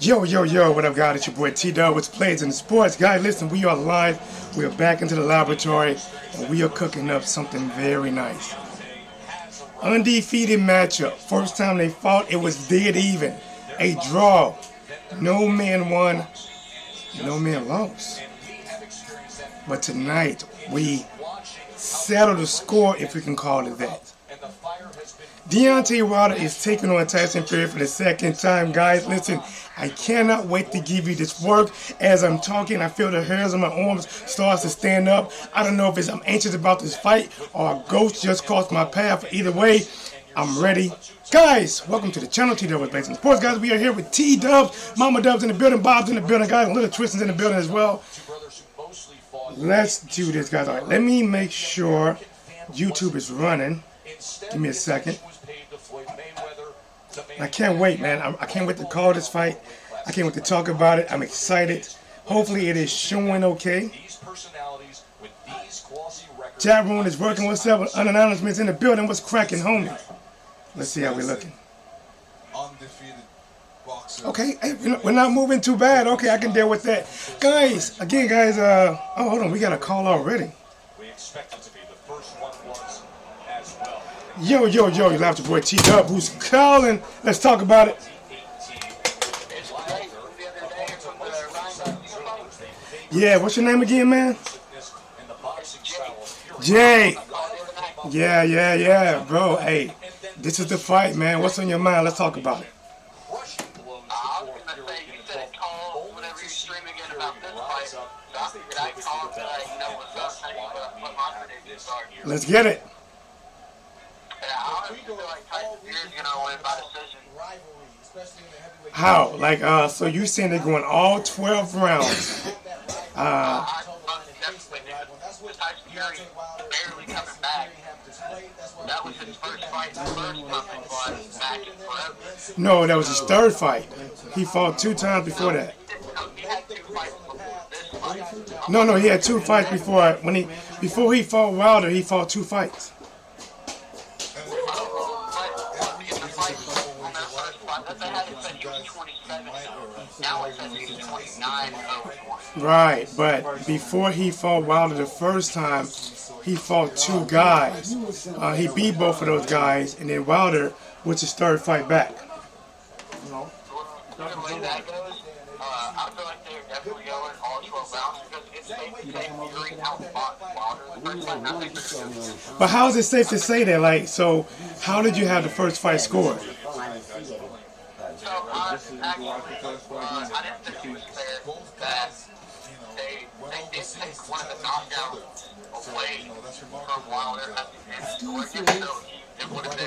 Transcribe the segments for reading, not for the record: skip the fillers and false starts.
Yo, yo, yo, what up, guys? It's your boy T-Dub, what's plays in the sports. Guys, listen, we are live. We are back into the laboratory, and we are cooking up something very nice. Undefeated matchup. First time they fought, it was dead even. A draw. No man won, no man lost. But tonight, we settled the score, if we can call it that. Deontay Wilder is taking on Tyson Fury for the second time. Guys, listen, I cannot wait to give you this work. As I'm talking, I feel the hairs on my arms starts to stand up. I don't know if I'm anxious about this fight or a ghost just crossed my path. Either way, I'm ready. Guys, welcome to the channel, T-Dub with Blazing Sports. Guys, we are here with T-Dubs, Mama Dubs in the building, Bob's in the building, guys, and Little Twiston's in the building as well. Let's do this, guys. All right, let me make sure YouTube is running. Give me a second. I can't wait, man. I can't wait to call this fight. I can't wait to talk about it. I'm excited. Hopefully it is showing okay. Chat room is working. What's up? Unannouncements in the building. What's cracking, homie? Let's see how we're looking. Okay, hey, we're not moving too bad. Okay, I can deal with that. Guys, again, guys, oh, hold on. We got a call already. We expect it to be the first one was as well. Yo, yo, yo, you laughed your boy T-Dub, who's calling. Let's talk about it. Yeah, what's your name again, man? Jay. Yeah, bro. Hey, this is the fight, man. What's on your mind? Let's talk about it. Let's get it. How? Like, so you saying they're going all 12 rounds? No, that was his third fight. He fought 2 times before that. No, he had 2 fights before. Before he fought Wilder, he fought 2 fights. Right, but before he fought Wilder the first time, he fought 2 guys. He beat both of those guys, and then Wilder was his third fight back. But how is it safe to say that? Like, so how did you have the first fight scored? So I didn't think it was fair that they did take one of the knockdowns away from Wilder at the end of the weekend, so it would have been,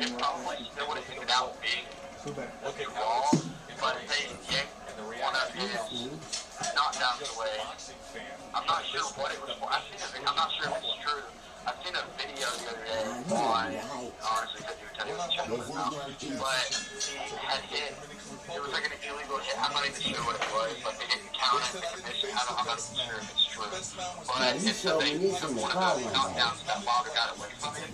it probably still would have taken out big wall, but they yanked one of his knockdowns away. I'm not sure what it was for. I'm not sure if it's true. I've seen a video the other day on, honestly, that you were telling me to check this out, but he had hit, it was like an illegal hit. I'm not even sure what it was, but they didn't count it in the commission. I'm not sure if it's true. But it's so they took one of those knockdowns that Wilder got away from him.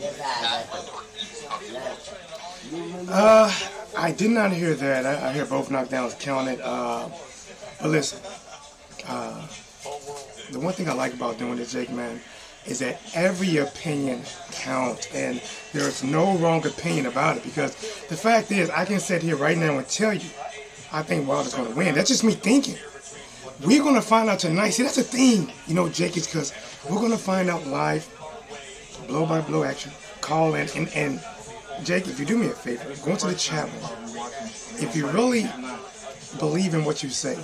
I did not hear that. I hear both knockdowns counted. But listen, the one thing I like about doing this, Jake, man, is that every opinion counts, and there's no wrong opinion about it, because the fact is, I can sit here right now and tell you, I think Wilder's going to win. That's just me thinking. We're going to find out tonight. See, that's the thing, you know, Jake, is because we're going to find out live, blow-by-blow action, call in, and Jake, if you do me a favor, go into the chat room. If you really believe in what you say,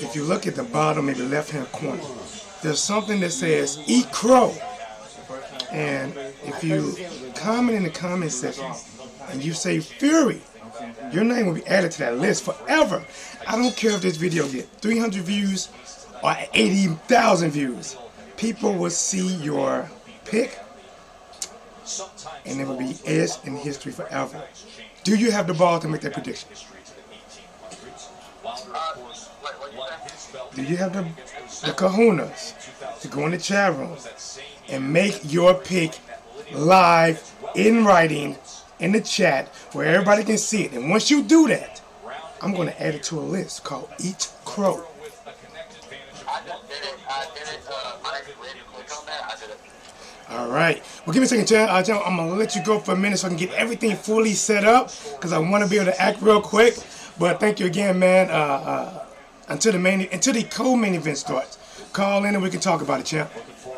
if you look at the bottom, maybe left-hand corner, there's something that says, eat crow. And if you comment in the comment section and you say Fury, your name will be added to that list forever. I don't care if this video gets 300 views or 80,000 views. People will see your pick and it will be etched in history forever. Do you have the ball to make that prediction? Do you have the kahunas to go in the chat room and make your pick live in writing in the chat where everybody can see it? And once you do that, I'm going to add it to a list called Eat Crow. I just did it. I did it. I didn't really click on that. I did it. All right. Well, give me a second, Chad. I'm going to let you go for a minute so I can get everything fully set up because I want to be able to act real quick. But thank you again, man. Until the co-main event starts, call in and we can talk about it, champ. All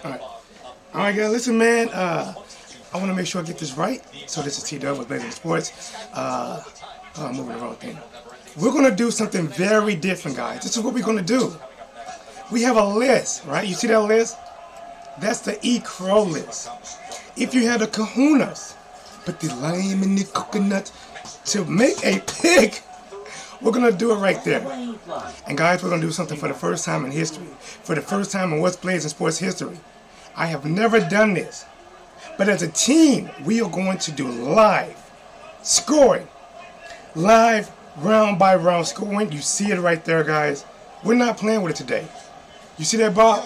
right. All right, guys. Listen, man. I want to make sure I get this right. So this is T-Dub with Blazing Sports. I'm moving the wrong thing. We're going to do something very different, guys. This is what we're going to do. We have a list, right? You see that list? That's the Eat Crow list. If you had the kahunas, put the lime in the coconut to make a pick, we're going to do it right there. And guys, we're going to do something for the first time in history. For the first time in What's Blazing Sports history. I have never done this. But as a team, we are going to do live scoring. Live round by round scoring. You see it right there, guys. We're not playing with it today. You see that, Bob?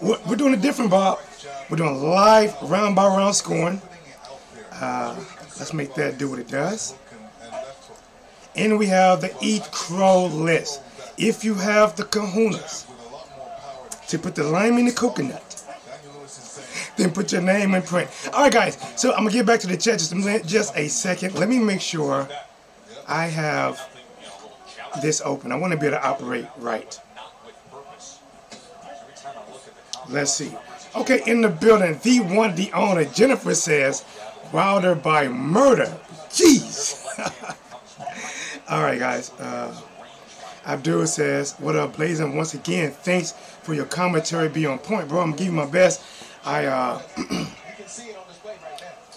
We're doing it different, Bob. We're doing live round by round scoring. Let's make that do what it does. And we have the Eat Crow list. If you have the kahunas to put the lime in the coconut, then put your name in print. All right, guys. So I'm going to get back to the chat just a second. Let me make sure I have this open. I want to be able to operate right. Let's see. Okay, in the building, the one, the owner, Jennifer says, Wilder by murder. Jeez. All right, guys. Abdul says, what up, Blazing? Once again, thanks for your commentary. Be on point, bro. I'm going to give you my best. I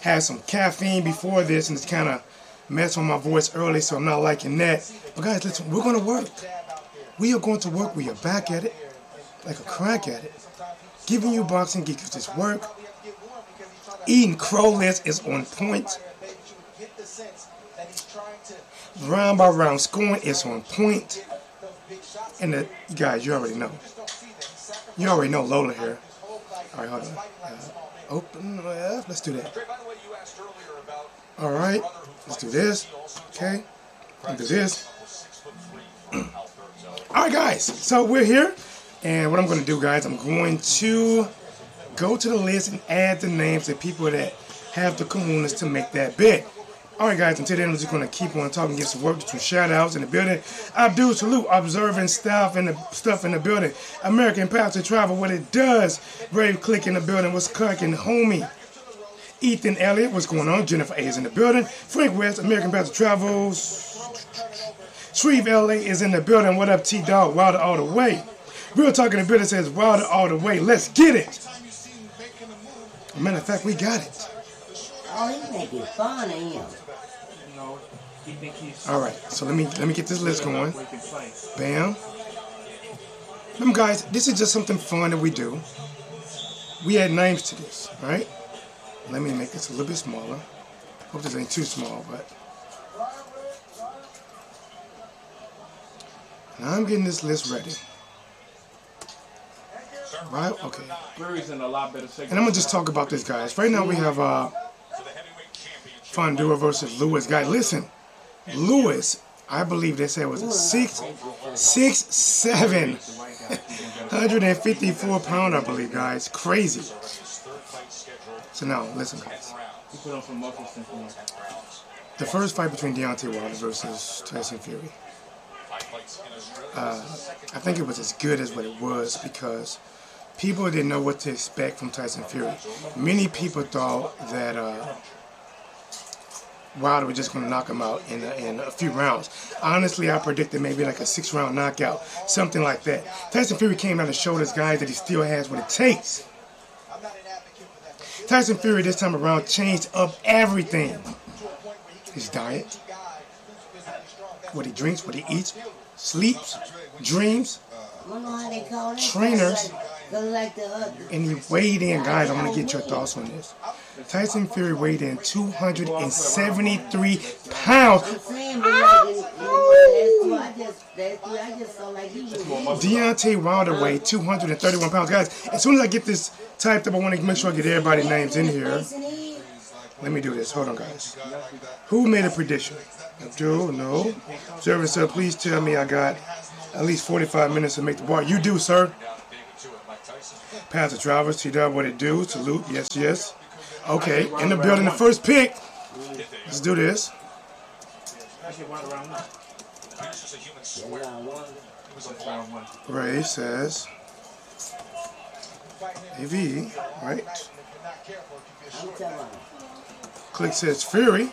had some caffeine before this, and it's kind of messed with my voice early, so I'm not liking that. But, guys, listen, we're going to work. We are going to work. We are back at it, like a crack at it. Giving you boxing geeks this work. Eating Crow list is on point. Round by round scoring is on point. And the guys, you already know. You already know Lola here. All right, hold on. Open. Let's do that. All right, let's do this. Okay, let's do this. All right, guys. So we're here. And what I'm going to do, guys, I'm going to go to the list and add the names of people that have the kahunas to make that bet. All right, guys, until then, I'm just going to keep on talking, get some work, some shout-outs in the building. Abdul Salute, observing stuff in the building. American Path to Travel, what it does. Brave Click in the building, what's cooking, homie. Ethan Elliott, what's going on? Jennifer A is in the building. Frank West, American Path to Travel. Shreve LA is in the building. What up, T-Dog? Wilder all the way. Real Talk in the building says Wilder all the way. Let's get it. As a matter of fact, we got it. Oh, he's making fun of him. All right, so let me get this list going. Bam. Remember, guys, this is just something fun that we do. We add names to this, right? Let me make this a little bit smaller. Hope this ain't too small, but. Now I'm getting this list ready. Right? Okay. And I'm going to just talk about this, guys. Right now we have Fondura versus Lewis. Guys, listen. Lewis, I believe they said was a 6'7", 154 pounder, I believe, guys. Crazy. So now, listen, guys. The first fight between Deontay Wilder versus Tyson Fury. I think it was as good as what it was because people didn't know what to expect from Tyson Fury. Many people thought that Wilder was just going to knock him out in a few rounds. Honestly, I predicted maybe like a 6-round knockout, something like that. Tyson Fury came out and showed us guys that he still has what it takes. Tyson Fury this time around changed up everything. His diet, what he drinks, what he eats, sleeps, dreams, trainers, and he weighed in, guys. I want to get your thoughts on this. Tyson Fury weighed in 273 pounds. Deontay Wilder weighed 231 pounds. Guys, as soon as I get this typed up, I want to make sure I get everybody's names in here. Let me do this. Hold on, guys. Who made a prediction? Abdul, no. Observer, sir, please tell me I got at least 45 minutes to make the bar. You do, sir. Pass the drivers. T-Dub, what it do? Salute. Yes, yes. Okay, in the building, the first pick. Let's do this. Ray says AV, right? Click says Fury.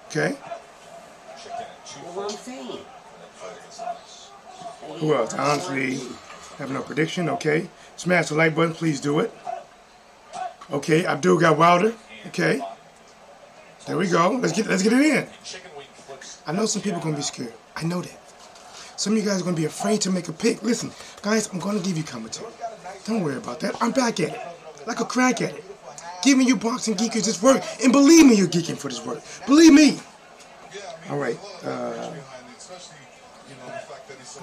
Okay. Who else? I honestly have no prediction. Okay. Smash the like button, please do it. Okay, Abdul got Wilder. Okay. There we go. Let's get it in. I know some people are gonna be scared. I know that. Some of you guys are gonna be afraid to make a pick. Listen, guys, I'm gonna give you commentary. Don't worry about that. I'm back at it. Like a crack at it. Giving you boxing geekers this work. And believe me, you're geeking for this work. Believe me. Alright.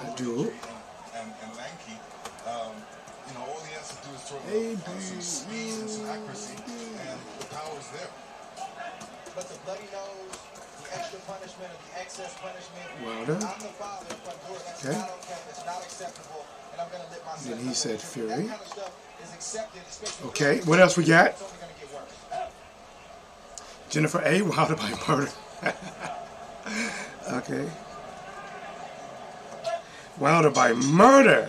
Abdul. But the bloody nose, the extra punishment, the excess punishment, Wilder. I'm the father of Pandora. That's Okay. not okay. That's not acceptable. And I'm going to let myself. Then he said Fury. That kind of stuff is accepted, especially. Okay, what else we got? It's only going to get worse. Jennifer A. Wilder by murder. Okay. Wilder by murder.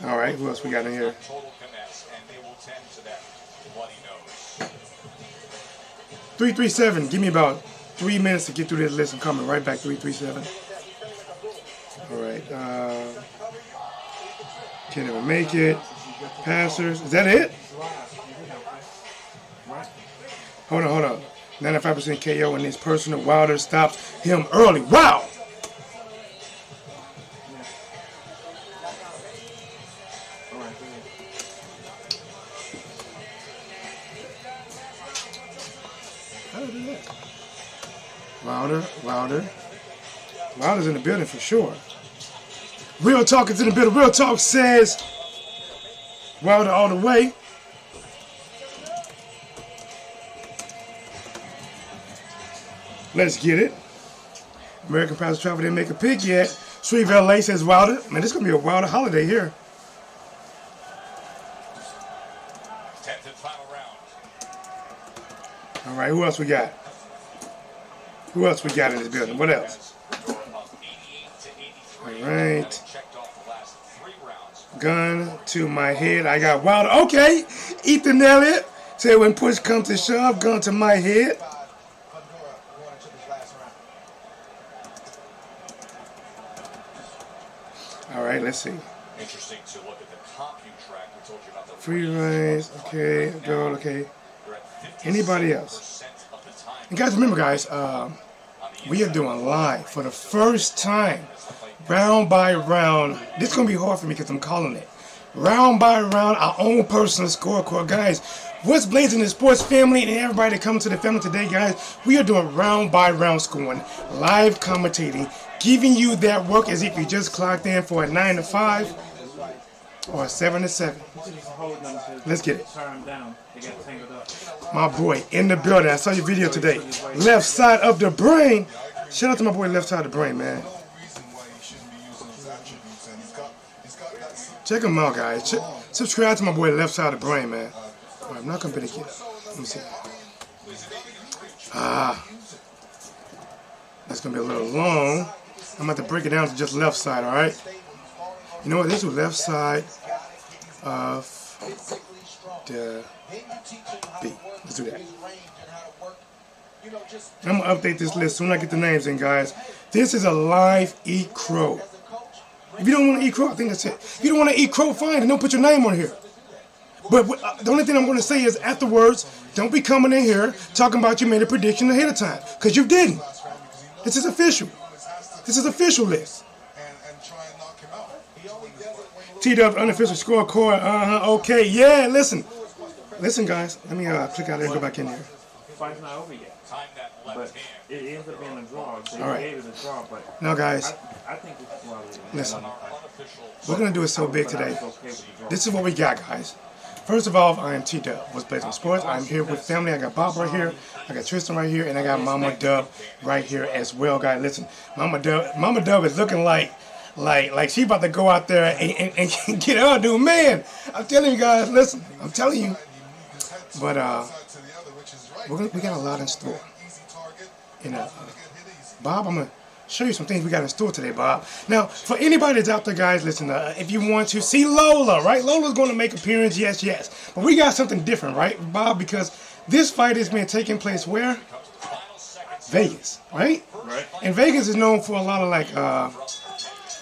All right, who else we got in here? 337. Give me about 3 minutes to get through this list. I'm coming right back. 337. All right. Can't even make it. Passers. Is that it? Hold on. 95% KO in his personal. Wilder stops him early. Wow. Wilder's in the building for sure. Real Talk is in the building. Real Talk says Wilder all the way. Let's get it. American Pastor Travel didn't make a pick yet. Sweet LA says Wilder. Man, this is going to be a Wilder holiday here. 10th and final round. All right, who else we got? Who else we got in this building? What else? All right. Gun to my head. I got Wilder. Okay. Ethan Elliott said when push comes to shove, gun to my head. All right, let's see. Interesting to look at the CompuTrack. We told you about the Free rise. Okay. Go. Okay. Anybody else? And guys, remember, guys, we are doing live for the first time, round by round. This is going to be hard for me because I'm calling it. Round by round, our own personal scorecard. Guys, what's blazing the sports family and everybody that comes to the family today, guys, we are doing round by round scoring, live commentating, giving you that work as if you just clocked in for a 9 to 5 or a 7 to 7. Let's get it. My boy in the building. I saw your video today. Left side of the brain. Shout out to my boy left side of the brain, man. Check him out, guys. Subscribe to my boy left side of the brain, man. All right, I'm not gonna be able to get it. Let me see. That's gonna be a little long. I'm about to break it down to just left side. All right. You know what? This is left side of the B. Let's do that. I'm gonna update this list soon as I get the names in, guys. This is a live Eat Crow. If you don't want to eat crow, I think that's it. If you don't want to eat crow, fine, and don't put your name on here. But the only thing I'm going to say is afterwards, don't be coming in here talking about you made a prediction ahead of time, because you didn't. This is official. This is official list. T-Dub unofficial scorecard. Okay, yeah. Listen, guys. Let me click out there and go back in here. fight's not over yet. But it ends up being a draw. They All right. gave it a draw, but Now, guys, I think it's Wilder. listen. We're going to do it so big today. This is what we got, guys. First of all, I am T-Dub, What's Blazing Sports. I'm here with family. I got Bob right here. I got Tristan right here. And I got Mama Dub right here as well, guys. Listen, Mama Dub is looking like she about to go out there and get her dude. Man, I'm telling you guys, listen, I'm telling you. But we got a lot in store. And Bob, I'm going to show you some things we got in store today, Bob. Now, for anybody that's out there, guys, listen, if you want to see Lola, right? Lola's going to make an appearance, yes. But we got something different, right, Bob? Because this fight is being taking place where? Vegas, right? Right. And Vegas is known for a lot of, like,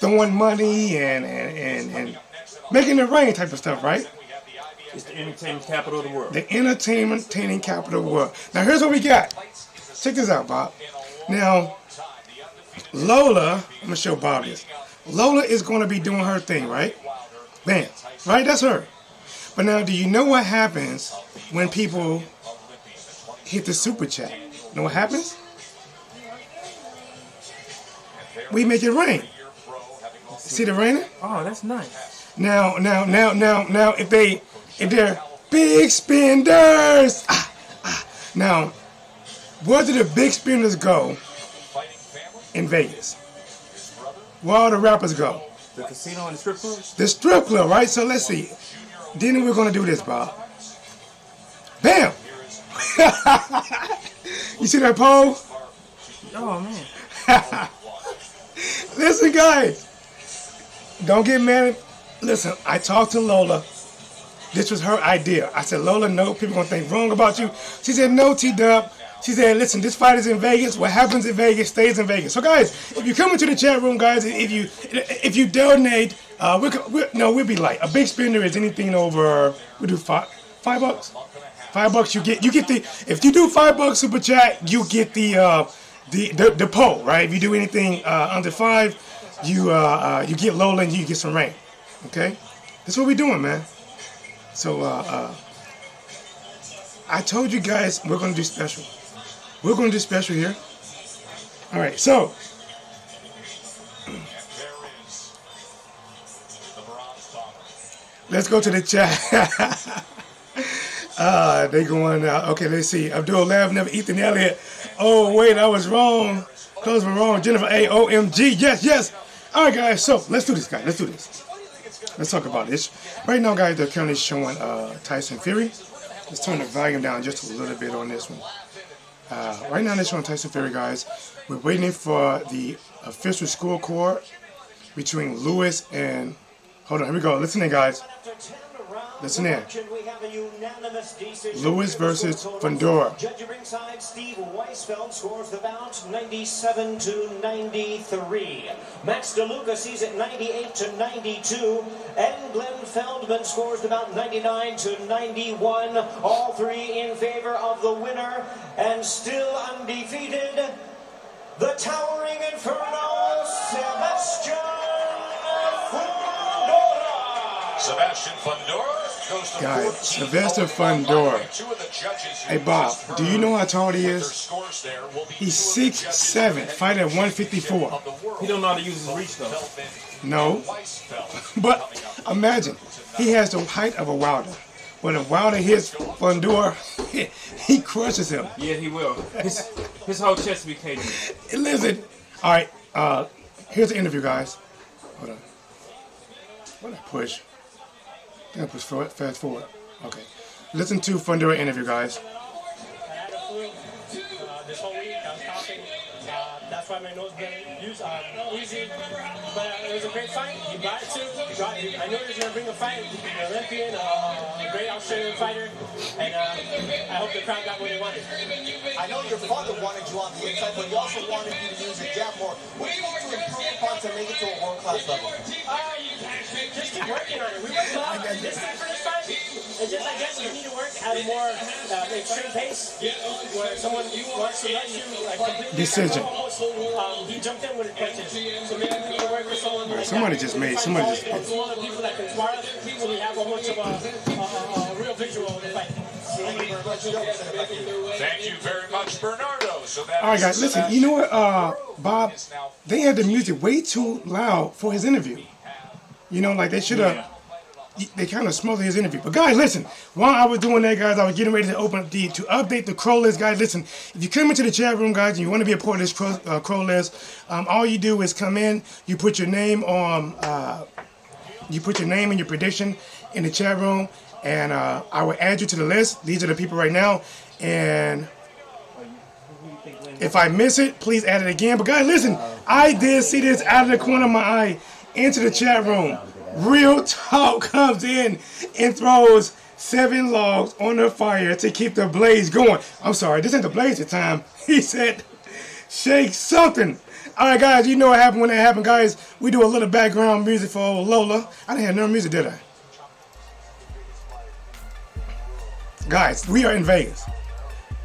throwing money and making it rain type of stuff, right? It's the entertainment capital of the world. The entertaining capital of the world. Now, here's what we got. Check this out, Bob. Now, Lola, I'm going to show Bob this. Lola is going to be doing her thing, right? Bam. Right? That's her. But now, do you know what happens when people hit the super chat? You know what happens? We make it rain. See the raining? Oh, that's nice. Now, if they're big spenders, now, where do the big spenders go in Vegas? Where all the rappers go? The casino and the strip club? The strip club, right? So let's see. Then we're gonna do this, Bob. Bam! You see that pole? Oh, man. Listen, guys. Don't get mad. Listen, I talked to Lola. This was her idea. I said, Lola, no, people gonna think wrong about you. She said, no, T-Dub. She said, listen, this fight is in Vegas. What happens in Vegas stays in Vegas. So, guys, if you come into the chat room, guys, if you donate, we'll be light. A big spender is anything over. We do $5. $5. You get the. If you do $5 super chat, you get the poll, right? If you do anything under $5, you get Lola and you get some rain. Okay, that's what we're doing, man. So I told you guys we're gonna do special. We're gonna do special here. All right, so let's go to the chat. They going out. Okay, let's see. Abdul Never Ethan Elliott. Oh wait, I was wrong. Close me wrong. Jennifer A. OMG. Yes. All right, guys. So let's do this, guys. Let's do this. Let's talk about this. Right now, guys, they're currently showing Tyson Fury. Let's turn the volume down just a little bit on this one. Right now, they're showing Tyson Fury, guys. We're waiting for the official scorecard between Lewis and... Hold on, here we go. Listen in, guys. Listen in. Lewis versus Fundora. Judge ringside, Steve Weisfeld scores the bout 97-93. Max DeLuca sees it 98-92. And Glenn Feldman scores the bout 99-91. All three in favor of the winner. And still undefeated, the towering inferno, Sebastian Fundora goes to Guys, Sylvester Fundora. Hey, Bob, do you know how tall he is? He's 6'7", fighting at 154. He don't know how to use his reach, though. No. But imagine, he has the height of a Wilder. When a Wilder hits Fundora, he crushes him. Yeah, he will. His whole chest will be caged. Listen. All right, here's the interview, guys. Hold on. What did I push? I think I pushed fast forward. Okay. Listen to Fundora interview, guys. I had a flu this whole week. I was coughing. That's why my nose been easy. But it was a great fight. You got it too. I knew he was going to bring a fight. An Olympian, a great Australian fighter. And I hope the crowd got what they wanted. I know your father wanted you on the inside, but he also wanted you to use your jab more. What do you need to improve upon to make it to a world-class level? Just keep working on it. We worked well this time for this fight. It's just, I guess, you need to work at a more extreme pace where someone wants to let you completely Decision. He jumped in with his punches. So maybe we need to work with someone like Somebody that. just made. Somebody just. One of the people that can spar us, so we have a bunch of real a visual of the fight. Thank you very much, Bernardo. So that All right, guys, listen. You know what, Bob? They had the music way too loud for his interview. You know, like they should have. They kind of smothered his interview. But guys, listen. While I was doing that, guys, I was getting ready to open up to update the Crow list, guys. Listen, if you come into the chat room, guys, and you want to be a part of this Crow list, all you do is come in. You put your name on. You put your name and your prediction in the chat room, and I will add you to the list. These are the people right now, and if I miss it, please add it again. But guys, listen, I did see this out of the corner of my eye into the chat room. Real Talk comes in and throws 7 logs on the fire to keep the blaze going. I'm sorry, this ain't the blaze at time. He said, shake something. All right, guys, you know what happened when that happened, guys. We do a little background music for old Lola. I didn't have no music, did I? Guys, we are in Vegas.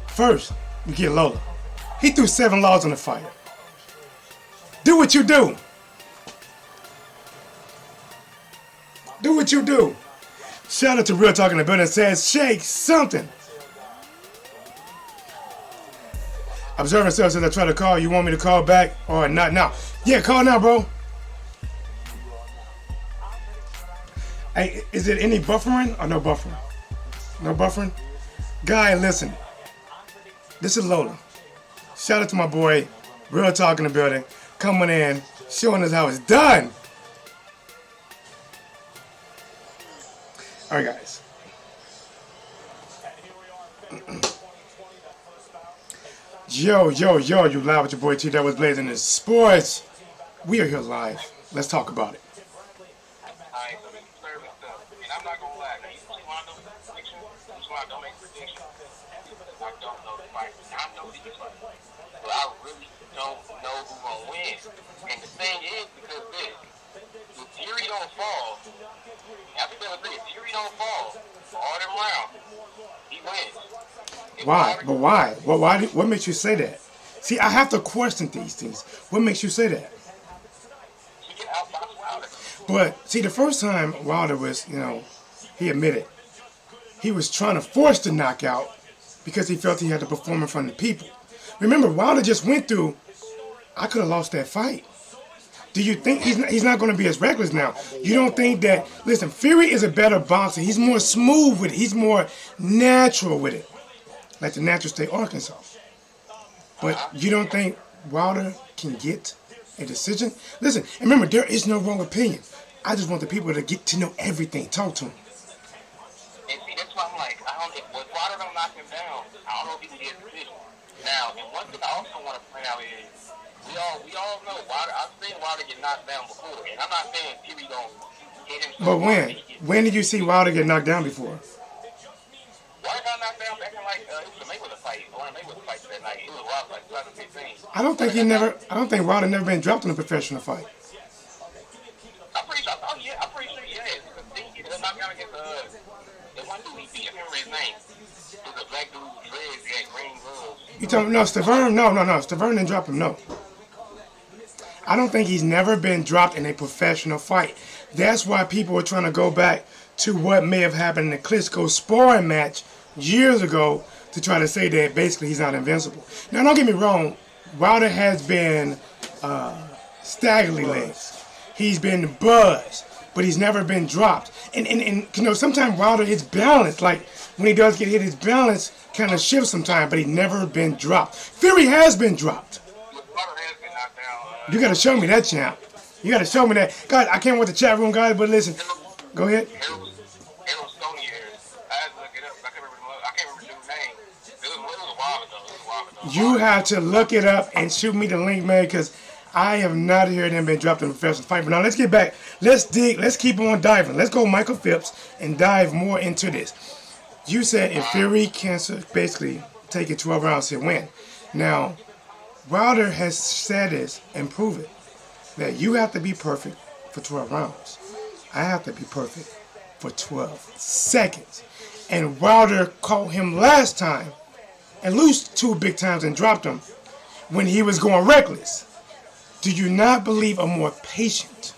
First, you get Lola. He threw 7 logs on the fire. Do what you do. Do what you do. Shout out to Real Talk in the building. Says, shake something. Observing self says, I try to call. You want me to call back or not now? Yeah, call now, bro. Hey, is it any buffering or no buffering? No buffering? Guy, listen. This is Lola. Shout out to my boy, Real Talk in the building, coming in, showing us how it's done. All right, guys. Yo, you live with your boy T. That was blazing in sports. We are here live. Let's talk about it. Alright, so this is service stuff. And I'm not gonna lie, now you see why I don't make predictions? You see why I don't make predictions? I don't know the fight. I know these fights. But I really don't know who's gonna win. And the thing is, because this, if Fury don't fall, if Fury don't fall all them rounds, he wins. Why? But why? Well, why? What makes you say that? See, I have to question these things. What makes you say that? He can outbox Wilder. But see, the first time Wilder was, he admitted he was trying to force the knockout because he felt he had to perform in front of the people. Remember, Wilder just went through, I could have lost that fight. Do you think he's not going to be as reckless now? You don't think that, listen, Fury is a better boxer. He's more smooth with it. He's more natural with it. Like the natural state Arkansas. But you don't think Wilder can get a decision? Listen, and remember, there is no wrong opinion. I just want the people to get to know everything. Talk to him. And see, that's why I'm like, I don't, if Wilder don't knock him down, I don't know if he can get a decision. Now, and one thing I also want to point out is, we all know Wilder. I've seen Wilder get knocked down before, and I'm not saying Fury don't hit him. But when? When did you see Wilder get knocked down before? Wilder got knocked down back in it was a Mayweather fight. One of Mayweather fights that night. It was Wilder like 2015. I don't think Wilder never been dropped in a professional fight. I'm pretty sure. Oh yeah, I'm pretty sure he has. Because he got knocked down against the one dude he beat. I can't remember his name. It was a black dude with dreads. He had green gloves. You talking? No, Stavern? No. Stavern didn't drop him. No. I don't think he's never been dropped in a professional fight. That's why people are trying to go back to what may have happened in the Klitschko sparring match years ago to try to say that basically he's not invincible. Now, don't get me wrong. Wilder has been staggerly legs. He's been buzzed, but he's never been dropped. And sometimes Wilder, his balance, like when he does get hit, his balance kind of shifts sometimes, but he's never been dropped. Fury has been dropped. You got to show me that, champ. You got to show me that. God, I can't wait the chat room, guys, but listen. Go ahead. You have to look it up and shoot me the link, man, because I have not heard him been dropped in a professional fight. But now let's get back. Let's dig. Let's keep on diving. Let's go Michael Phipps and dive more into this. You said if Fury can basically take it 12 rounds, he'll win. Now, Wilder has said this and proven that you have to be perfect for 12 rounds. I have to be perfect for 12 seconds. And Wilder caught him last time and lost 2 big times and dropped him when he was going reckless. Do you not believe a more patient,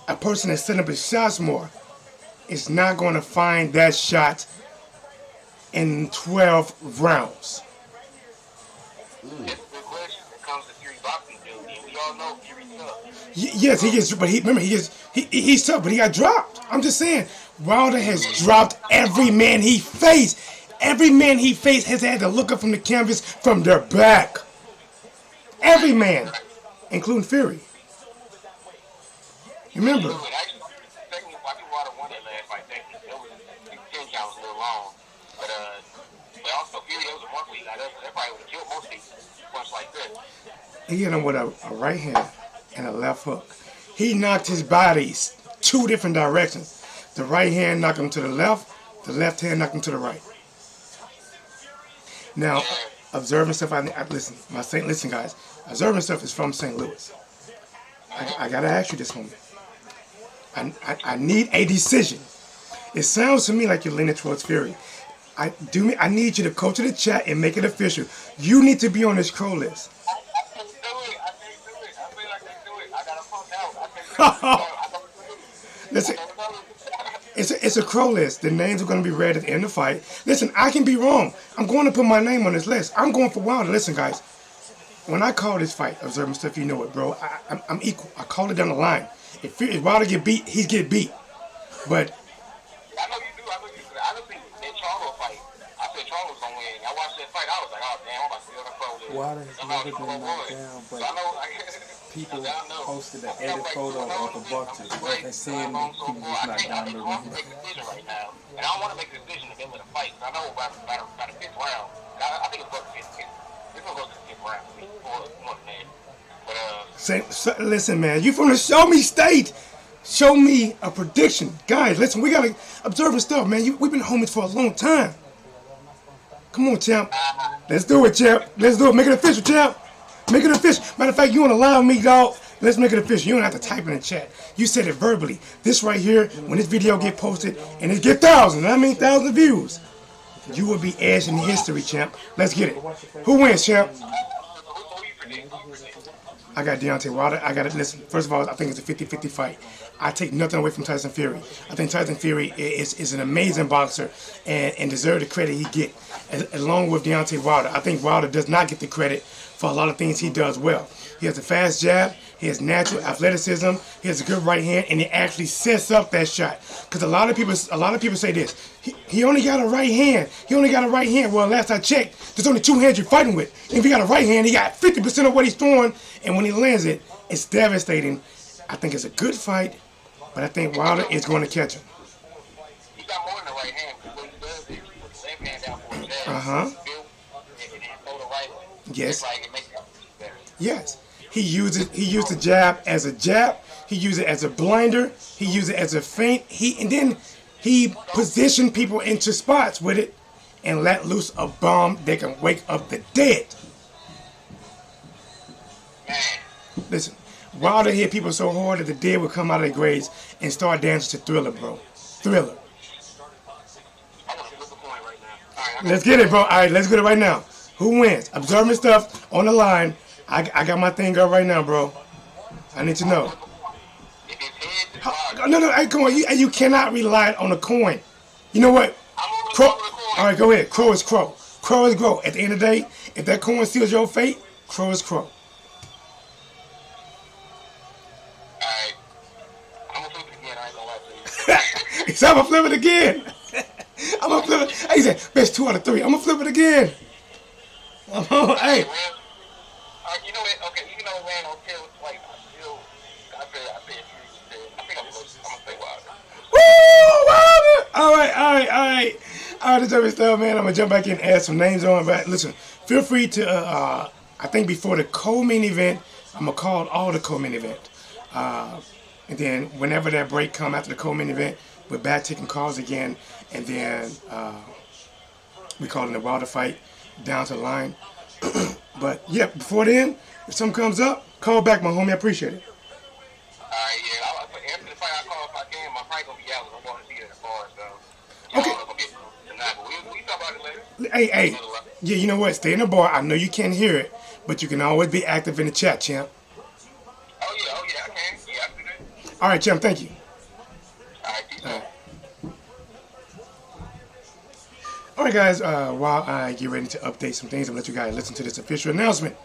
a person that's setting up his shots more, is not going to find that shot in 12 rounds. That's a good question. When it comes to Fury boxing, dude, and we all know Fury's tough. Yes, he gets, but he's tough, but he got dropped. I'm just saying, Wilder has dropped every man he faced. Every man he faced has had to look up from the canvas from their back. Every man, including Fury. Remember. Actually, technically, I think Wilder won that last fight. Technically, it was 10 counts a little long, but also Fury, that was a mark we got. That probably would have killed most people. Much like that. He hit him with a right hand and a left hook. He knocked his bodies 2 different directions. The right hand knocked him to the left hand knocked him to the right. Now, observing stuff, listen guys, observing stuff is from St. Louis. I gotta ask you this moment. I need a decision. It sounds to me like you're leaning towards Fury. I need you to go to the chat and make it official. You need to be on this crow list. I can't do it. I feel like I can't do it. I gotta pump out. Listen, it's a crow list. The names are going to be read at the end of the fight. Listen, I can be wrong. I'm going to put my name on this list. I'm going for Wilder. Listen, guys. When I call this fight, observing stuff, you know it, bro. I'm equal. I call it down the line. If Wilder get beat, he's get beat. But I know you do. I don't think that Charlo fight. I said Charlo was gonna win. I watched that fight. I was like, oh damn, I'm about to see what the pro did. Wilder has never been knocked down, but people posted an edit photo of the Bucks and saying he was just knocked down the ring. I want to make a decision right now, and I don't want to make a decision to get with a fight. I know by the 5th round. I think it's about the 5th. It's gonna go to the 5th round for me. More than that. But listen, man, you from the Show Me State. Show me a prediction. Guys, listen, we got to observe this stuff, man. We've been homies for a long time. Come on, champ. Let's do it, champ. Let's do it. Make it official, champ. Make it official. Matter of fact, you want to lie on me, dog? Let's make it official. You don't have to type in the chat. You said it verbally. This right here, when this video get posted, and it get thousands views, you will be edging history, champ. Let's get it. Who wins, champ? I got Deontay Wilder. I got to listen. First of all, I think it's a 50-50 fight. I take nothing away from Tyson Fury. I think Tyson Fury is an amazing boxer and deserves the credit he get, along with Deontay Wilder. I think Wilder does not get the credit for a lot of things he does well. He has a fast jab. He has natural athleticism. He has a good right hand, and he actually sets up that shot. Because a lot of people say this. He only got a right hand. He only got a right hand. Well, last I checked, there's only 2 hands you're fighting with. And if he got a right hand, he got 50% of what he's throwing, and when he lands it, it's devastating. I think it's a good fight, but I think Wilder is going to catch him. He got more than the right hand. What he does is he puts the same hand down for his jab. And then throw the right one. Yes. Like it makes it better. Yes. He used the jab as a jab. He used it as a blinder. He used it as a feint. And then he positioned people into spots with it and let loose a bomb that can wake up the dead. Listen, Wilder hit people so hard that the dead would come out of their graves and start dancing to Thriller, bro. Thriller. Let's get it, bro. All right, let's get it right now. Who wins? Observing stuff on the line. I got my thing up right now, bro. I need to know. No, hey, come on. You cannot rely on a coin. You know what? Crow. All right, go ahead. Crow is crow. Crow is crow. At the end of the day, if that coin seals your fate, crow is crow. Alright. I'm gonna flip it again. I ain't gonna lie to you. He said, I'm gonna flip it again. I'm gonna flip it. He said, best 2 out of 3. I'm gonna flip it again. Hey. You know what? Okay, even though man, okay, like I think I'm gonna say Wilder. Woo, Wilder! All right. This other stuff, man. I'm gonna jump back in and add some names on. But listen, feel free to. I think before the co-main event, I'm gonna call all the co-main event, and then whenever that break come after the co-main event, we're back taking calls again, and then we calling the Wilder fight down to the line. But yeah, before then, if something comes up, call back, my homie. I appreciate it. Alright, yeah. After the fight, I call if I can. My fight gonna be out. I'm going to see it at the bar, so. Okay. I'm gonna get tonight, but we talk about it later. Hey. Yeah, you know what? Stay in the bar. I know you can't hear it, but you can always be active in the chat, champ. Oh yeah, I can. Yeah, I can do that. All right, champ. Thank you. Alright, peace out. Alright guys, while I get ready to update some things, I'm going to let you guys listen to this official announcement.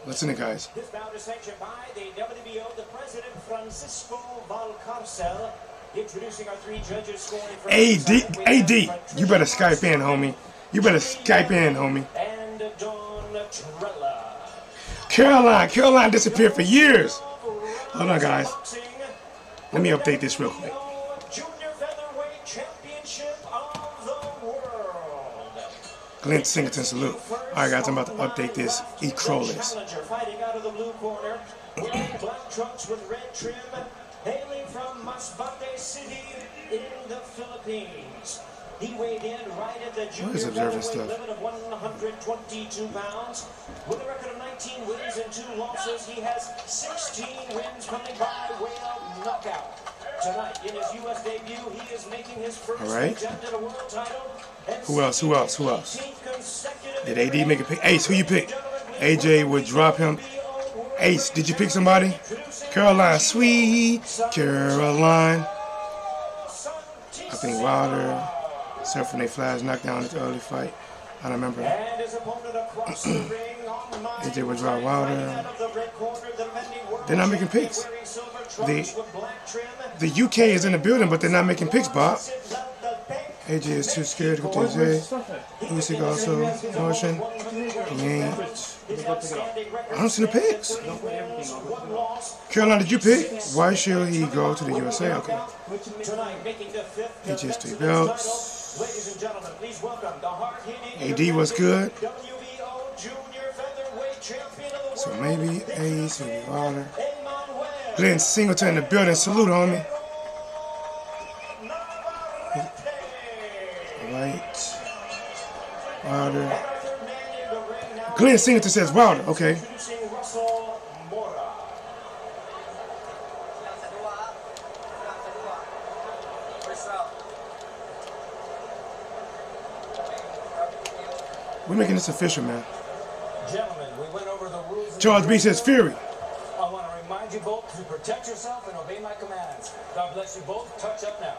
Listen to guys. This bout is sanctioned by the WBO, the president Francisco Valcarcel, introducing our 3 judges scoring for AD, you better Skype in, homie. You better Skype in, homie. And Don Trella. Caroline disappeared for years. Hold on, guys. Let me update this real quick. Junior featherweight championship of the world. Glenn Singleton salute. Alright guys, I'm about to update this e-crawlers. Fighting out of the blue corner, wearing black trunks with red trim, hailing from Masbate City in the Philippines. He weighed in right at the junior featherweight limit of 122 pounds. With a record of 19 wins and 2 losses, he has 16 wins coming by way of knockout. Tonight, in his U.S. debut, he is making his first attempt at a world title. Who else? Did AD make a pick? Ace, who you pick? AJ would drop him. Ace, did you pick somebody? Caroline, sweet Caroline. I think Wilder, surfing they flies, knocked down his early fight. I don't remember. AJ would drop Wilder. They're not making picks. The UK is in the building, but they're not making picks, Bob. AJ is too scared to go to AJ. Usyk also motion. I don't see the picks. Caroline, did you pick? Why should he go to the USA? Okay. AJ has 3 belts. AD was good. So maybe Ace and Wilder. Glenn Singleton in the building. Salute, homie. Right. Wilder. Glenn Singleton says Wilder. Okay. We're making this official, man. Gentlemen, we went over the rules. Charles B says Fury. I want to remind you both to protect yourself and obey my commands. God bless you both. Touch up now.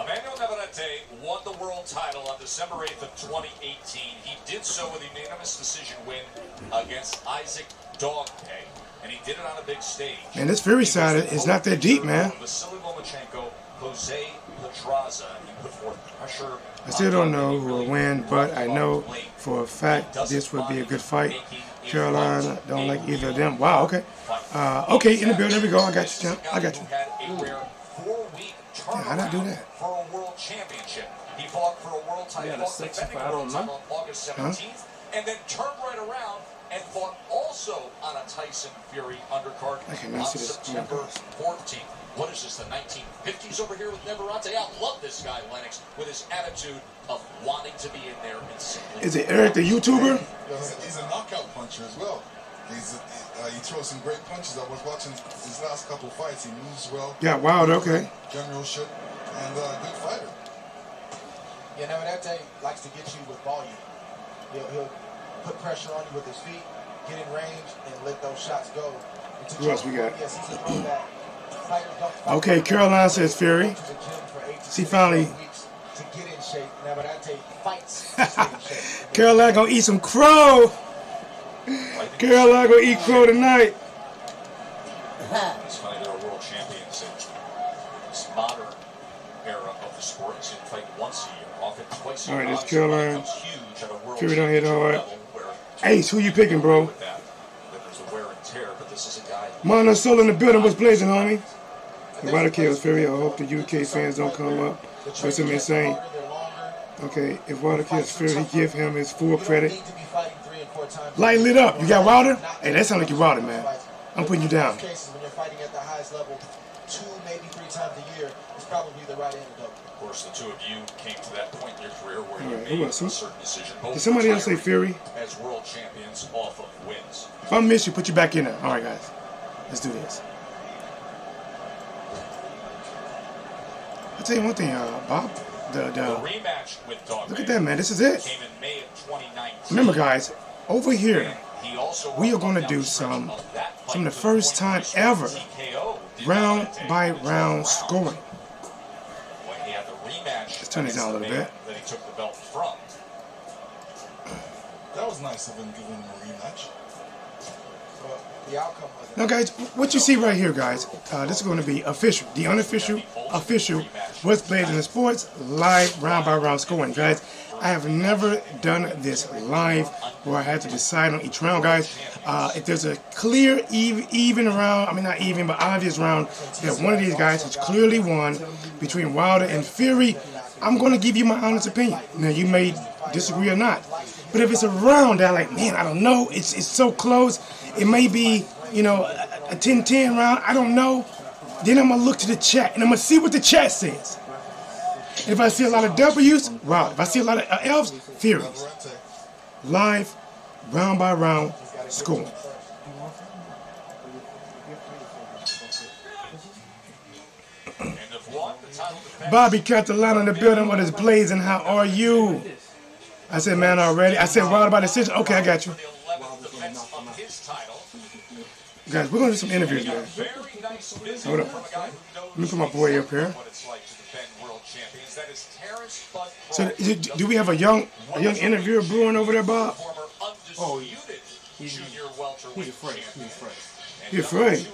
Emmanuel Navarrete won the world title on December 8th of 2018. He did so with a unanimous decision win against Isaac Dogpay, and he did it on a big stage. And this Fury side is not that deep, man. Vasily Lomachenko, Jose Pedraza, he put forth pressure. I still don't know who will win, but I know for a fact this would be a good fight. Carolina don't like either of them. Wow, okay. Okay, in the building. There we go. I got you, champ. I got you. Yeah, how'd I do that? For a world championship. He fought for a world title, defending a world title on August 17th, and then turned right around and fought also on a Tyson Fury undercard on September 14th. What is this, the 1950s over here with Navarrete? I love this guy, Lennox, with his attitude of wanting to be in there and simply. Is it Eric the YouTuber? He's a knockout puncher as well. He throws some great punches. I was watching his last couple of fights. He moves well. Yeah, Wilder, okay. Generalship, and good fighter. Yeah, Navarrete likes to get you with volume. He'll put pressure on you with his feet, get in range, and let those shots go. Who else we got? Yes, he's a pro that fighters don't fight. Okay, Caroline says Fury. She finally. To get in shape, Navarrete fights to stay in shape. Caroline gonna eat some crow. Caroline gonna eat crow tonight. It's funny, there are world champions in this modern era of the sport. You see them fight once a year, often twice a year. All right, it's Caroline. Huge Fury don't hit hard. Ace, who you picking, bro? There's a wear and tear, but this is a guy. Mono Soul in the building. What's blazing, homie? The Wilder kills Fury. I hope the UK fans don't come up with some insane. Okay, if Wilder kills Fury, give him his full credit. Light lit up. You got Wilder? Hey, that sounds like you Wilder, man. I'm putting you down. When you're fighting at the highest level, 2, maybe 3 times a year is probably the right antidote. Of course, the two of you came to that point in your career where you who made else? a certain decision. Did somebody else say Fury? As world champions off of wins. If I miss you, put you back in there. All right, guys. Let's do this. I'll tell you one thing, Bob. The rematch with Dog look at that, man. This is it. Came in May of 2019. Remember, guys, over here, we are going to do some of the first time ever round by round scoring. turn this down a little bit. That he took the belt from. That was nice of him giving him a rematch. The outcome was Now, guys, what you see right here, guys, this is going to be official, the unofficial, official What's Blazing in Sports live round-by-round scoring, guys. I have never done this live where I had to decide on each round, guys. If there's a clear even round, I mean not even, but obvious round that one of these guys has clearly won between Wilder and Fury, I'm going to give you my honest opinion. Now, you may disagree or not. But if it's a round that, like, man, I don't know, it's so close, it may be, you know, a 10-10 round, I don't know, then I'm going to look to the chat, and I'm going to see what the chat says. If I see a lot of W's, wow. If I see a lot of F's, Furies. Live, round-by-round scoring. Bobby Catalana in the building. What is blazing? How are you? I said, man, already. I said, Wilder by decision. Okay, I got you. Guys, we're going to do some interviews, man. Hold up. Let me put my boy up here. So, do we have a young interviewer brewing over there, Bob? Oh, he's afraid. He's afraid? He's afraid.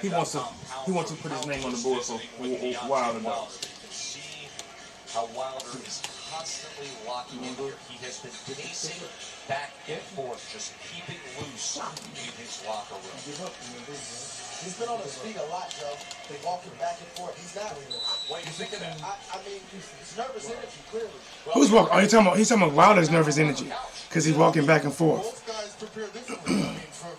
He wants to put his name on the board for Wilder. How Wilder is constantly locking in here. He has been pacing back and forth, just keeping loose in his locker room. He's been on his feet a lot, Joe. They walking back and forth. He's not. What do you think of that? I mean, it's nervous energy, clearly. Who's walking? Oh, he's talking about Wilder's nervous energy because he's walking back and forth. Both guys prepare differently. I mean, for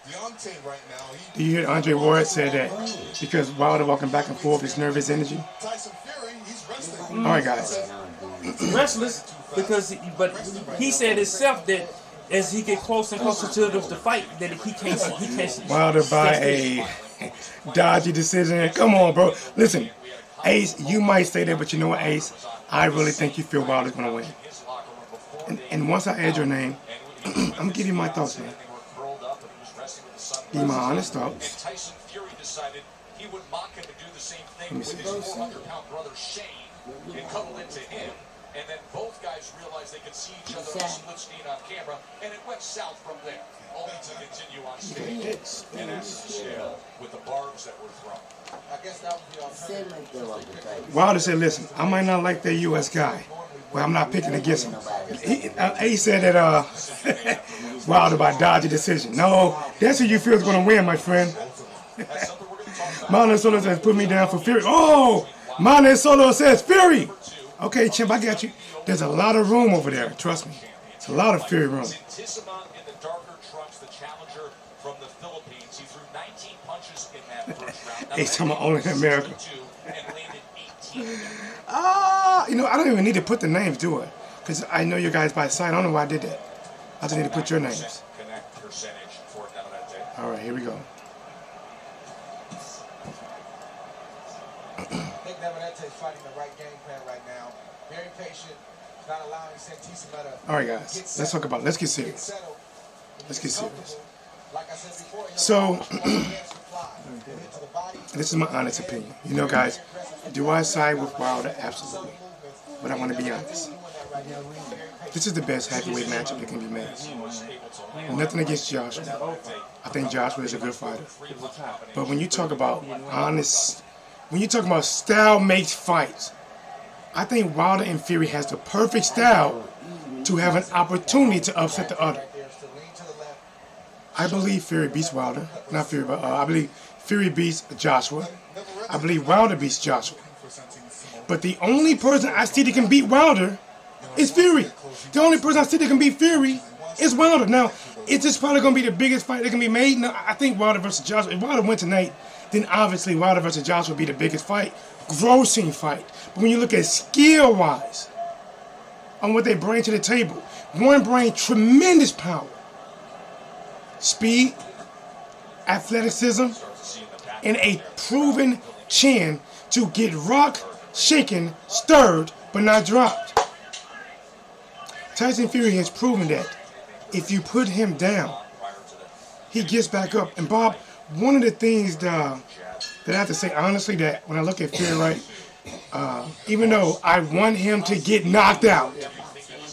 Deontay right now, Do you hear Andre Ward say that because Wilder walking back and forth is nervous energy? Tyson Fury, he's wrestling. All right, guys. Restless because he said himself that as he get closer and closer to the fight that he can't Wilder by a dodgy decision. Come on, bro. Listen, Ace, you might say that, but you know what, Ace? I really think you feel Wilder's gonna win. And once I add your name, I'm gonna give you my thoughts, man. Give me my honest thoughts. Tyson Fury decided he would mock him and do the same thing with his 400-pound brother Shane and cuddle into him. And then both guys realized they could see each other on split screen on camera, and it went south from there. Only to continue on stage and ask the scale with the barbs that were thrown. I guess that would be alternative. Wilder said, listen, I might not like that U.S. guy, but I'm not picking against him. He said that Wilder by dodgy decision. No, that's who you feel is going to win, my friend. Mane Solo says, put me down for Fury. Oh, Mane Solo says, Fury. Okay, Chimp, I got you. There's a lot of room over there. Trust me. It's a lot of Fury room. He's talking about only in America. You know, I don't even need to put the names, do it. Because I know you guys by sight. I don't know why I did that. I just need to put your names. All right, here we go. I think Navarrete's fighting the right game plan right now. Very patient, not allowing Santissimeta. All right, guys, let's talk about it. Let's get serious. Let's get serious. Like I said before, so, this is my honest opinion. You know, guys, do I side with Wilder? Absolutely. But I want to be honest. This is the best heavyweight matchup that can be made. Nothing against Joshua. I think Joshua is a good fighter. But when you talk about honest, when you talk about style makes fights, I think Wilder and Fury has the perfect style to have an opportunity to upset the other. I believe Fury beats Wilder. Not Fury, but I believe Fury beats Joshua. I believe Wilder beats Joshua. But the only person I see that can beat Wilder is Fury. The only person I see that can beat Fury is Wilder. Now, is this probably going to be the biggest fight that can be made? No, I think Wilder versus Joshua. If Wilder win tonight, then obviously Wilder versus Joshua will be the biggest fight, grossing fight. But when you look at skill-wise, on what they bring to the table, one brings tremendous power, speed, athleticism, and a proven chin to get rocked, shaken, stirred, but not dropped. Tyson Fury has proven that if you put him down, he gets back up. And Bob, one of the things that I have to say honestly, that when I look at Fury, right, even though I want him to get knocked out.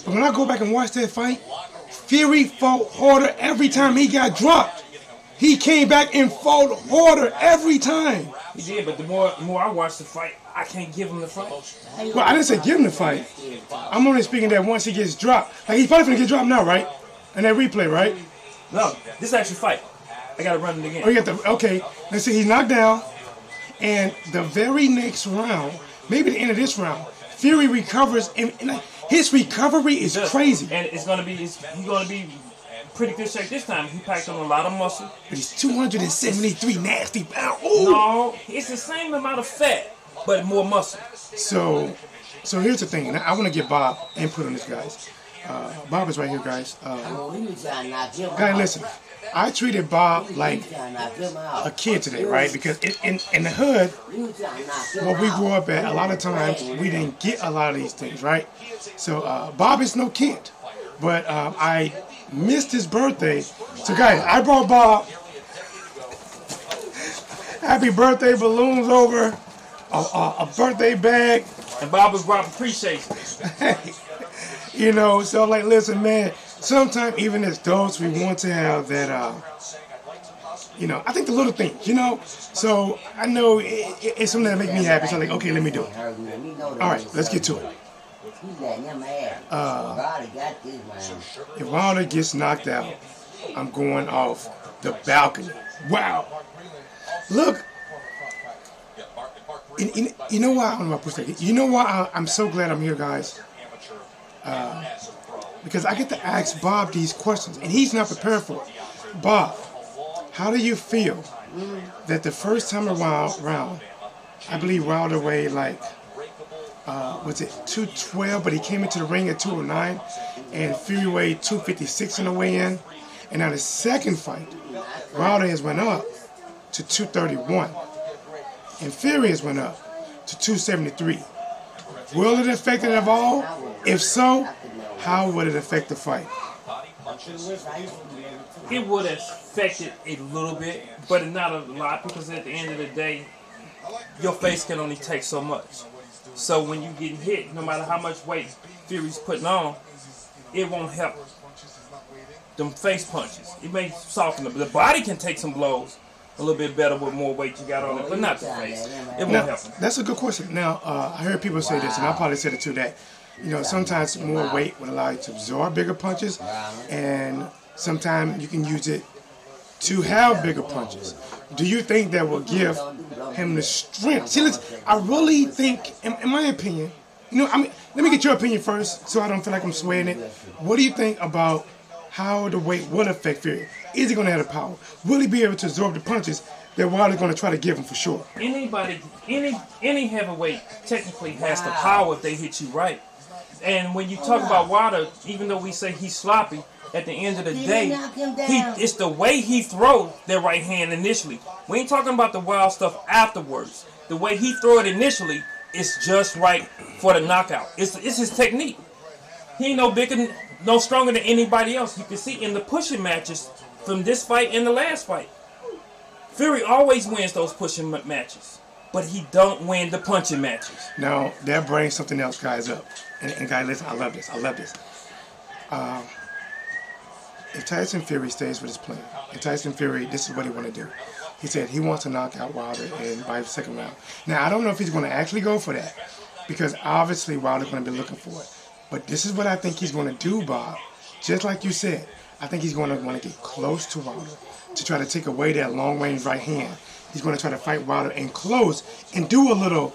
But when I go back and watch that fight, Fury fought harder every time he got dropped. He came back and fought harder every time. He did, but the more I watch the fight, I can't give him the fight. Well, I didn't say give him the fight. I'm only speaking that once he gets dropped. Like, he's probably going to get dropped now, right? And that replay, right? No, this is actually fight. I got to run it again. Oh, you got the, okay. Let's see, he's knocked down. And the very next round, maybe the end of this round, Fury recovers. And his recovery is crazy. And it's going to be, he's going to be pretty good shape this time. He packed on a lot of muscle. But he's 273 nasty pounds. Ooh. No, it's the same amount of fat, but more muscle. So here's the thing, and I want to get Bob input on this, guys. Bob is right here, guys. Guys, listen. I treated Bob like a kid today, right? Because in the hood, where we grew up at, a lot of times we didn't get a lot of these things, right? So Bob is no kid, but I missed his birthday. So guys, I brought Bob happy birthday balloons over, a birthday bag. And Bob was Rob appreciation. You know, so like, listen, man, sometimes even as adults, we want to have that, you know, I think the little things, you know. So I know it's something that makes me happy. So I'm like, okay, let me do it. All right, let's get to it. If Wilder gets knocked out, I'm going off the balcony. Wow. Look. You know why? I'm gonna push that. You know why I'm so glad I'm here, guys? Because I get to ask Bob these questions, and he's not prepared for it. Bob, how do you feel that the first time around, I believe Wilder weighed like, was it 212, but he came into the ring at 209, and Fury weighed 256 in the weigh-in, and now the second fight, Wilder has went up to 231, and Fury has went up to 273. Will it affect it at all? If so, how would it affect the fight? It would affect it a little bit, but not a lot, because at the end of the day, your face can only take so much. So when you get hit, no matter how much weight Fury's putting on, it won't help them face punches. It may soften them. The body can take some blows a little bit better with more weight you got on it, but not the face. It won't help them. That's a good question. Now, I heard people say this, and I probably said it too, that, you know, sometimes more weight would allow you to absorb bigger punches, and sometimes you can use it to have bigger punches. Do you think that will give him the strength? See, listen, I really think, in my opinion, you know, I mean, let me get your opinion first, so I don't feel like I'm swaying it. What do you think about how the weight will affect Fury? Is he going to have the power? Will he be able to absorb the punches that Wilder's going to try to give him for sure? Anybody, any heavyweight technically has the power if they hit you right. And when you talk about Wilder, even though we say he's sloppy, at the end of the day, it's the way he throws that right hand initially. We ain't talking about the wild stuff afterwards. The way he throw it initially is just right for the knockout. It's his technique. He ain't no bigger, no stronger than anybody else. You can see in the pushing matches from this fight and the last fight, Fury always wins those pushing matches, but he don't win the punching matches. Now, that brings something else, guys, up. And guys, listen, I love this. If Tyson Fury stays with his plan, and Tyson Fury, this is what he want to do. He said he wants to knock out Wilder by the second round. Now, I don't know if he's going to actually go for that, because obviously Wilder's going to be looking for it. But this is what I think he's going to do, Bob. Just like you said, I think he's going to want to get close to Wilder to try to take away that long-range right hand. He's going to try to fight Wilder in close and do a little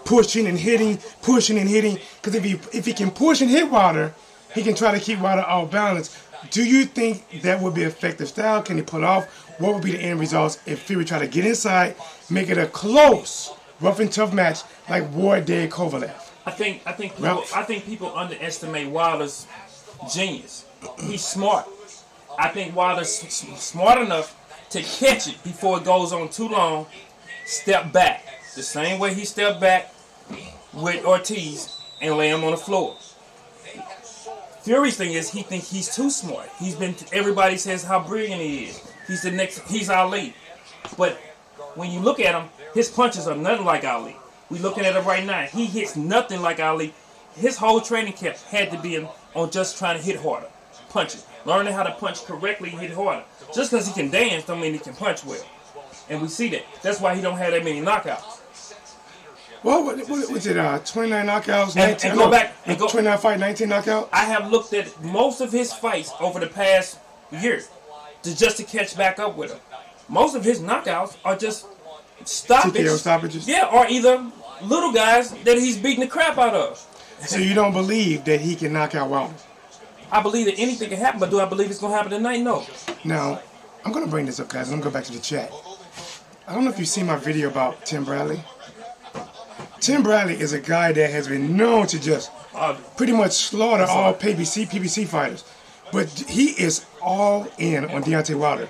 pushing and hitting. Because if he can push and hit Wilder, he can try to keep Wilder off balance. Do you think that would be effective style? Can he pull off? What would be the end results if Fury try to get inside, make it a close, rough and tough match like Ward did Kovalev? I think people underestimate Wilder's genius. He's smart. I think Wilder's smart enough to catch it before it goes on too long. Step back the same way he stepped back with Ortiz and lay him on the floor. Fury's thing is he thinks he's too smart. Everybody says how brilliant he is. He's Ali. But when you look at him, his punches are nothing like Ali. We looking at it right now. He hits nothing like Ali. His whole training camp had to be on just trying to hit harder, punches, learning how to punch correctly and hit harder. Just because he can dance don't mean he can punch well, and we see that. That's why he don't have that many knockouts. Well, what was it? 29 knockouts, 19. And go back and go. 29 fight, 19 knockouts. I have looked at most of his fights over the past year, just to catch back up with him. Most of his knockouts are just stoppages. Yeah, or either little guys that he's beating the crap out of. So you don't believe that he can knock out Wilder? I believe that anything can happen, but do I believe it's going to happen tonight? No. Now, I'm going to bring this up, guys. I'm going to go back to the chat. I don't know if you've seen my video about Tim Bradley. Tim Bradley is a guy that has been known to just pretty much slaughter all PBC fighters. But he is all in on Deontay Wilder.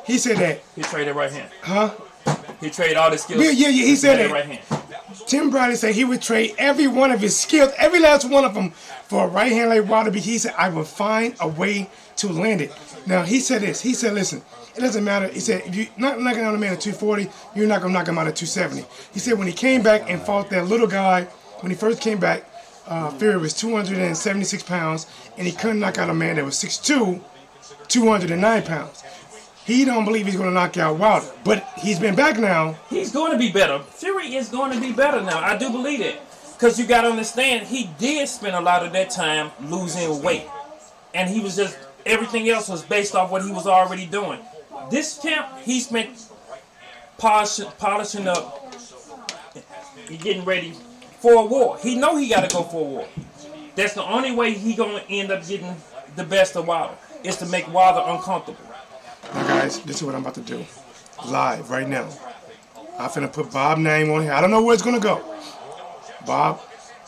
He said that... He traded right hand. Huh? He traded all his skills. Yeah, he said that. Right hand. Tim Bradley said he would trade every one of his skills, every last one of them, for a right hand like Wilder. He said, I will find a way to land it. Now, he said this. He said, listen, it doesn't matter. He said, if you're not knocking out a man at 240, you're not going to knock him out at 270. He said when he came back and fought that little guy, when he first came back, Fury was 276 pounds, and he couldn't knock out a man that was 6'2", 209 pounds. He don't believe he's going to knock out Wilder, but he's been back now. He's going to be better. Fury is going to be better now. I do believe it. Because you got to understand, he did spend a lot of that time losing weight. And he was just, everything else was based off what he was already doing. This camp, he spent polishing up, getting ready for a war. He know he got to go for a war. That's the only way he going to end up getting the best of Wilder, is to make Wilder uncomfortable. Now, guys, this is what I'm about to do. Live, right now. I'm finna put Bob's name on here. I don't know where it's gonna go. Bob,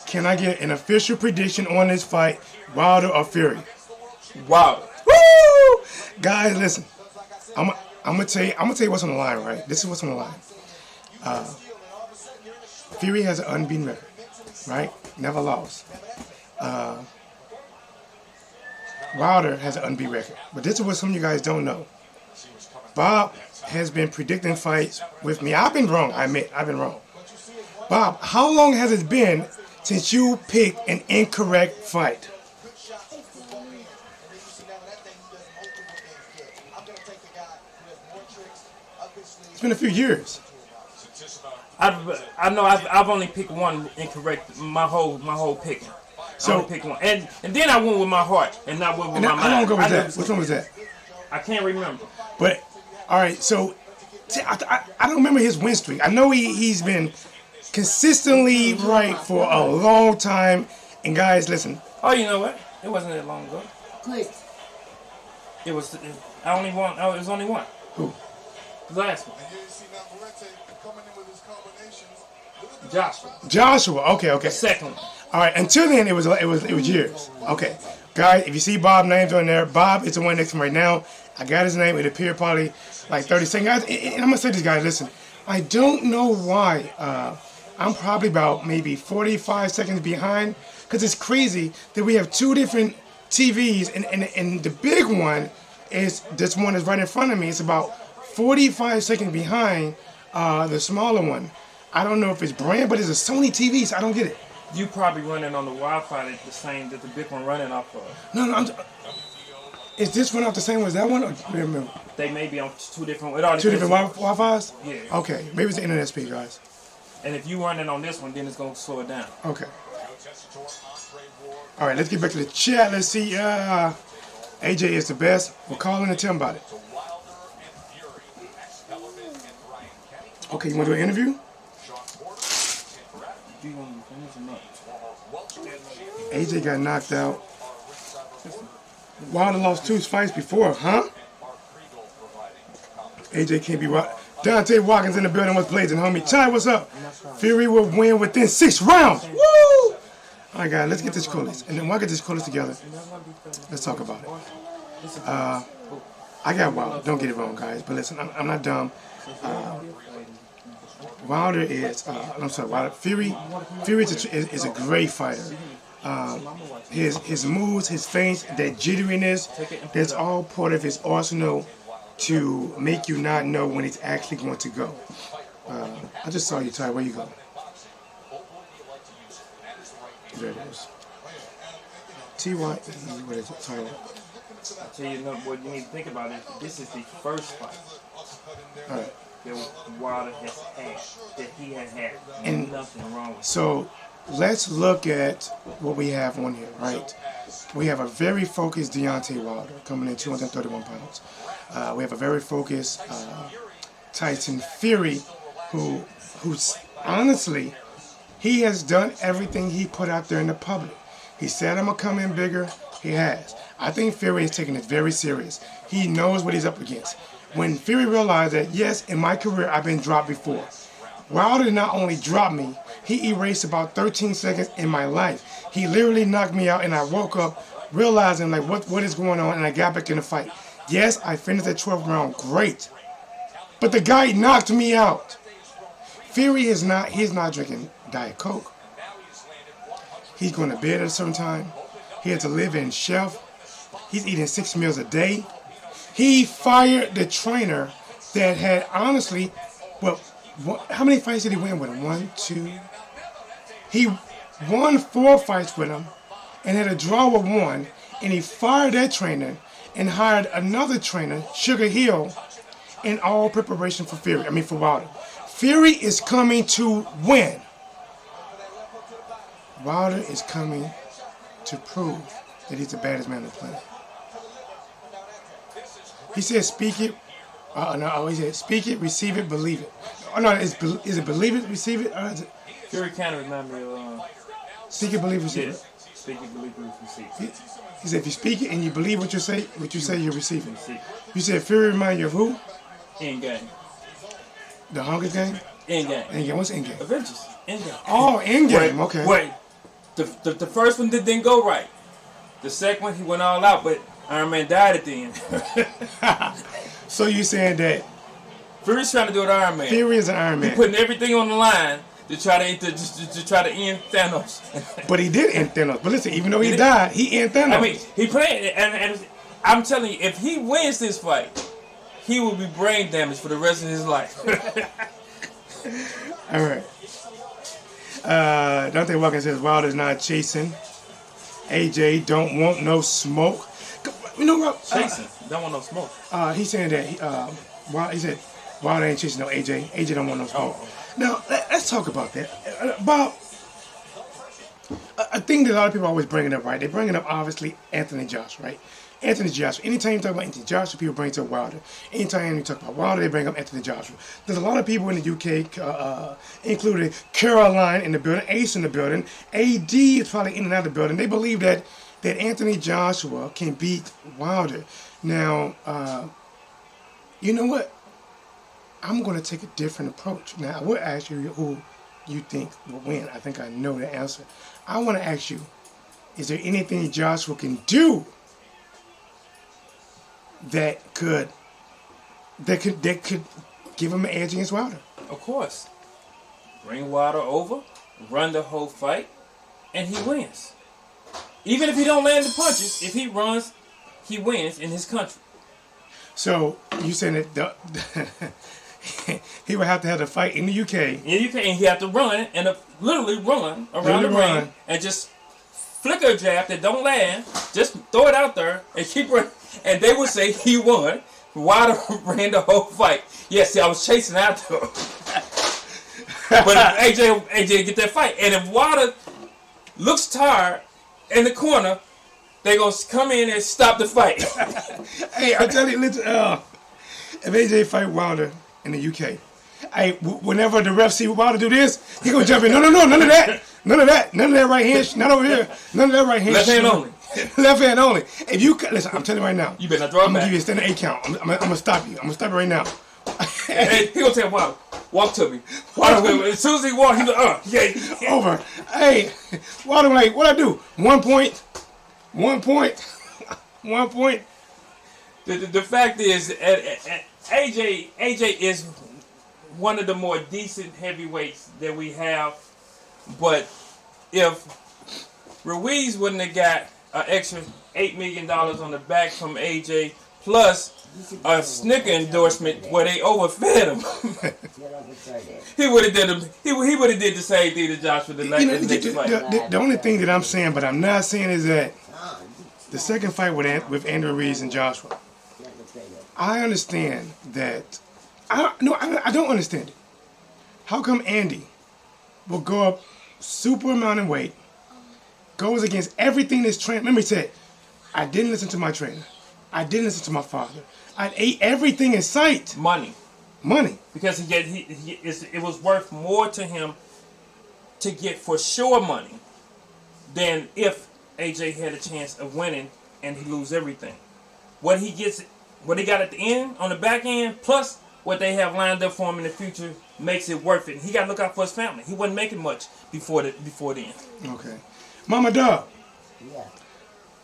can I get an official prediction on this fight, Wilder or Fury? Wilder. Woo! Guys, listen. I'm gonna tell you what's on the line, right? This is what's on the line. Fury has an unbeaten record, right? Never lost. Wilder has an unbeaten record. But this is what some of you guys don't know. Bob has been predicting fights with me. I've been wrong, I admit. I've been wrong. Bob, how long has it been since you picked an incorrect fight? It's been a few years. I know I've only picked one incorrect my whole picking. So I only picked one, and then I went with my heart and not with my mind. How long ago was that? Which one was that? I can't remember. But all right, so I don't remember his win streak. I know he's been consistently right for a long time. And guys, listen. Oh, you know what? It wasn't that long ago. Quick. It was. I only won. Oh, it was only one. Who? The last one. Joshua. Okay. The second one. All right. Until then, it was years. Okay, guys. If you see Bob's names on there, Bob is the one next to him right now. I got his name. It appeared probably like 30 seconds. Guys, and I'm gonna say this, guys. Listen, I don't know why. I'm probably about maybe 45 seconds behind, because it's crazy that we have two different TVs, and the big one is this one is right in front of me. It's about 45 seconds behind the smaller one. I don't know if it's brand, but it's a Sony TV, so I don't get it. You probably running on the Wi-Fi the same that the big one running off of. No. Is this one off the same one as that one? Or, remember? They may be on two different. Two different Wi-Fis? Yeah. Okay, maybe it's the internet speed, guys. And if you running on this one, then it's gonna slow it down. Okay. All right, let's get back to the chat. Let's see. AJ is the best. We're calling and tell him about it. Okay, you want to do an interview? AJ got knocked out. Wilder lost 2 fights before, huh? AJ can't be right. Deontay Watkins in the building. What's blazing, homie? Ty, what's up? Fury will win within 6 rounds. Woo! All right, guys, let's get this coolest. And then we'll get this coolest together. Let's talk about it. I got Wilder. Don't get it wrong, guys. But listen, I'm not dumb. Wilder is, I'm sorry, Wilder. Fury is a great fighter. His moves, his feints, that jitteriness, that's all part of his arsenal to make you not know when he's actually going to go. I just saw you, Ty. Where you go? There it is. TYE, what is it? Sorry. I tell you what you need to think about is this is the first fight that Wilder has had, that he has had. And nothing wrong with it. So let's look at what we have on here, right? We have a very focused Deontay Wilder coming in 231 pounds. We have a very focused Tyson Fury who's honestly, he has done everything he put out there in the public. He said, I'm going to come in bigger. He has. I think Fury is taking it very serious. He knows what he's up against. When Fury realized that, yes, in my career, I've been dropped before. Wilder not only dropped me, he erased about 13 seconds in my life. He literally knocked me out, and I woke up realizing, like, what is going on, and I got back in the fight. Yes, I finished the 12th round. Great. But the guy knocked me out. Fury is not, he's not drinking Diet Coke. He's going to bed at a certain time. He has to live in shelf. He's eating 6 meals a day. He fired the trainer that had, honestly, well, how many fights did he win with him? 1, 2. He won 4 fights with him and had a draw with 1. And he fired that trainer and hired another trainer, Sugar Hill, in all preparation for Fury. I mean, for Wilder. Fury is coming to win. Wilder is coming to prove that he's the baddest man on the planet. He said, speak it. He said, speak it, receive it, believe it. Oh, no, is it believe it, receive it? Or is it? Fury kind of reminded me of... speak it, believe, receive it. Speak it, believe, receive it. He said, if you speak it and you believe what you say, you receive it. You said Fury remind you of who? Endgame. The Hunger Game? Endgame. Endgame. What's Endgame? Avengers. Endgame. Oh, Endgame. Okay. Wait. The first one didn't go right. The second one, he went all out, but Iron Man died at the end. So you saying that Fury's trying to do it Iron Man. Fury is an Iron Man. He's putting everything on the line to try to end Thanos. But he did end Thanos. But listen, even though he died, he ended Thanos. I mean, he played, and I'm telling you, if he wins this fight, he will be brain damaged for the rest of his life. All right. Deontay Wilder says Wilder's not chasing. AJ don't want no smoke. You know what? Chasing. Don't want no smoke. He's saying that he said Wilder ain't chasing no AJ. AJ don't want no smoke. Oh. Now let's talk about that. Bob, a thing that a lot of people always bringing up, right? They bringing up obviously Anthony Joshua, right? Anthony Joshua. Anytime you talk about Anthony Joshua, people bring up Wilder. Anytime you talk about Wilder, they bring up Anthony Joshua. There's a lot of people in the UK, including Caroline in the building, Ace in the building, AD is probably in and out of the building. They believe that Anthony Joshua can beat Wilder. Now, you know what? I'm going to take a different approach. Now, I will ask you who you think will win. I think I know the answer. I want to ask you, is there anything Joshua can do that could give him an edge against Wilder? Of course. Bring Wilder over, run the whole fight, and he wins. Even if he don't land the punches, if he runs, he wins in his country. So you saying that he would have to have the fight in the UK? In the UK, and he have to run and literally run around the ring and just flicker a jab that don't land. Just throw it out there and keep running. And they would say he won. Wilder ran the whole fight. Yes, I was chasing after him. But AJ get that fight. And if Wilder looks tired in the corner, they gonna come in and stop the fight. Hey, I tell you, listen, if AJ fight Wilder in the UK, hey, whenever the ref see Wilder do this, he gonna jump in. No, none of that. None of that right hand, not over here. None of that right hand. Left hand only. Left hand only. If you listen, I'm telling you right now. You better not draw I'm back. gonna give you a standard 8 count. I'm gonna stop you. I'm gonna stop you right now. Hey, he gonna tell Wilder, walk to me. Wilder, as soon as he walk, he go, yeah. Over. Hey, Wilder, like, what I do? 1 point. 1 point. 1 point. The fact is, AJ is one of the more decent heavyweights that we have. But if Ruiz wouldn't have got an extra $8 million on the back from AJ, plus a Snicker endorsement where they overfed him, He would have did he would have did the same thing to Joshua the next fight. The only thing that I'm saying, but I'm not saying, is that the second fight with Andrew Reeves and Joshua, I understand that. I don't understand it. How come Andy will go up super amount in weight, goes against everything that's trained? Remember, he said, I didn't listen to my trainer. I didn't listen to my father. I ate everything in sight. Money. Because it was worth more to him to get for sure money than if AJ had a chance of winning and he lose everything. What he got at the end, on the back end, plus what they have lined up for him in the future, makes it worth it. He got to look out for his family. He wasn't making much before then. Okay. Mama Dub. Yeah.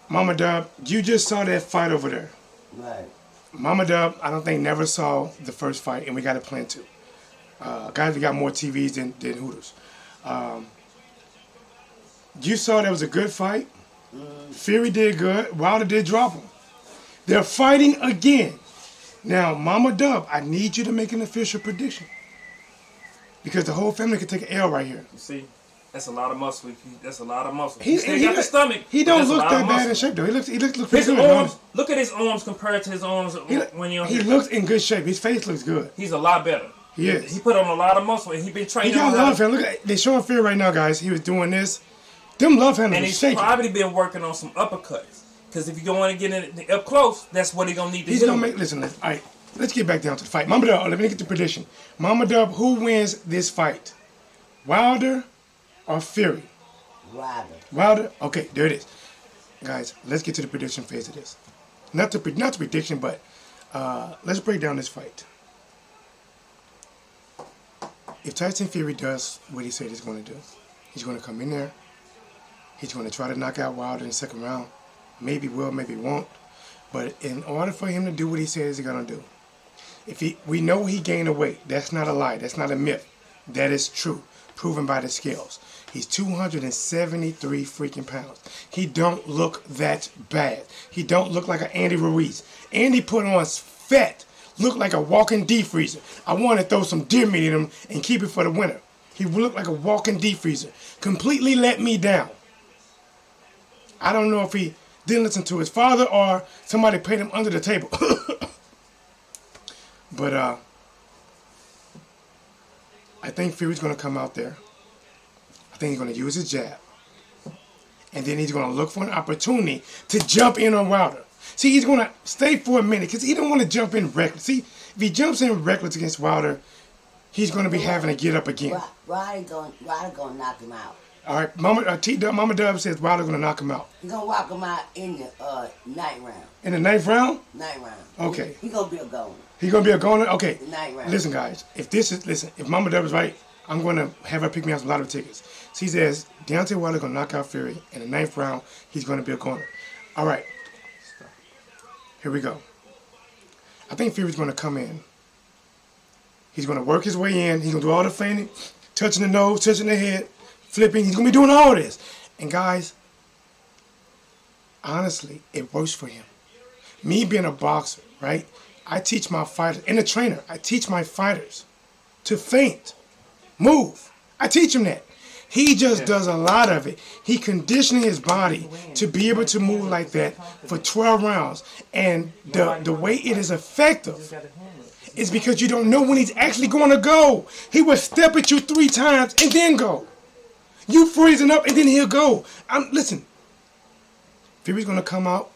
Mama Dub, you just saw that fight over there. Right. Mama Dub, I don't think never saw the first fight, and we got a plan to. Guys, we got more TVs than Hooters. You saw that was a good fight. Fury did good. Wilder did drop him. They're fighting again. Now, Mama Dub, I need you to make an official prediction. Because the whole family could take an L right here. You see, that's a lot of muscle. That's a lot of muscle. He got the stomach. He don't look that bad in shape, though. He looks pretty his good. Arms, look at his arms compared to his arms when you're He looks in good shape. His face looks good. He's a lot better. He is. He put on a lot of muscle, and he been training. He got love handle. Look at, they showing Fury right now, guys. He was doing this. Them love handles. And he's probably been working on some uppercuts. Because if you don't want to get in up close, that's what he's gonna need to do. He's gonna make. Listen. All right. Let's get back down to the fight. Mama Dub. Let me get the prediction. Mama Dub. Who wins this fight? Wilder or Fury? Wilder. Okay. There it is. Guys, let's get to the prediction phase of this. Not the prediction, but let's break down this fight. If Tyson Fury does what he said he's going to do, he's going to come in there. He's going to try to knock out Wilder in the second round. Maybe will, maybe won't. But in order for him to do what he says he's going to do, we know he gained weight. That's not a lie. That's not a myth. That is true, proven by the scales. He's 273 freaking pounds. He don't look that bad. He don't look like an Andy Ruiz. Andy put on fat, looked like a walking deep freezer. I want to throw some deer meat in him and keep it for the winter. He looked like a walking deep freezer. Completely let me down. I don't know if he didn't listen to his father or somebody paid him under the table. But I think Fury's going to come out there. I think he's going to use his jab. And then he's going to look for an opportunity to jump in on Wilder. See, he's going to stay for a minute because he don't want to jump in reckless. See, if he jumps in reckless against Wilder, he's going to be having to get up again. Wilder going to knock him out. All right, Mama Dub says Wilder's going to knock him out. He's going to walk him out in the ninth round. In the ninth round? Ninth round. Okay. He's going to be a goner. He's going to be a goner? Okay. The ninth round. Listen, guys. If Mama Dub is right, I'm going to have her pick me out some lottery tickets. She says Deontay Wilder going to knock out Fury. In the ninth round, he's going to be a goner. All right. Here we go. I think Fury's going to come in. He's going to work his way in. He's going to do all the feigning, touching the nose, touching the head, flipping. He's going to be doing all this. And guys, honestly, it works for him. Me being a boxer, right? I teach my fighters, and a trainer, I teach my fighters to feint, move. I teach them that. He just does a lot of it. He conditioning his body to be able to move like that for 12 rounds. And the way it is effective is because you don't know when he's actually going to go. He will step at you 3 times and then go. You freezing up and then he'll go. Listen, Fury's going to come out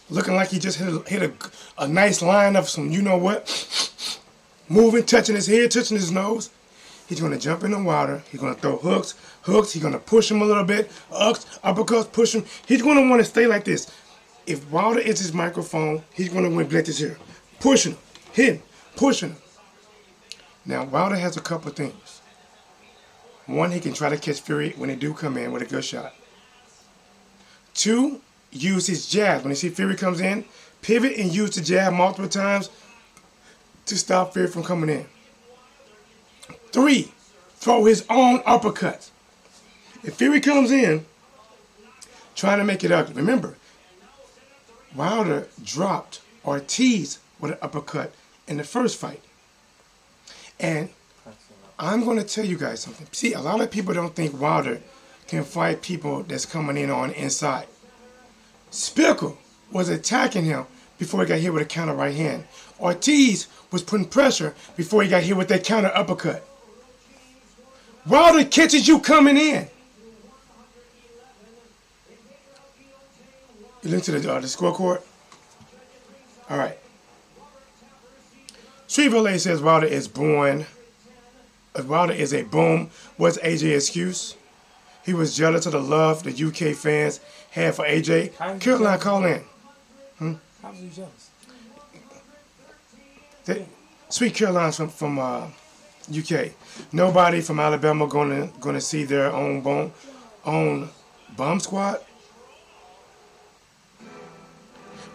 looking like he just hit a nice line of some, you know what, moving, touching his head, touching his nose. He's going to jump in the Wilder. He's going to throw hooks. He's going to push him a little bit. Uppercuts, push him. He's going to want to stay like this. If Wilder is his microphone, he's going to want to let this here. Pushing him, hitting, pushing him. Now, Wilder has a couple of things. One, he can try to catch Fury when they do come in with a good shot. 2, use his jab. When you see Fury comes in, pivot and use the jab multiple times to stop Fury from coming in. 3, throw his own uppercuts. If Fury comes in trying to make it ugly, remember, Wilder dropped Ortiz with an uppercut in the first fight. And I'm going to tell you guys something. See, a lot of people don't think Wilder can fight people that's coming in on the inside. Spickle was attacking him before he got hit with a counter right hand. Ortiz was putting pressure before he got hit with that counter uppercut. Wilder catches you coming in. You listen to the scorecard? All right. Street Valet says Wilder is born. Wilder is a boom. What's AJ's excuse? He was jealous of the love the UK fans had for AJ. Caroline, call in. How was he jealous? Sweet Caroline's from UK. Nobody from Alabama gonna see their own bomb squad.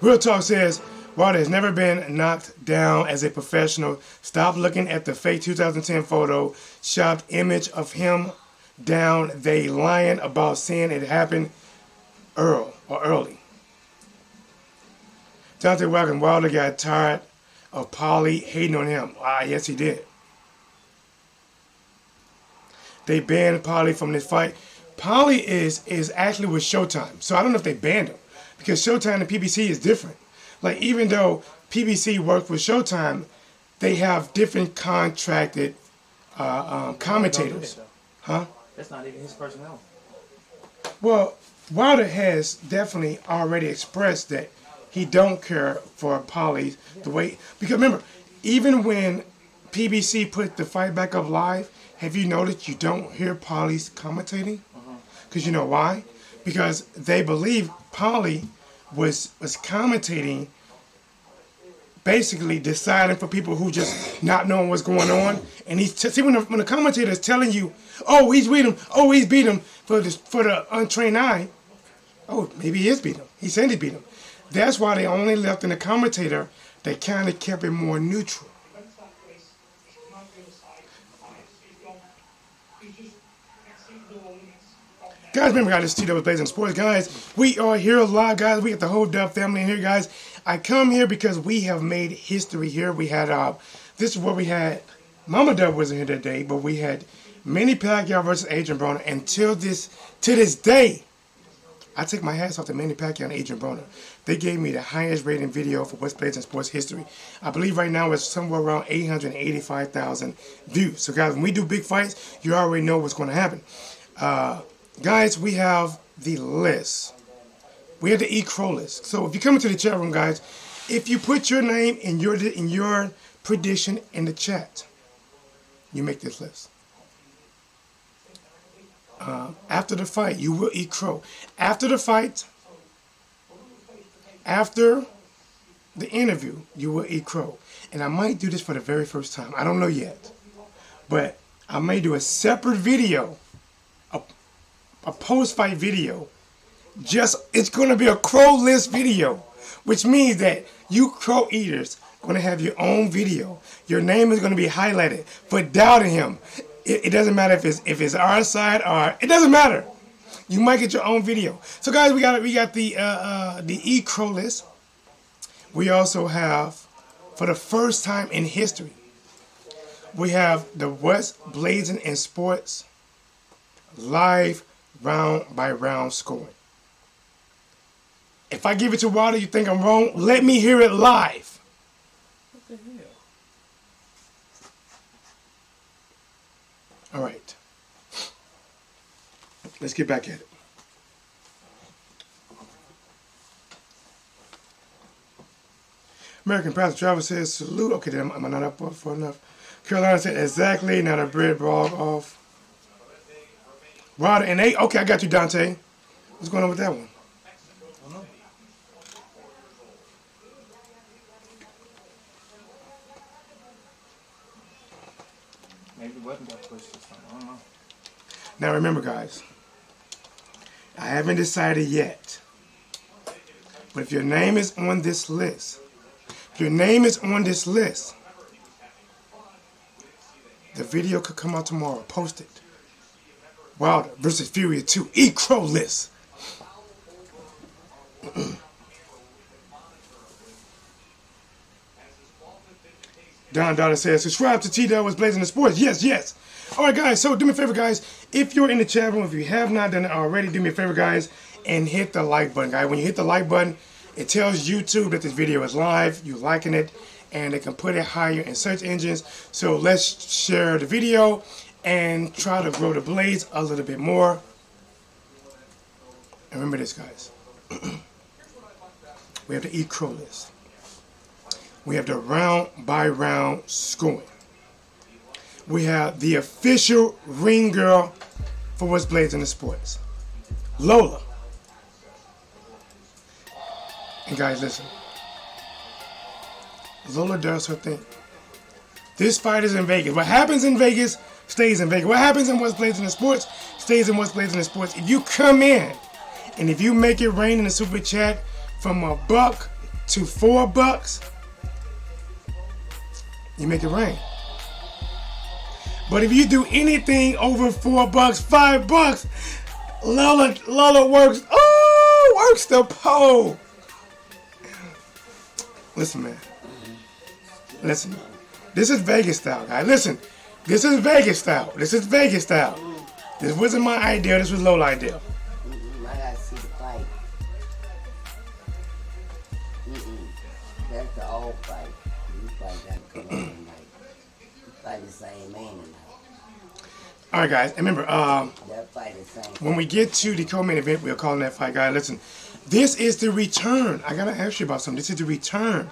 Real Talk says Wilder has never been knocked down as a professional. Stop looking at the fake 2010 photo shopped image of him down. They lying about saying it happened early. Deontay Wilder got tired of Polly hating on him. Yes, he did. They banned Polly from this fight. Polly is actually with Showtime, so I don't know if they banned him because Showtime and PBC is different. Like, even though PBC works with Showtime, they have different contracted commentators. Huh? That's not even his personnel. Well, Wilder has definitely already expressed that he don't care for Polly the way, because remember, even when PBC put the fight back up live, have you noticed you don't hear Polly's commentating? Because you know why? Because they believe Polly was commentating, basically deciding for people who just not knowing what's going on. And he's see when the commentator is telling you, oh, he's beat him, oh, he's beat him, for the untrained eye, oh, maybe he is beat him. He said he beat him. That's why they only left in the commentator that kind of kept it more neutral. Guys, remember, guys, this is whatsblazing sports. Guys, we are here live, guys. We got the whole Dub family in here, guys. I come here because we have made history here. We had, this is what we had. Mama Dub wasn't here that day, but we had Manny Pacquiao versus Adrian Broner. And to this day, I take my hats off to Manny Pacquiao and Adrian Broner. They gave me the highest rating video for whatsblazing sports history. I believe right now it's somewhere around 885,000 views. So, guys, when we do big fights, you already know what's going to happen. Guys, we have the list. We have the E-Crow list. So if you come into the chat room, guys, if you put your name in your prediction in the chat, you make this list. After the fight, you will eat crow. After the fight, after the interview, you will eat crow. And I might do this for the very first time. I don't know yet. But I may do a separate video, a post-fight video. It's going to be a crow list video, which means that you crow eaters are going to have your own video. Your name is going to be highlighted for doubting him. It doesn't matter if it's our side or it doesn't matter. You might get your own video. So guys, we got the E-Crow list. We also have, for the first time in history, we have the whatsblazing in sports live round by round scoring. If I give it to Wilder, you think I'm wrong? Let me hear it live. What the hell? All right. Let's get back at it. American Pastor Travis says, salute. Okay, then am I not up for enough? Carolina said, exactly. Now the bread brought off. Wilder and 8. Okay, I got you, Dante. What's going on with that one? Maybe the button got pushed or something. I don't know. Now remember, guys, I haven't decided yet. But if your name is on this list, the video could come out tomorrow. Post it. Wilder versus Fury 2. E-Crow list. Don Donna says, subscribe to T-Dot What's Blazing the Sports. Yes, yes. All right, guys. So do me a favor, guys. If you're in the chat room, if you have not done it already, do me a favor, guys, and hit the like button, guys. When you hit the like button, it tells YouTube that this video is live. You're liking it, and they can put it higher in search engines. So let's share the video and try to grow the Blaze a little bit more. And remember this, guys. We have the E-Crow list. We have the round by round scoring. We have the official ring girl for What's Blazing the Sports, Lola. And guys, listen. Lola does her thing. This fight is in Vegas. What happens in Vegas stays in Vegas. What happens in What's Blazing the Sports stays in What's Blazing the Sports. If you come in and if you make it rain in the super chat from $1 to $4, you make it rain. But if you do anything over $4, $5, Lola works. Oh, works the pole. Listen, man. Listen. This is Vegas style, guys. Listen. This is Vegas style. This is Vegas style. This wasn't my idea. This was Lola's idea. I gotta see the fight. That's the old fight. You fight gotta come on tonight. You fight the same man tonight. All right, guys. Remember, That fight is same. when we get to the co-main event, we'll call that fight, guys. Listen, this is the return. I gotta ask you about something. This is the return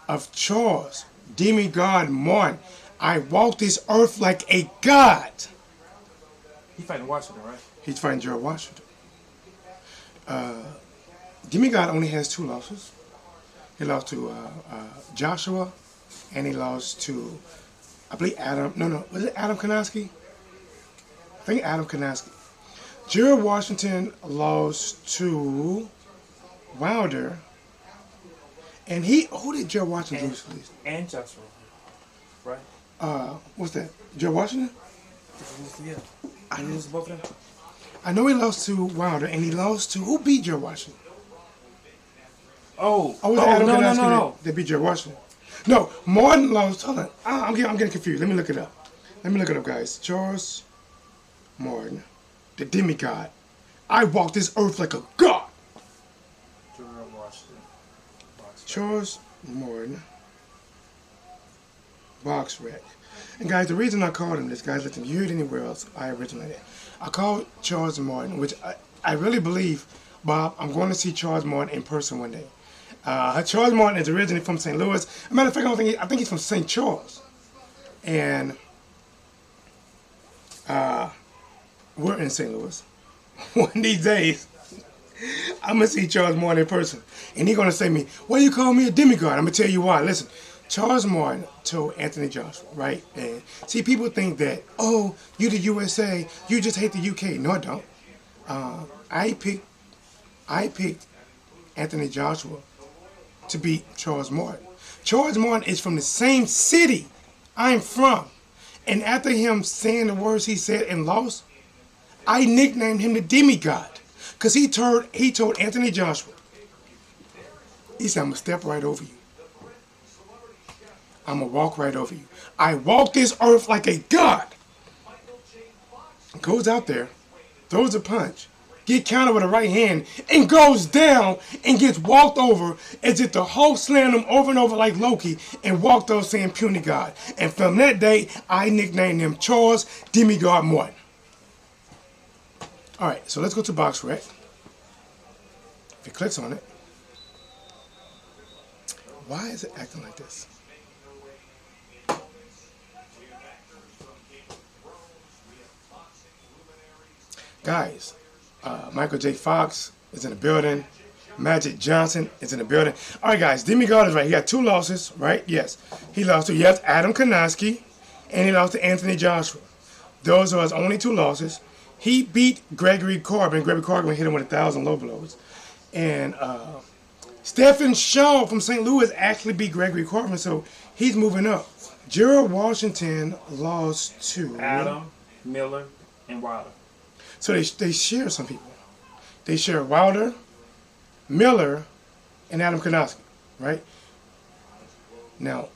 of Charles Demigod Martin. I walk this earth like a god. He's fighting Washington, right? He's fighting George Washington. Demigod only has 2 losses. He lost to Joshua, and he lost to, I believe, Adam. No, was it Adam Konoski? I think Adam Konoski. George Washington lost to Wilder, and who did George Washington lose to? And Joshua, right? What's that? George Washington? Yeah. I lose both of them. I know he lost to Wilder, and he lost to who beat George Washington? Oh, was it Adam Konoski no. that beat George Washington? No, Martin lost. Hold on, I'm getting confused. Let me look it up. Guys. Charles Martin, the demigod. I walk this earth like a god. George Washington. Charles Martin, box rec. And guys, the reason I called him this, guys, listen, if you heard anywhere else, I originated. I called Charles Martin, which I really believe, Bob, I'm going to see Charles Martin in person one day. Charles Martin is originally from St. Louis. As a matter of fact, I think he's from St. Charles. And we're in St. Louis. One of these days, I'm going to see Charles Martin in person. And he's going to say to me, why you call me a demigod? I'm going to tell you why. Listen, Charles Martin told Anthony Joshua, right? And see, people think that, oh, you the USA, you just hate the UK. No, I don't. I picked Anthony Joshua to beat Charles Martin. Charles Martin is from the same city I'm from. And after him saying the words he said and lost, I nicknamed him the demigod. Because he told Anthony Joshua, he said, I'm going to step right over you. I'm going to walk right over you. I walk this earth like a god. Goes out there, throws a punch, get countered with a right hand, and goes down and gets walked over as if the Hulk slammed him over and over like Loki and walked over saying puny god. And from that day, I nicknamed him Charles Demigod Martin. All right, so let's go to Box Rec. If it clicks on it, why is it acting like this? Guys, Michael J. Fox is in the building. Magic Johnson is in the building. All right, guys, Demigod is right. He got 2 losses, right? Yes. He lost to, Adam Konoski, and he lost to Anthony Joshua. Those are his only 2 losses. He beat Gregory Corbin. Gregory Corbin hit him with 1,000 low blows. And Stephen Shaw from St. Louis actually beat Gregory Corbin, so he's moving up. Gerald Washington lost to Adam, Miller, and Wilder. So they share some people. They share Wilder, Miller, and Adam Konoski, right? Now,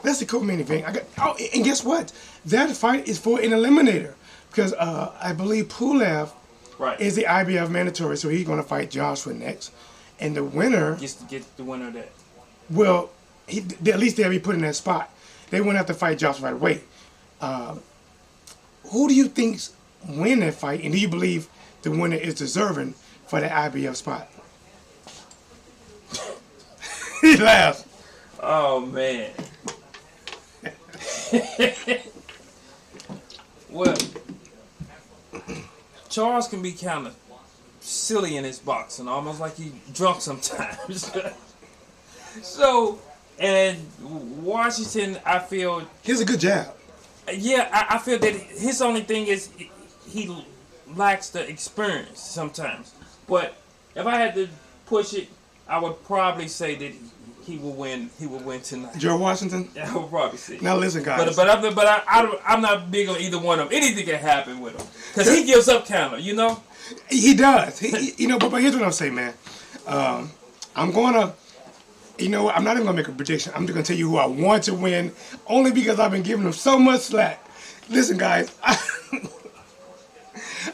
That's the co-main event. And guess what? That fight is for an eliminator because I believe Pulev is the IBF mandatory, so he's going to fight Joshua next, and the winner gets to get the winner of that. Well, at least they'll be put in that spot. They won't have to fight Joshua right away. Who do you think's win that fight, and do you believe the winner is deserving for the IBF spot? He laughs. Oh man. Well, Charles can be kind of silly in his boxing, almost like he's drunk sometimes. So, and Washington, I feel he has a good jab. Yeah, I feel that his only thing is he lacks the experience sometimes. But if I had to push it, I would probably say that he will win. He will win tonight. George Washington. Yeah, I would probably say. Now listen, guys. But I'm not big on either one of them. Anything can happen with him because he gives up counter. You know. He does. But here's what I'm saying, man. I'm gonna. You know what? I'm not even gonna make a prediction. I'm just gonna tell you who I want to win, only because I've been giving him so much slack. Listen, guys.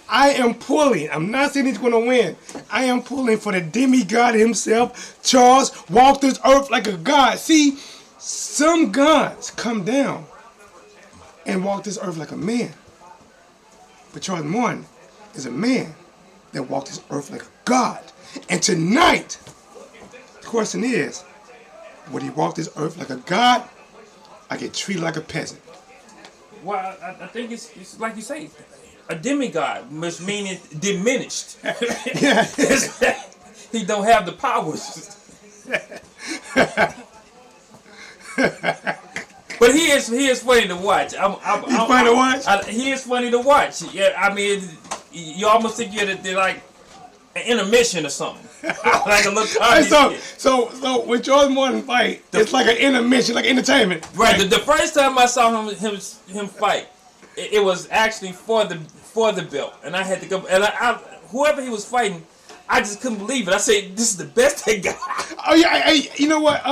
I am pulling. I'm not saying he's going to win. I am pulling for the demigod himself. Charles walked this earth like a god. See, some gods come down and walk this earth like a man. But Charles Martin is a man that walked this earth like a god. And tonight, the question is, would he walk this earth like a god? I get treated like a peasant. Well, I think it's like you say, a demigod, which means diminished. Yeah. He don't have the powers. But he is funny to watch. He's funny to watch? He is funny to watch. Yeah, I mean, you almost think they're like an intermission or something. Like a little comedy. So when Charles Martin fight, it's like an intermission, like entertainment. Right. The first time I saw him fight, it was actually for the belt, and I had to go. And whoever he was fighting, I just couldn't believe it. I said, "This is the best they got." Oh yeah, you know what?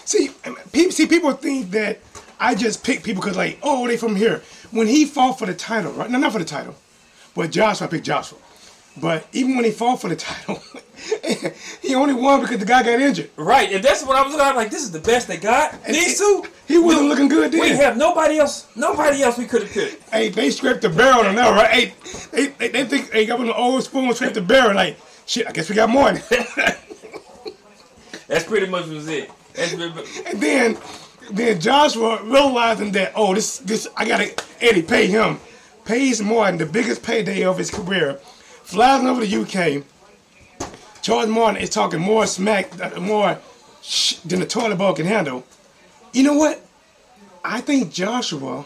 See, people think that I just pick people because they from here. When he fought for the title, right? No, not for the title, but Joshua, I picked Joshua. But even when he fought for the title, he only won because the guy got injured. Right, and that's what I was looking at. Like, this is the best they got. And these two, he wasn't looking good then. We have nobody else we could have picked. Hey, they scraped the barrel on that, right? Hey, they think they got an old spoon and scraped the barrel. Like, shit, I guess we got more. That's pretty much was it. And then Joshua realizing that, this I gotta Eddie pay him. Pays Martin the biggest payday of his career. Flies over the UK. Charles Martin is talking more smack, more than the toilet bowl can handle. You know what? I think Joshua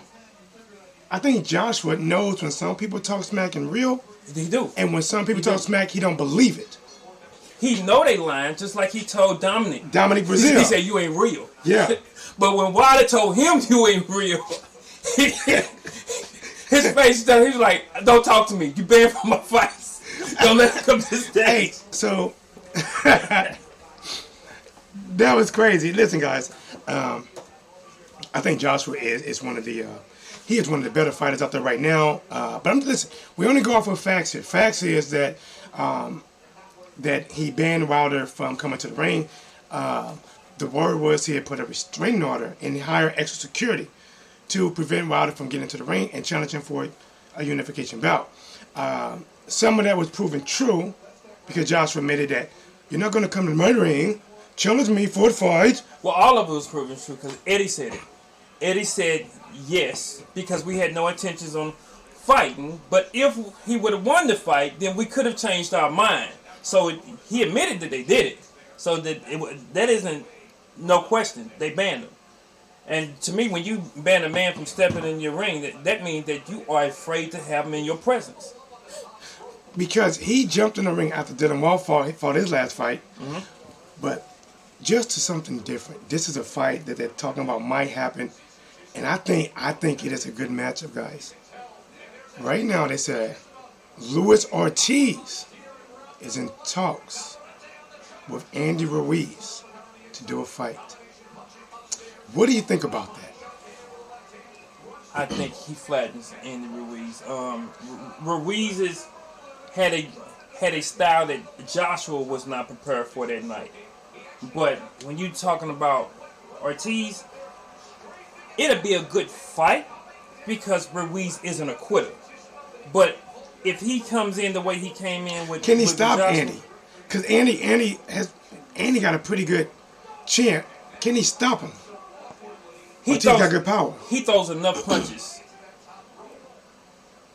knows when some people talk smack in real. They do. And when some people talk smack, he don't believe it. He know they lying, just like he told Dominic. Dominic Brazil. He said, you ain't real. Yeah. But when Wilder told him you ain't real, his face, he was like, don't talk to me. You banned from my fights. Don't let him come to the stage. Hey, so that was crazy. Listen, guys, I think Joshua is one of the he is one of the better fighters out there right now. But listen, we only go off of facts here. Facts is that that he banned Wilder from coming to the ring. The word was he had put a restraining order and hired extra security to prevent Wilder from getting into the ring and challenging for a unification bout. Some of that was proven true because Joshua admitted that you're not going to come to my ring, challenge me for a fight. Well, all of it was proven true because Eddie said it. Eddie said yes because we had no intentions on fighting. But if he would have won the fight, then we could have changed our mind. So he admitted that they did it. So that isn't no question. They banned him. And to me, when you ban a man from stepping in your ring, that means that you are afraid to have him in your presence. Because he jumped in the ring after Dylan Wall fought his last fight. Mm-hmm. But just to something different. This is a fight that they're talking about might happen. And I think it is a good matchup, guys. Right now, they said Luis Ortiz is in talks with Andy Ruiz to do a fight. What do you think about that? I think he flattens Andy Ruiz. Ruiz had a style that Joshua was not prepared for that night. But when you're talking about Ortiz, it'll be a good fight because Ruiz isn't a quitter. But if he comes in the way he came in with, can he with stop Joshua, Andy? Because Andy got a pretty good chin. Can he stop him? Ortiz got good power. He throws enough punches.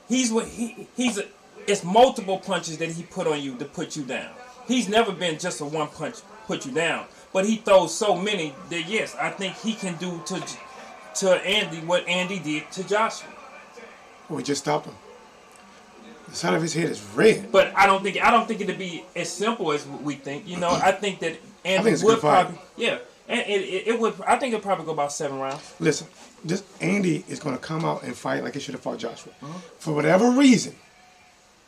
It's multiple punches that he put on you to put you down. He's never been just a one punch put you down, but he throws so many that yes, I think he can do to Andy what Andy did to Joshua. We just stopped him. The side of his head is red. But I don't think it'd be as simple as we think. You know, I think that Andy it's a would good fight. probably and it would. I think it'd probably go about 7 rounds. Listen, this Andy is going to come out and fight like he should have fought Joshua. For whatever reason,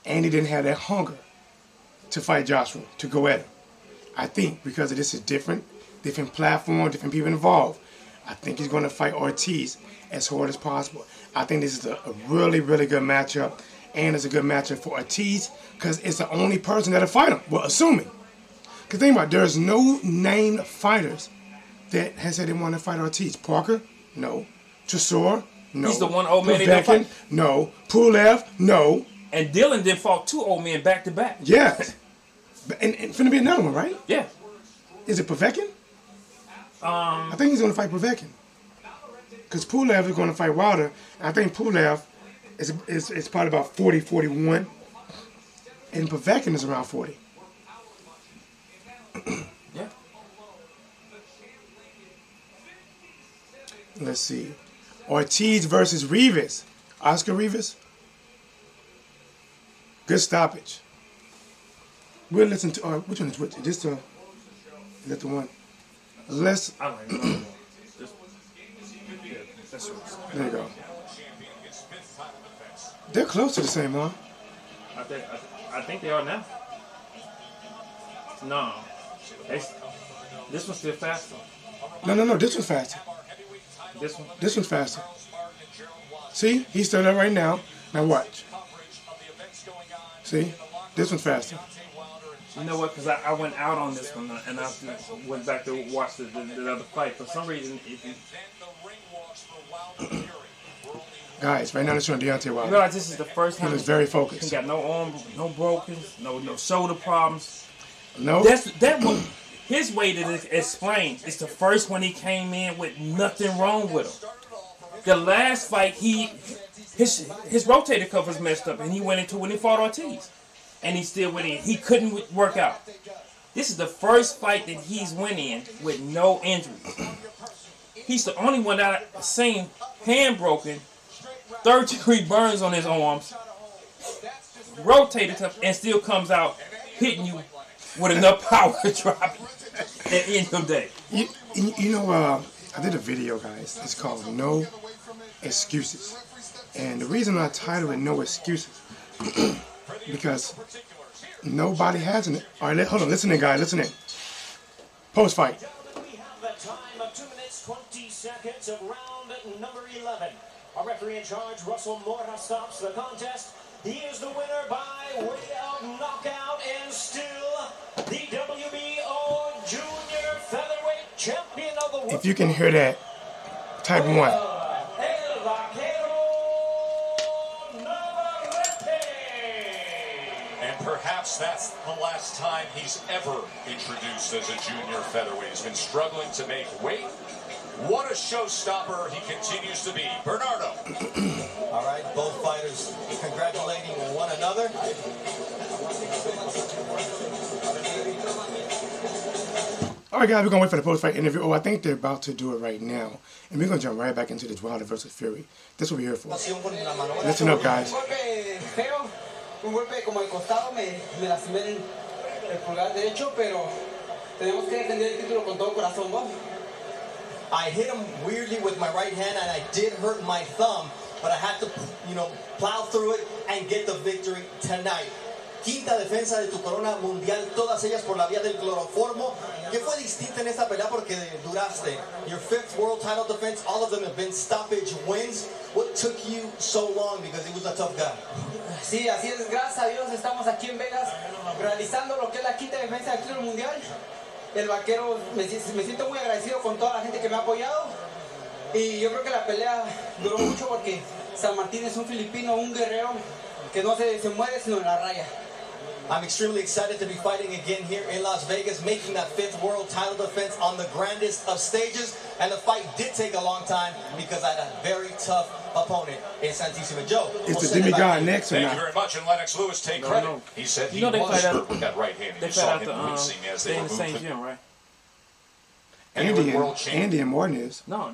Andy didn't have that hunger to fight Joshua, to go at him. I think because of this is different platform, different people involved. I think he's going to fight Ortiz as hard as possible. I think this is a really, really good matchup, and it's a good matchup for Ortiz because it's the only person that'll fight him. Well, assuming. Because think about it, there's no named fighters that has said they want to fight Ortiz. Parker? No. Tresor? No. He's the one old man they don't fight. No. Pulev? No. And Dylan did fought 2 old men back to back. Yes. And finna be another one, right? Yeah. Is it Povetkin? I think he's going to fight Povetkin. Because Pulev is going to fight Wilder. And I think Pulev is probably about 40, 41. And Povetkin is around 40. Yeah. Let's see. Ortiz versus Rivas. Oscar Rivas. Good stoppage. We'll listen to which one is which? Is that the one? Let's. I don't even know. There you go. They're close to the same, huh? I think they are now. No. This one's still faster. No. This one's faster. This one? This one's faster. See? He's still there right now. Now watch. See? This one's faster. You know what? Because I went out on this one and I went back to watch the other fight. For some reason, guys, right now they're showing Deontay Wilder. You realize this is the first time he was very focused. He got no arm, no broken, no shoulder problems. No. That one. His way to explain is the first one he came in with nothing wrong with him. The last fight his rotator cuff was messed up and he went into when he fought Ortiz. And he still went in. He couldn't work out. This is the first fight that he's went in with no injuries. He's the only one that I've seen hand broken, 3rd-degree burns on his arms, rotator cuff, and still comes out hitting you with enough power to drop you at the end of the day. You know, I did a video, guys. It's called No Excuses. And the reason I titled it No Excuses because nobody has it. All right, hold on. Listen in, guys. Listen in. Post-fight. We have a time of 2 minutes, 20 seconds of round number 11. Our referee in charge, Russell Mora, stops the contest. He is the winner by way of knockout and still the WBO Junior Featherweight Champion of the world. If you can hear that, type 1. Perhaps that's the last time he's ever introduced as a junior featherweight. He's been struggling to make weight. What a showstopper he continues to be. Bernardo. All right, both fighters congratulating one another. All right, guys, we're going to wait for the post-fight interview. Oh, I think they're about to do it right now. And we're going to jump right back into this Wilder versus Fury. That's what we're here for. Listen up, guys. Un golpe como el costado me lastimé el pulgar derecho, pero tenemos que defender el título con todo corazón, ¿no? I hit him weirdly with my right hand, and I did hurt my thumb, but I had to, plow through it and get the victory tonight. quinta defensa de tu corona mundial, todas ellas por la vía del cloroformo. ¿Qué fue distinta en esta pelea? Porque duraste. Your fifth world title defense, all of them have been stoppage wins. What took you so long? Because he was a tough guy. Sí, así es, gracias a Dios estamos aquí en Vegas realizando lo que es la quinta defensa del título mundial. El vaquero, me siento muy agradecido con toda la gente que me ha apoyado y yo creo que la pelea duró mucho porque San Martín es un filipino, un guerrero que no se mueve sino en la raya. I'm extremely excited to be fighting again here in Las Vegas, making that fifth world title defense on the grandest of stages. And the fight did take a long time because I had a very tough opponent in Santissima Joe. Is the demigod next or Thank not? you very much, and Lennox Lewis take credit. No. He said he You know they was fight hurt out- with that right hand. They You fight saw out him wincing as they they in were the same moving. gym, right? Andy and Martin is. No,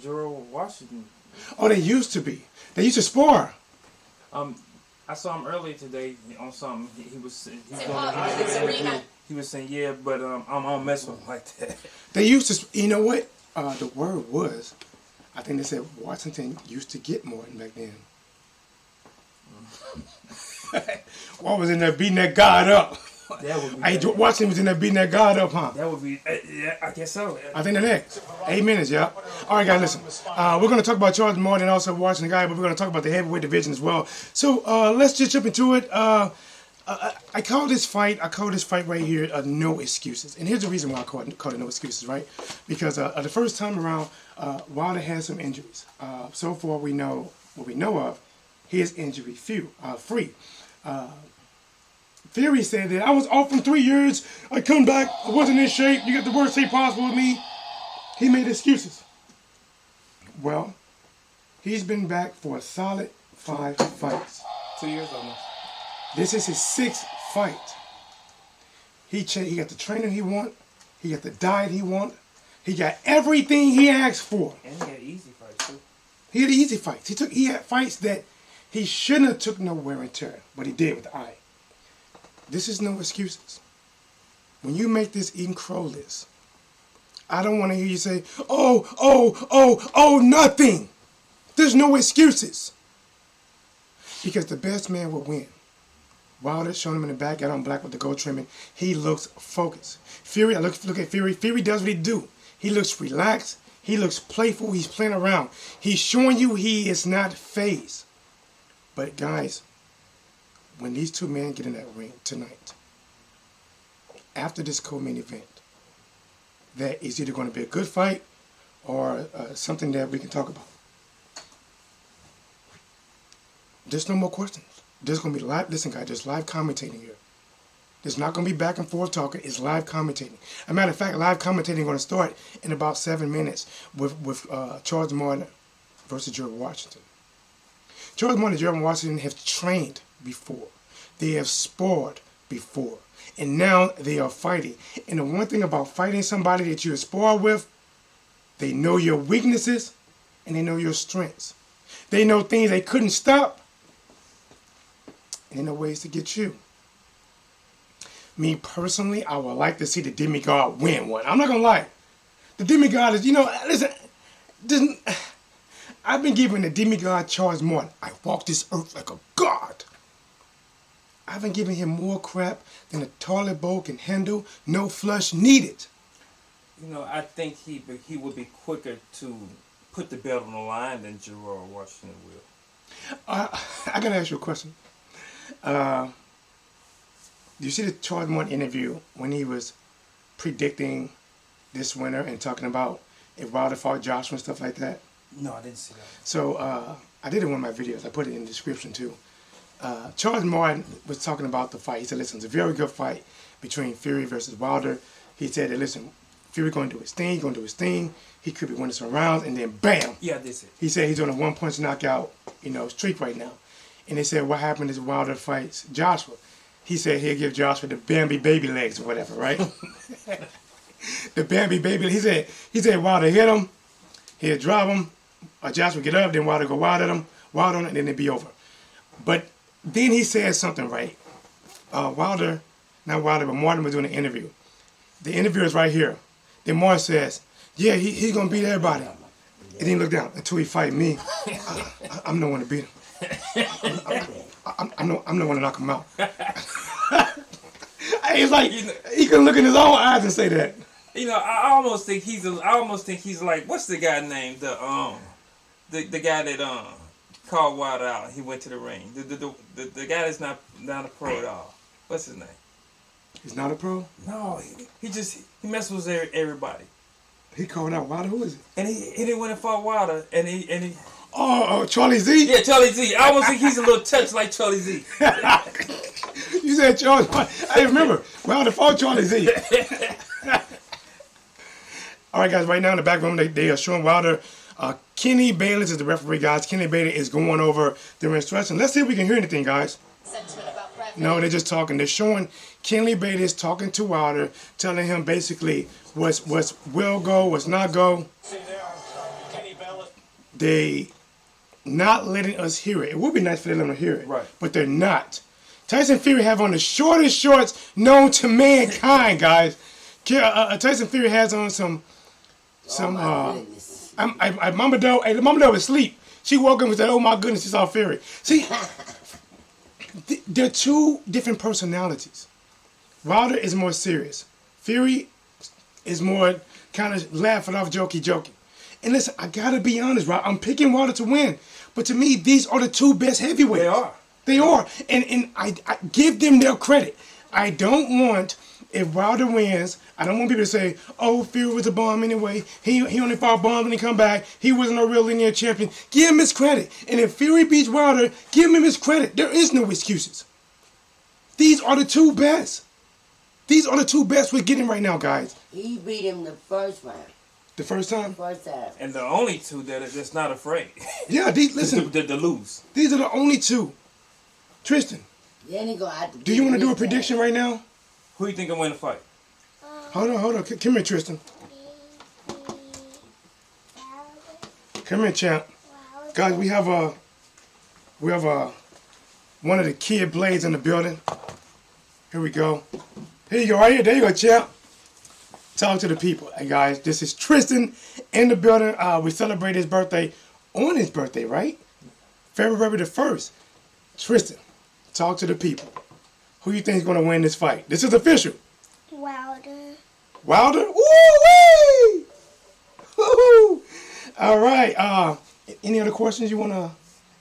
Gerald Washington. Oh, they used to be. They used to spar. I saw him earlier today on something. He was saying, It's a rematch. he was saying, yeah, but I don't mess with him like that. They used to. You know what? The word was, I think they said Washington used to get Martin back then. What was in there beating that God up? That would be Hey, bad. Washington was in there beating that God up, huh? That would be, yeah, I guess so. I think the next 8 minutes, yeah. All right, guys, listen. We're going to talk about Charles Martin and also Washington guy, but we're going to talk about the heavyweight division as well. So let's just jump into it. I call this fight right here no excuses. And here's the reason why I call it no excuses, right? Because the first time around, Wilder had some injuries. So far, we know what we know of. He is injury free. Fury said that I was off for 3 years. I come back. I wasn't in shape. You got the worst shape possible with me. He made excuses. Well, he's been back for a solid 5 fights. 2 years almost. This is his 6th fight. He got the training he want. He got the diet he want. He got everything he asked for. And he had easy fights too. He had easy fights. He had fights that he shouldn't have took no wear and tear, but he did with the eye. This is no excuses. When you make this eating crow list, I don't want to hear you say, oh, nothing. There's no excuses. Because the best man will win. Wilder showing him in the back, got on black with the gold trimming. He looks focused. Fury, I look at Fury. Fury does what he do. He looks relaxed. He looks playful. He's playing around. He's showing you he is not fazed. But guys, when these two men get in that ring tonight, after this co-main event, that is either going to be a good fight or something that we can talk about. There's no more questions. There's going to be live, listen guys, there's live commentating here. There's not going to be back and forth talking, it's live commentating. As a matter of fact, live commentating is going to start in about 7 minutes with Charles Martin versus George Washington. Charles Martin and George Washington have trained before. They have sparred before. And now they are fighting. And the one thing about fighting somebody that you spar with, they know your weaknesses and they know your strengths. They know things they couldn't stop and they know ways to get you. Me personally, I would like to see the demigod win one. I'm not going to lie. The demigod is, listen, I've been giving the demigod Charles Martin. I walk this earth like a god. I've been giving him more crap than a toilet bowl can handle. No flush needed. I think he would be quicker to put the belt on the line than Gerard Washington will. I got to ask you a question. Do you see the Charles Martin interview when he was predicting this winner and talking about if Wilder fought Joshua and stuff like that? No, I didn't see that. So I did it in one of my videos. I put it in the description too. Charles Martin was talking about the fight. He said, listen, it's a very good fight between Fury versus Wilder. He said that, listen, Fury going to do his thing, He could be winning some rounds, and then bam. Yeah, this is. He said he's on a one-punch knockout, streak right now. And they said, what happened is Wilder fights Joshua. He said he'll give Joshua the Bambi baby legs or whatever, right? The Bambi baby. He said Wilder hit him, he'll drop him, Joshua get up, then Wilder go wild at him, and then it'd be over. But then he said something, right? Martin was doing an interview. The interview is right here. Then Martin says, yeah, he's going to beat everybody. And then he looked down, until he fight me, I'm the one to beat him. I'm the one to knock him out. It's like he can look in his own eyes and say that. You know, I almost think he's like, what's the guy named the guy that called Wilder out. He went to the ring. The guy that's not a pro at all. What's his name? He's not a pro? No, he messes with everybody. He called out Wilder. Who is it? And he didn't win and fought Wilder. And he. Oh, Charlie Z? Yeah, Charlie Z. I almost think he's a little touch like Charlie Z. You said Charlie. I remember. Wilder fought Charlie Z. All right, guys. Right now in the back room, they are showing Wilder. Kenny Bayless is the referee, guys. Kenny Bayless is going over the instructions. Let's see if we can hear anything, guys. No, they're just talking. They're showing Kenny Bayless talking to Wilder, telling him basically what's will go, what's not go. They not letting us hear it. It would be nice for them to hear it, right? But they're not. Tyson Fury have on the shortest shorts known to mankind, guys. Tyson Fury has on some. Mama Doe was asleep. She woke up and said, "Oh my goodness, she saw Fury." See, they're two different personalities. Wilder is more serious. Fury is more kind of laughing off, jokey. And listen, I gotta be honest, right? I'm picking Wilder to win, but to me, these are the two best heavyweights. They are, and I give them their credit. I don't want, if Wilder wins, I don't want people to say, "Oh, Fury was a bomb anyway. He only fought bombs when he come back. He wasn't a real linear champion." Give him his credit. And if Fury beats Wilder, give him his credit. There is no excuses. These are the two best. These are the two best we're getting right now, guys. He beat him the first round. The first time? First time. And the only two that are just not afraid. Yeah, listen. To lose. These are the only two. Tristan, Then he go out to do you want to do a prediction right now? Who you think will win the fight? Hold on. Come here, Tristan. Come here, champ. Guys, we have one of the kid blades in the building. Here we go. Here you go, right here. There you go, champ. Talk to the people. Hey, guys, this is Tristan in the building. We celebrate his birthday on his birthday, right? February the 1st. Tristan, talk to the people. Who you think is going to win this fight? This is official. Wilder. Wilder? Woo-wee! Woo-hoo! All right. Any other questions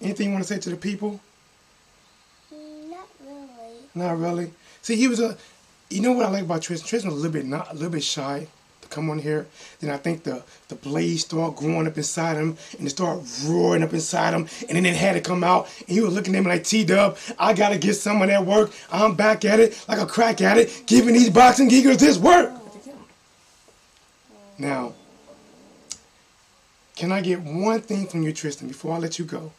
anything you want to say to the people? Not really. Not really. See, you know what I like about Tristan? Tristan was a little bit shy to come on here. Then I think the blaze started growing up inside him, and it started roaring up inside him, and then it had to come out, and he was looking at me like, T-Dub, I got to get some of that work. I'm back at it like a crack at it, giving these boxing geekers this work. Now, can I get one thing from you, Tristan, before I let you go?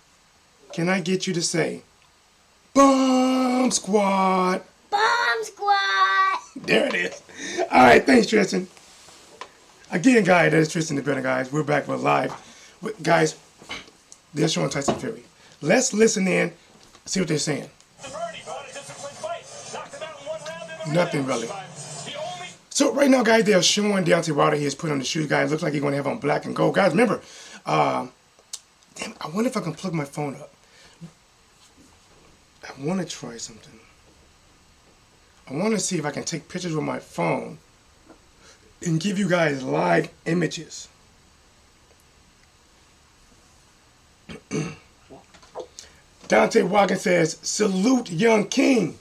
Can I get you to say, Bomb Squad? Bomb Squad! There it is. All right, thanks, Tristan. Again, guys, that is Tristan in the building, guys. We're back with live. Guys, they're showing Tyson Fury. Let's listen in, see what they're saying. Nothing really. So right now, guys, they are showing Deontay Wilder. He has put on the shoes, guys. Looks like he's going to have on black and gold. Guys, remember, damn, I wonder if I can plug my phone up. I want to try something. I want to see if I can take pictures with my phone and give you guys live images. Dante Watkins says, salute young king.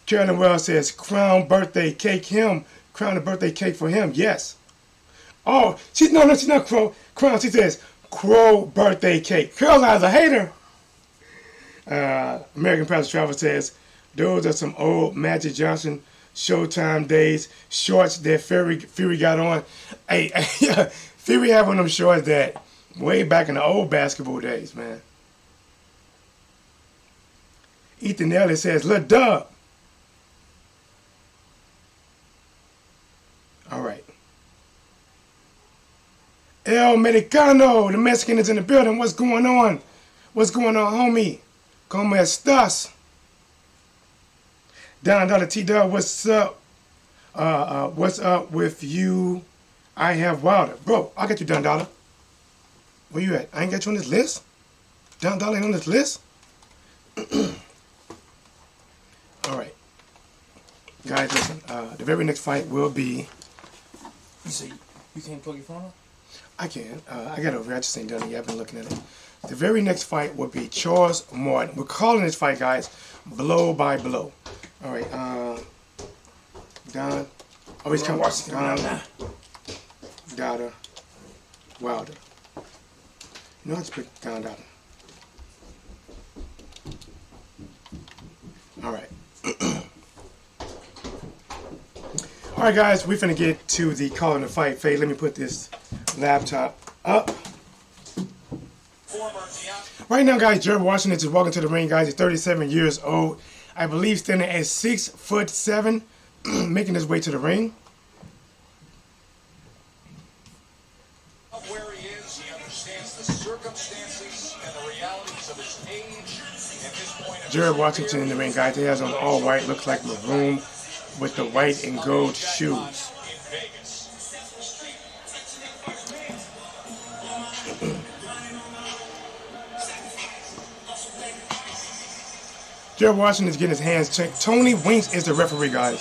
Carolyn Wells says, crown birthday cake him. Crown a birthday cake for him. Yes. Oh, she's not crown. She says, crow birthday cake. Caroline's a hater. American Pastor Travel says, those are some old Magic Johnson Showtime days shorts that Fury got on. Hey, Fury had one of them shorts that way back in the old basketball days, man. Ethan Elliott says, "Let Dub." All right. El Mexicano, the Mexican is in the building. What's going on? What's going on, homie? Como estas? Don Dollar T-Dub, what's up? What's up with you? I have Wilder. Bro, I'll get you Don Dollar. Where you at? I ain't got you on this list? Dollar ain't on this list? Alright. Guys, listen. The very next fight will be... You say you can't plug your phone up? I can. I got it over here. I just ain't done it yet. I've been looking at it. The very next fight will be Charles Martin. We're calling this fight, guys, blow by blow. Alright, Don... Oh, he's coming. Don Wilder. You know, let's pick Don Wilder. Alright. Alright, guys, we're finna get to the calling the fight phase. Let me put this laptop up. Right now, guys, Jared Washington is walking to the ring, guys. He's 37 years old. I believe standing at 6'7", making his way to the ring. Where he is, he understands the circumstances and the realities of his age and his point of Jared Washington in the ring, guys. He has on all white, looks like maroon, with the white and gold shoes. Jared Washington is getting his hands checked. Tony Winks is the referee, guys.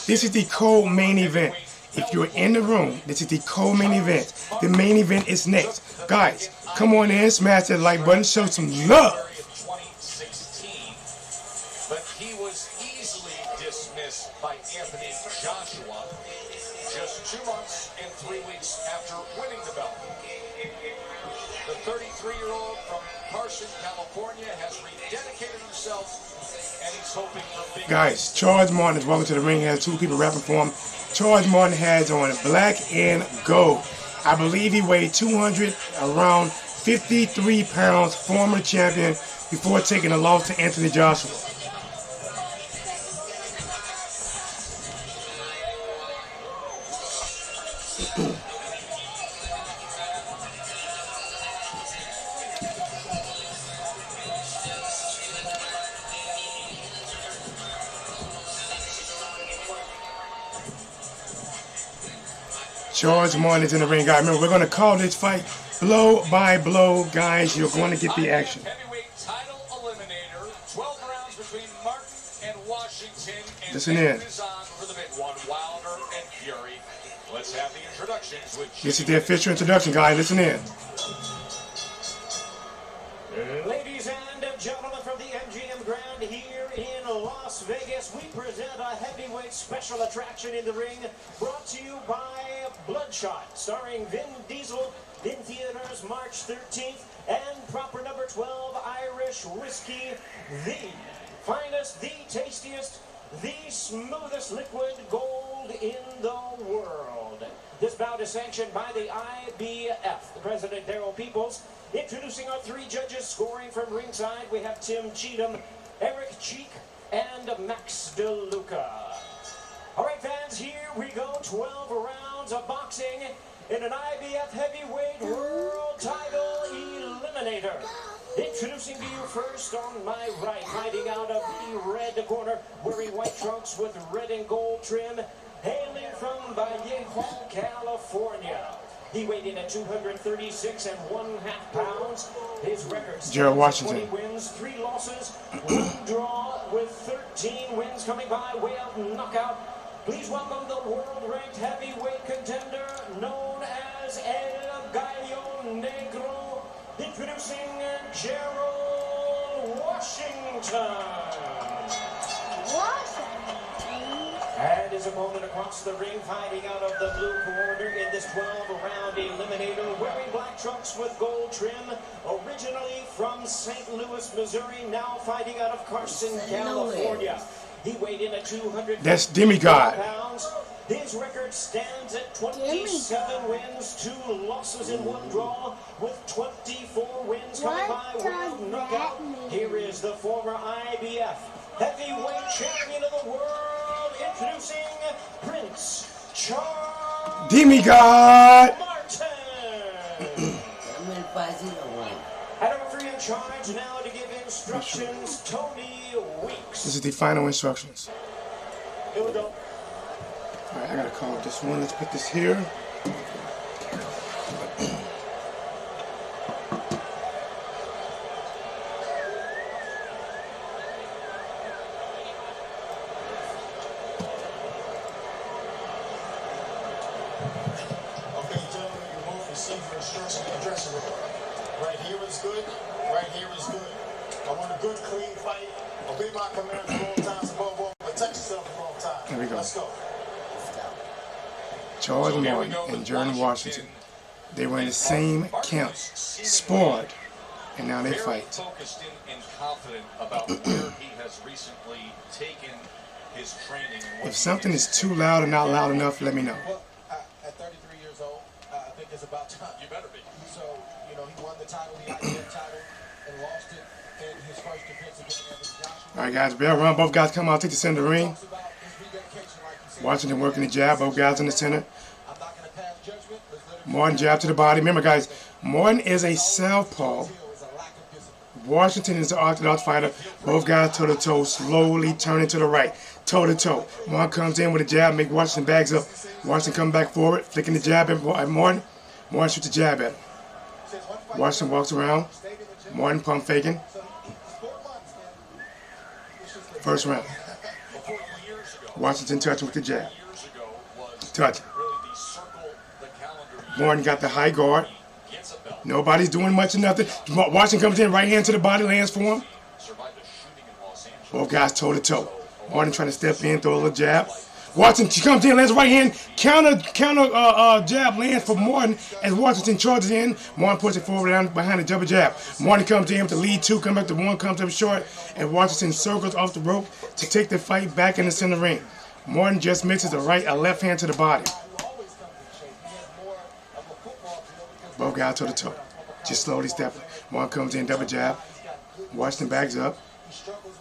This is the co-main event. If you're in the room, this is the co-main event. The main event is next. Guys, come on in, smash that like button, show some love. But he was easily dismissed by Anthony Joshua just 2 months and 3 weeks after winning the belt. The 33-year-old from Carson, California has rededicated himself, and he's hoping for big... Guys, Charles Martin is walking to the ring. He has two people rapping for him. Charles Martin has on black and gold. I believe he weighed 200, around 53 pounds, former champion, before taking a loss to Anthony Joshua. Charles Martin is in the ring, guys. Remember, we're going to call this fight blow by blow, guys. You're going to get the action. Heavyweight title eliminator, 12 rounds between Martin and Washington, and Listen in. is on for the big one, Wilder and Fury. Let's have the introductions with This is the official introduction, guys. Listen in. Ladies and gentlemen, from the MGM Grand here in Las Vegas, we present a heavyweight special attraction in the ring, brought to you by Bloodshot, starring Vin Diesel, in theaters March 13th, and proper number 12 Irish whiskey, the finest, the tastiest, the smoothest liquid gold in the world. This bout is sanctioned by the IBF. The President, Darrell Peoples. Introducing our three judges, scoring from ringside, we have Tim Cheatham, Eric Cheek, and Max DeLuca. All right, fans, here we go. 12 rounds of boxing in an IBF heavyweight world title eliminator. Introducing to you first on my right, hiding out of the red corner, wearing white trunks with red and gold trim, hailing from Vallejo, California. He weighed in at 236.5 pounds. His record Jared Washington. 20 wins, 3 losses, 1 draw, with 13 wins coming by way of knockout. Please welcome the world-ranked heavyweight contender known as El Gallo Negro, introducing Gerald Washington. And his opponent across the ring, fighting out of the blue corner in this 12-round eliminator, wearing black trunks with gold trim, originally from St. Louis, Missouri, now fighting out of Carson, California. He weighed in at 200 That's Demigod. pounds. His record stands at 27 wins, 2 losses and 1 draw, with 24 wins coming by way of knockout. Here is the former IBF heavyweight champion of the world, introducing Prince Charles Demigod. Martin. And our referee in charge now to give instructions, Tony Weeks. This is the final instructions. Here we go. All right, I gotta call this one. Let's put this here. Okay, gentlemen, you both receive your instructions in the dressing room. Right here is good. Right here is good. I want a good, clean fight. Obey my commands at all times above all. Protect yourself at all times. Here we go. Let's go. Charles Martin and Jordan Washington. They were in the same camp, sparred, and now they fight. Focused in and confident about where he has recently taken his training. If something is too loud or not loud enough, let me know. Well, at 33 years old, I think it's about time. You better be. So, you know, he won the title, the IBF title, and lost it in his first defense against Anthony Joshua. All right, guys, bell run. Both guys come out, take the center of the ring. Washington working the jab, both guys in the center. Martin jab to the body. Remember, guys, Martin is a southpaw. Washington is the orthodox fighter. Both guys toe-to-toe, slowly turning to the right. Toe-to-toe. Martin comes in with a jab, make Washington bags up. Washington come back forward, flicking the jab at Martin. Martin shoots the jab at him. Washington walks around. Martin pump faking. First round. Washington touching with the jab. Touching. Martin got the high guard. Nobody's doing much of nothing. Washington comes in, right hand to the body, lands for him. Both guys toe to toe. Martin trying to step in, throw a little jab. Washington comes in, lands right hand, counter jab lands for Martin as Washington charges in. Martin puts it forward down behind the double jab. Martin comes in with the lead two, come back to one, comes up short, and Washington circles off the rope to take the fight back in the center ring. Martin just misses a left hand to the body. Both guys toe to toe. Just slowly stepping. Martin comes in, double jab. Washington bags up.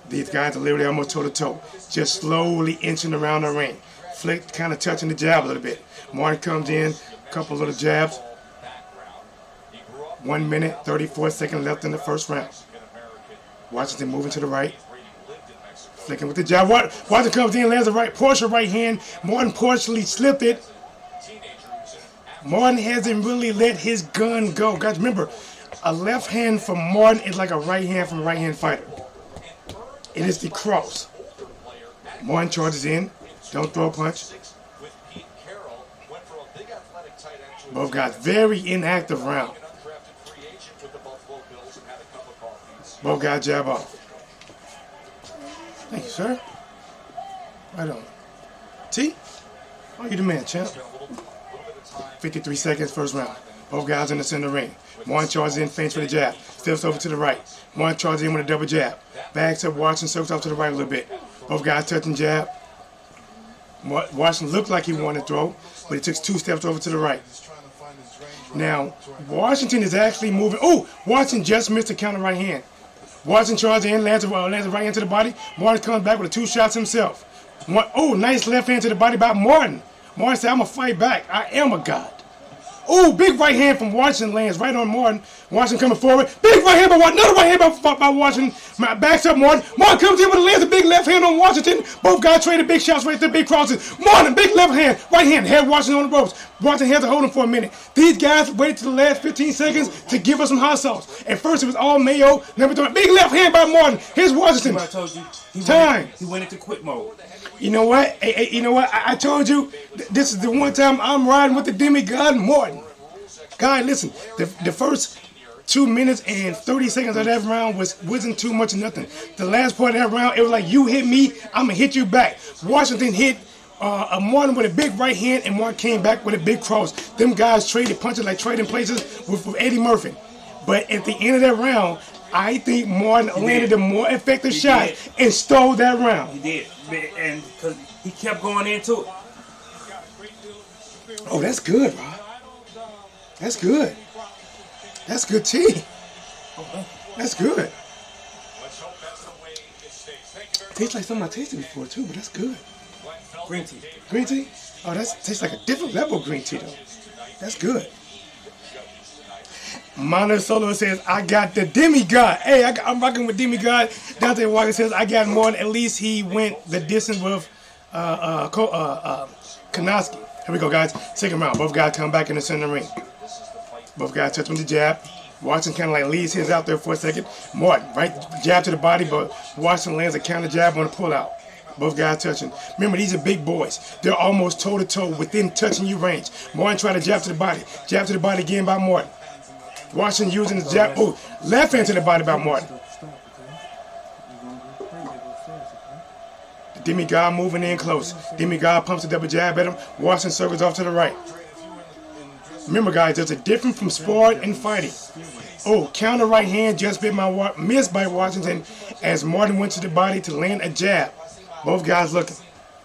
These guys are literally almost toe to toe. Just slowly inching around the ring. Flick, kind of touching the jab a little bit. Martin comes in, a couple little jabs. 1 minute, 34 seconds left in the first round. Washington moving to the right. Flicking with the jab. Washington comes in, lands a partial right hand. Martin partially slipped it. Martin hasn't really let his gun go. Guys, remember, a left hand from Martin is like a right hand from a right hand fighter. It is the cross. Martin charges in. Don't throw a punch. Both guys, very inactive round. Both guys jab off. Thank you, sir. Right on. T? Oh, you the man, champ. 53 seconds, first round. Both guys in the center ring. Martin charges in, feints for the jab. Steps over to the right. Martin charges in with a double jab. Backs up, Washington circles off to the right a little bit. Both guys touching jab. Washington looked like he wanted to throw, but he took 2 steps over to the right. Now, Washington is actually moving. Oh, Washington just missed a counter right hand. Washington charges in, lands a right hand to the body. Martin comes back with 2 shots himself. Oh, nice left hand to the body by Martin. Martin said, I'm going to fight back. I am a god. Oh, big right hand from Washington lands right on Martin. Washington coming forward. Big right hand by Washington. Another right hand by Washington. Backs up Martin. Martin comes in with a lands a big left hand on Washington. Both guys traded big shots right there, big crosses. Martin, big left hand. Right hand. Had Washington on the ropes. Washington had to hold him for a minute. These guys waited to the last 15 seconds to give us some hot sauce. At first it was all mayo. Never done. Big left hand by Martin. Here's Washington. I told you. He went into quit mode. You know what? You know what? I told you, this is the one time I'm riding with the demigod Martin. Guy, listen, the first 2 minutes and 30 seconds of that round wasn't too much of nothing. The last part of that round, it was like, you hit me, I'm going to hit you back. Washington hit Martin with a big right hand, and Martin came back with a big cross. Them guys traded punches like trading places with Eddie Murphy. But at the end of that round, I think Martin landed a more effective shot and stole that round. He did, and because he kept going into it. Oh, that's good, bro. That's good. That's good tea. That's good. Tastes like something I tasted before too, but that's good. Green tea. Green tea? Oh, that tastes like a different level of green tea though. That's good. Mono Solo says, I got the demigod. Hey, I'm rocking with demigod. Deontay Wilder says, I got more than at least he went the distance with Kanoski. Here we go, guys. Second round. Both guys come back in the center ring. Both guys touch with the jab. Washington kind of like leaves his out there for a second. Martin, right jab to the body, but Washington lands a counter jab on the pullout. Both guys touching. Remember, these are big boys. They're almost toe-to-toe within touching you range. Martin tried to jab to the body. Jab to the body again by Martin. Washington using the jab. Oh, left hand to the body by Martin. The demigod moving in close. Demigod pumps a double jab at him. Washington circles off to the right. Remember, guys, there's a difference from sport and fighting. Oh, counter right hand just missed by Washington as Martin went to the body to land a jab. Both guys looking.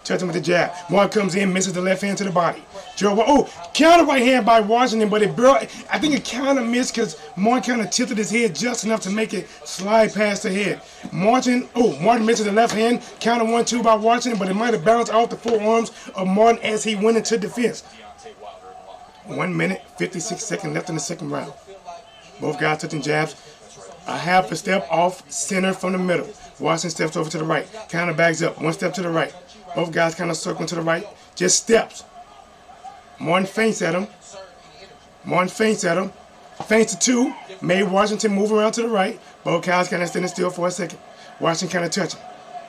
Touching with the jab. Martin comes in, misses the left hand to the body. Counter right hand by Washington, but I think it kind of missed because Martin kind of tilted his head just enough to make it slide past the head. Martin misses the left hand. Counter 1-2 by Washington, but it might have bounced off the forearms of Martin as he went into defense. 1 minute, 56 seconds left in the second round. Both guys touching jabs. A half a step off center from the middle. Washington steps over to the right. Counter backs up. 1 step to the right. Both guys kind of circling to the right. Just steps. Martin feints at him. Feints to 2. Made Washington move around to the right. Both guys kind of standing still for a second. Washington kind of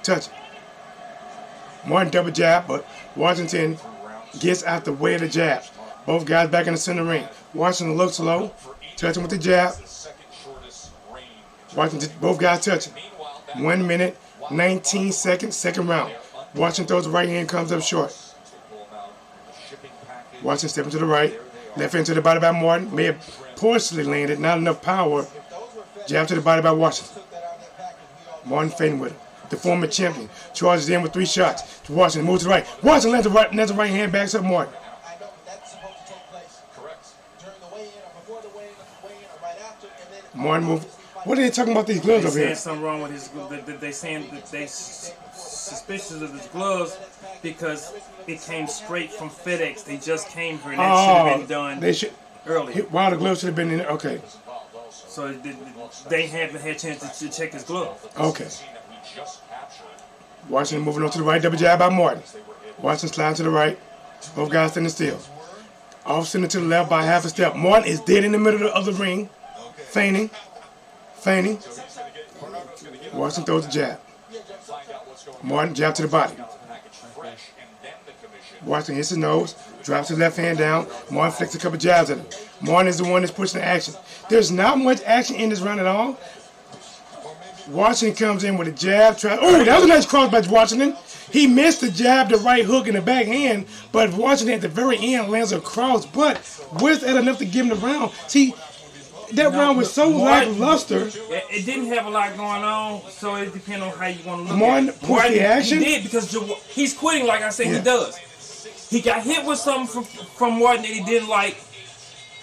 touching. Martin double jab, but Washington gets out the way of the jabs. Both guys back in the center ring. Washington looks low. Touching with the jab. Washington, both guys touching. 1 minute, 19 seconds, second round. Washington throws the right hand, comes up short. Washington stepping to the right. Left hand to the body by Martin. May have partially landed, not enough power. Jab to the body by Washington. Martin feinting with him. The former champion charges in with 3 shots. Washington moves to the right. Washington lands the right hand, backs up Martin. Martin move. What are they talking about these gloves over here? They're saying something wrong with his gloves. They're saying that they suspicious of his gloves because it came straight from FedEx. They just came here and that should have been done earlier. Wow, the gloves should have been in there. Okay. So they haven't had a chance to check his glove. Okay. Washington moving on to the right. Double jab by Martin. Washington sliding to the right. Both guys standing still. Off center to the left by half a step. Martin is dead in the middle of the ring. Feigning. Washington throws the jab. Martin jab to the body. Washington hits his nose, drops his left hand down. Martin flicks a couple jabs at him. Martin is the one that's pushing the action. There's not much action in this round at all. Washington comes in with a jab. Oh, that was a nice cross by Washington. He missed the jab, the right hook, and the back hand, but Washington at the very end lands a cross. But was that enough to give him the round? See, that round was so lackluster. It didn't have a lot going on, so it depends on how you want to look Martin at it. pushed the action? He did because he's quitting like I said he does. He got hit with something from Martin that he didn't like,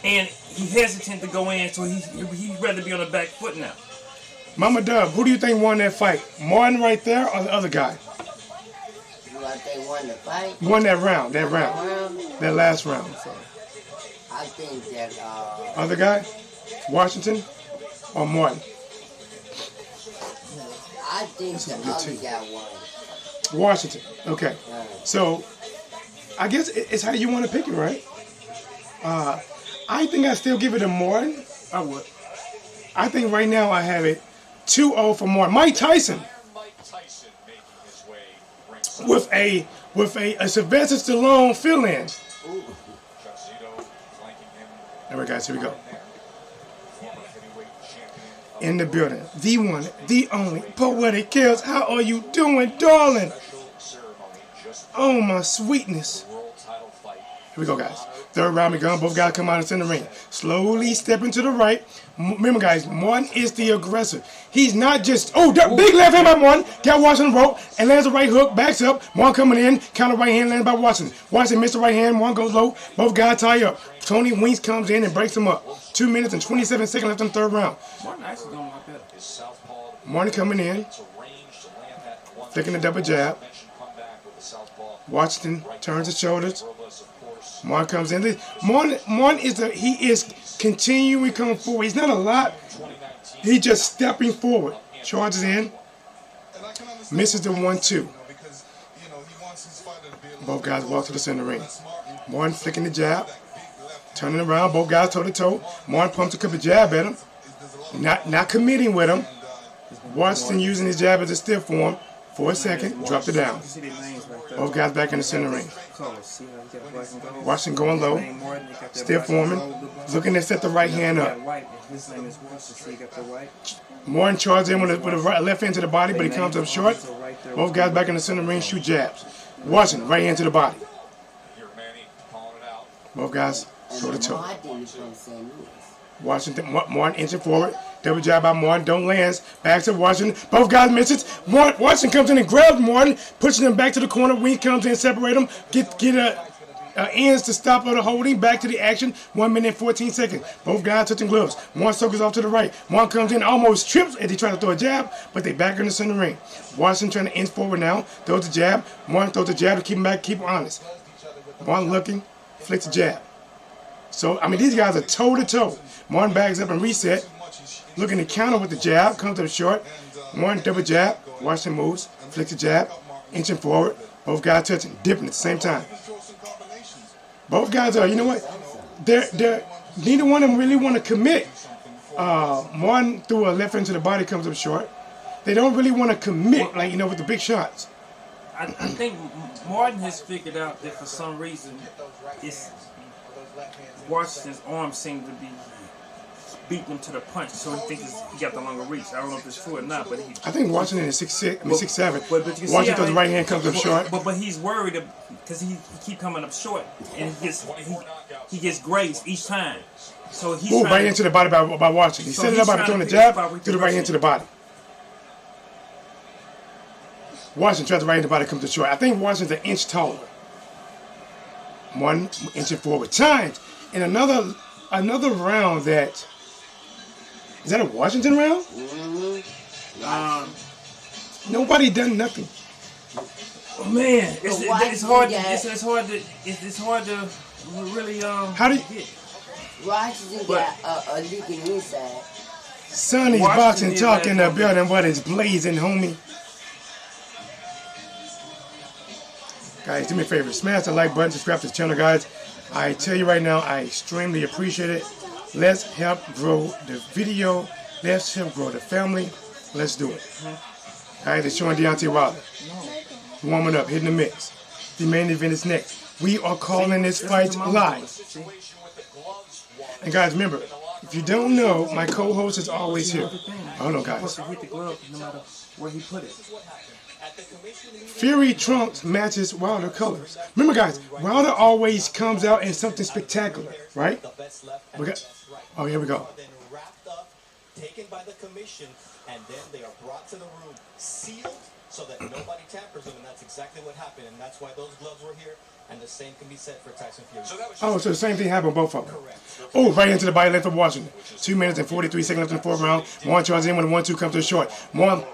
and he hesitant to go in, so he'd rather be on the back foot now. Mama Dub, who do you think won that fight? Martin right there or the other guy? Who I think won the fight? Won that round. That last round. I think that other guy? Washington or Martin? I think the other guy won. Washington. Okay. So I guess it's how you want to pick it, right? I think I still give it to Martin. I would. I think right now I have it 2-0 for Martin. Mike Tyson with a Sylvester Stallone fill-in. All right, guys, here we go. In the building, the one, the only, Poetic Chaos. How are you doing, darling? Oh, my sweetness. Here we go, guys. Third round begun. Both guys come out and center ring. Slowly stepping to the right. Remember, guys, Martin is the aggressor. He's not just... Oh, big left hand by Martin. Got Washington rope and lands a right hook. Backs up. Martin coming in. Counter right hand lands by Washington. Washington missed the right hand. Martin goes low. Both guys tie up. Tony Winks comes in and breaks him up. 2 minutes and 27 seconds left in the third round. Martin actually don't like that. Martin coming in. Flicking the double jab. Washington turns his shoulders. Martin comes in. Martin is continuing coming forward. He's not a lot. He's just stepping forward. Charges in. Misses the 1-2. Both guys walk to the center ring. Martin flicking the jab. Turning around. Both guys toe to toe. Martin pumps a couple jab at him. Not committing with him. Washington using his jab as a stiff form for a second, dropped it down. Both guys back in the center ring. Washington going low. Stiff Foreman. Looking to set the right hand up. Morton charges in with a left hand to the body, but he comes up short. Both guys back in the center ring, shoot jabs. Washington, right hand to the body. Both guys toe to toe. Washington, Morton inching forward. Double jab by Morton, don't land. Back to Washington. Both guys miss it. Washington comes in and grabs Morton, pushing him back to the corner. Wing comes in, separate him. Get ends to stop the holding. Back to the action. 1 minute 14 seconds. Both guys touching gloves. Morton circles off to the right. Morton comes in, almost trips as he tries to throw a jab, but they back in the center ring. Washington trying to inch forward now. Throws the jab. Morton throws the jab to keep him back, keep him honest. Morton looking, flicks the jab. So, I mean, these guys are toe to toe. Morton bags up and reset. Looking to counter with the jab, comes up short. Morton double jab. Washington moves, flicks the jab, inching forward. Both guys touching, dipping at the same time. Both guys are, you know what? They're neither one of them really want to commit. Morton threw a left hand to the body, comes up short. They don't really want to commit, like, you know, with the big shots. I think Morton has figured out that for some reason, it's Washington's arms seem to be beating him to the punch, so he thinks he got the longer reach. I don't know if it's true or not, but I think Washington is 6'6", 6'7". But Washington throws the right hand, comes up short. But he's worried because he keep coming up short, and he gets grazed each time. So he's right into the body by Washington. He set it up by throwing the jab through the right hand to the body. Washington tries the right hand to the body, comes up short. I think Washington's an inch taller. One inching forward. Times in another round that. Is that a Washington round? Nobody done nothing. Oh man, it's hard to really How did Washington got a leak in inside? Sonny's boxing talk in the building. What is blazing, homie? Guys, do me a favor. Smash the like button. Subscribe to the channel, guys. I tell you right now, I extremely appreciate it. Let's help grow the video. Let's help grow the family. Let's do it. All right, they're showing Deontay Wilder. Warming up, hitting the mix. The main event is next. We are calling this fight live. And guys, remember, if you don't know, my co-host is always here. Hold on, guys. hit the glove no matter where he put it. Fury trunks matches Wilder colors. Remember, guys, Wilder always comes out in something spectacular, right? Oh, here we go. Taken by the commission, and then they are brought to the room, sealed, so that nobody tampers them, and that's exactly what happened, and that's why those gloves were here, and the same can be said for Tyson Fury. So the same thing happened both of them. Oh, right into the body left of Washington. 2 minutes and 43 seconds left in the fourth round. Morton charges in when the 1-2 comes to the short. Morton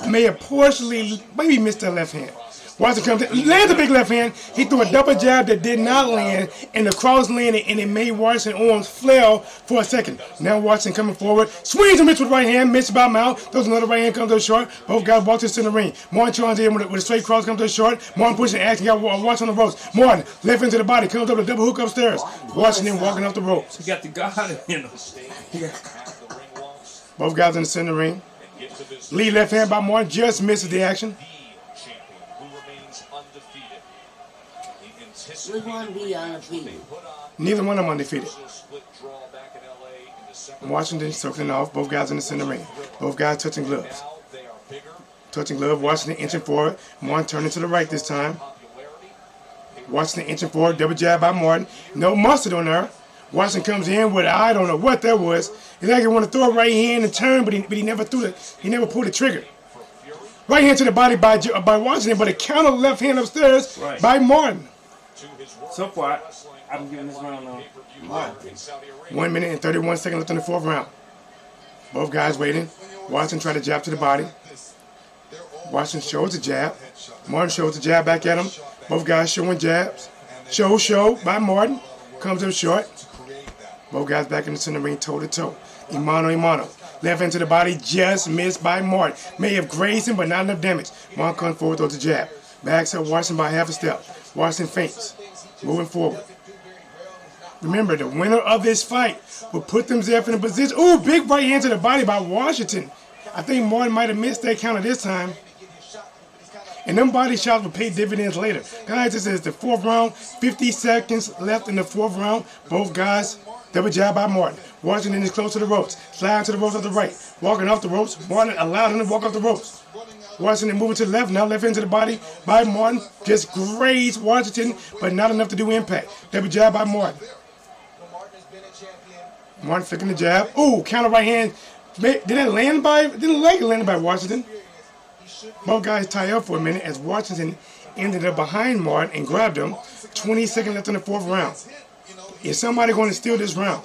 may have partially, maybe missed that left hand. Washington comes in, lands a big left hand. He threw a double jab that did not land, and the cross landed, and it made Washington's arms flail for a second. Now Washington coming forward, swings and misses with right hand, missed by mouth. Throws another right hand, comes to the short. Both guys walk to the center ring. Morton charges in with a straight cross, comes to the short. Morton pushing action, got watch on the ropes. Morton left into the body, comes up a double hook upstairs. Washington walking off the ropes. He got the guard in him. Both guys in the center ring. Lead left hand by Morton just misses the action. Which one be undefeated? Neither one of them undefeated. Washington circling off. Both guys in the center ring. Both guys touching gloves. Touching glove. Washington inching forward. Morton turning to the right this time. Washington inching forward. Double jab by Morton. No mustard on there. Washington comes in with, I don't know what that was. He like he want to throw a right hand and turn, but he never threw it. He never pulled the trigger. Right hand to the body by Washington, but a counter left hand upstairs by Morton. So far, I'm giving this round 1 minute and 31 seconds left in the fourth round. Both guys waiting. Washington trying to jab to the body. Washington shows the jab. Morton shows the jab back at him. Both guys showing jabs. Show by Morton. Comes up short. Both guys back in the center ring, toe to toe. Imano. Left into the body, just missed by Morton. May have grazed him, but not enough damage. Morton comes forward, throws the jab. Backs up Washington by half a step. Washington feints. Moving forward. Remember, the winner of this fight will put themselves in a position. Ooh, big right hand to the body by Washington. I think Morton might have missed that counter this time. And them body shots will pay dividends later. Guys, this is the 4th round. 50 seconds left in the 4th round. Both guys, double jab by Martin. Washington is close to the ropes. Sliding to the ropes off the right. Walking off the ropes. Martin allowed him to walk off the ropes. Washington moving to the left. Now left into the body by Martin. Just grazed Washington, but not enough to do impact. Double jab by Martin. Martin flicking the jab. Ooh, counter right hand. Did it land by? Didn't like it landed by Washington. Both guys tie up for a minute as Washington ended up behind Martin and grabbed him. 20 seconds left in the 4th round. Is somebody going to steal this round?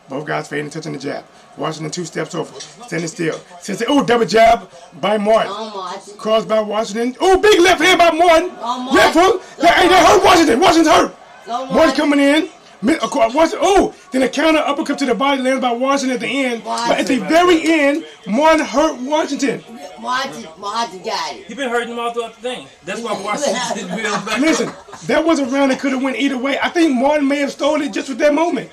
Both guys fading, touching the jab. Washington 2 steps over, standing still. Oh, double jab by Martin. Cross by Washington. Oh, big left hand by Martin. Left hook. That hurt Washington. Washington's hurt. Martin coming in. Oh, then a counter uppercut to the body lands by Washington at the end. But at the very end, Martin hurt Washington. Martin got it. He been hurting him all throughout the thing. That's why Washington didn't build back. Listen, that was a round that could have went either way. I think Martin may have stole it just with that moment.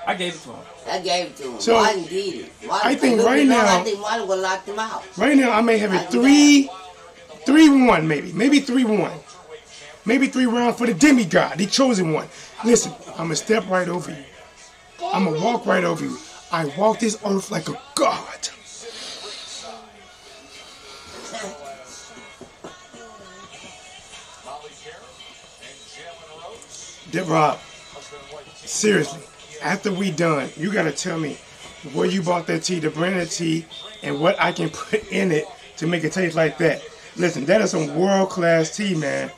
I gave it to him. I gave it to him. So, Martin did it. I think right now, I think Martin would have locked him out. Right now, I may have it 3-1 maybe. Maybe 3-1. Maybe 3 rounds for the demigod, the chosen one. Listen, I'm going to step right over you. I'm going to walk right over you. I walk this earth like a god. Rob, seriously, after we done, you got to tell me where you bought that tea, the brand of tea, and what I can put in it to make it taste like that. Listen, that is some world-class tea, man.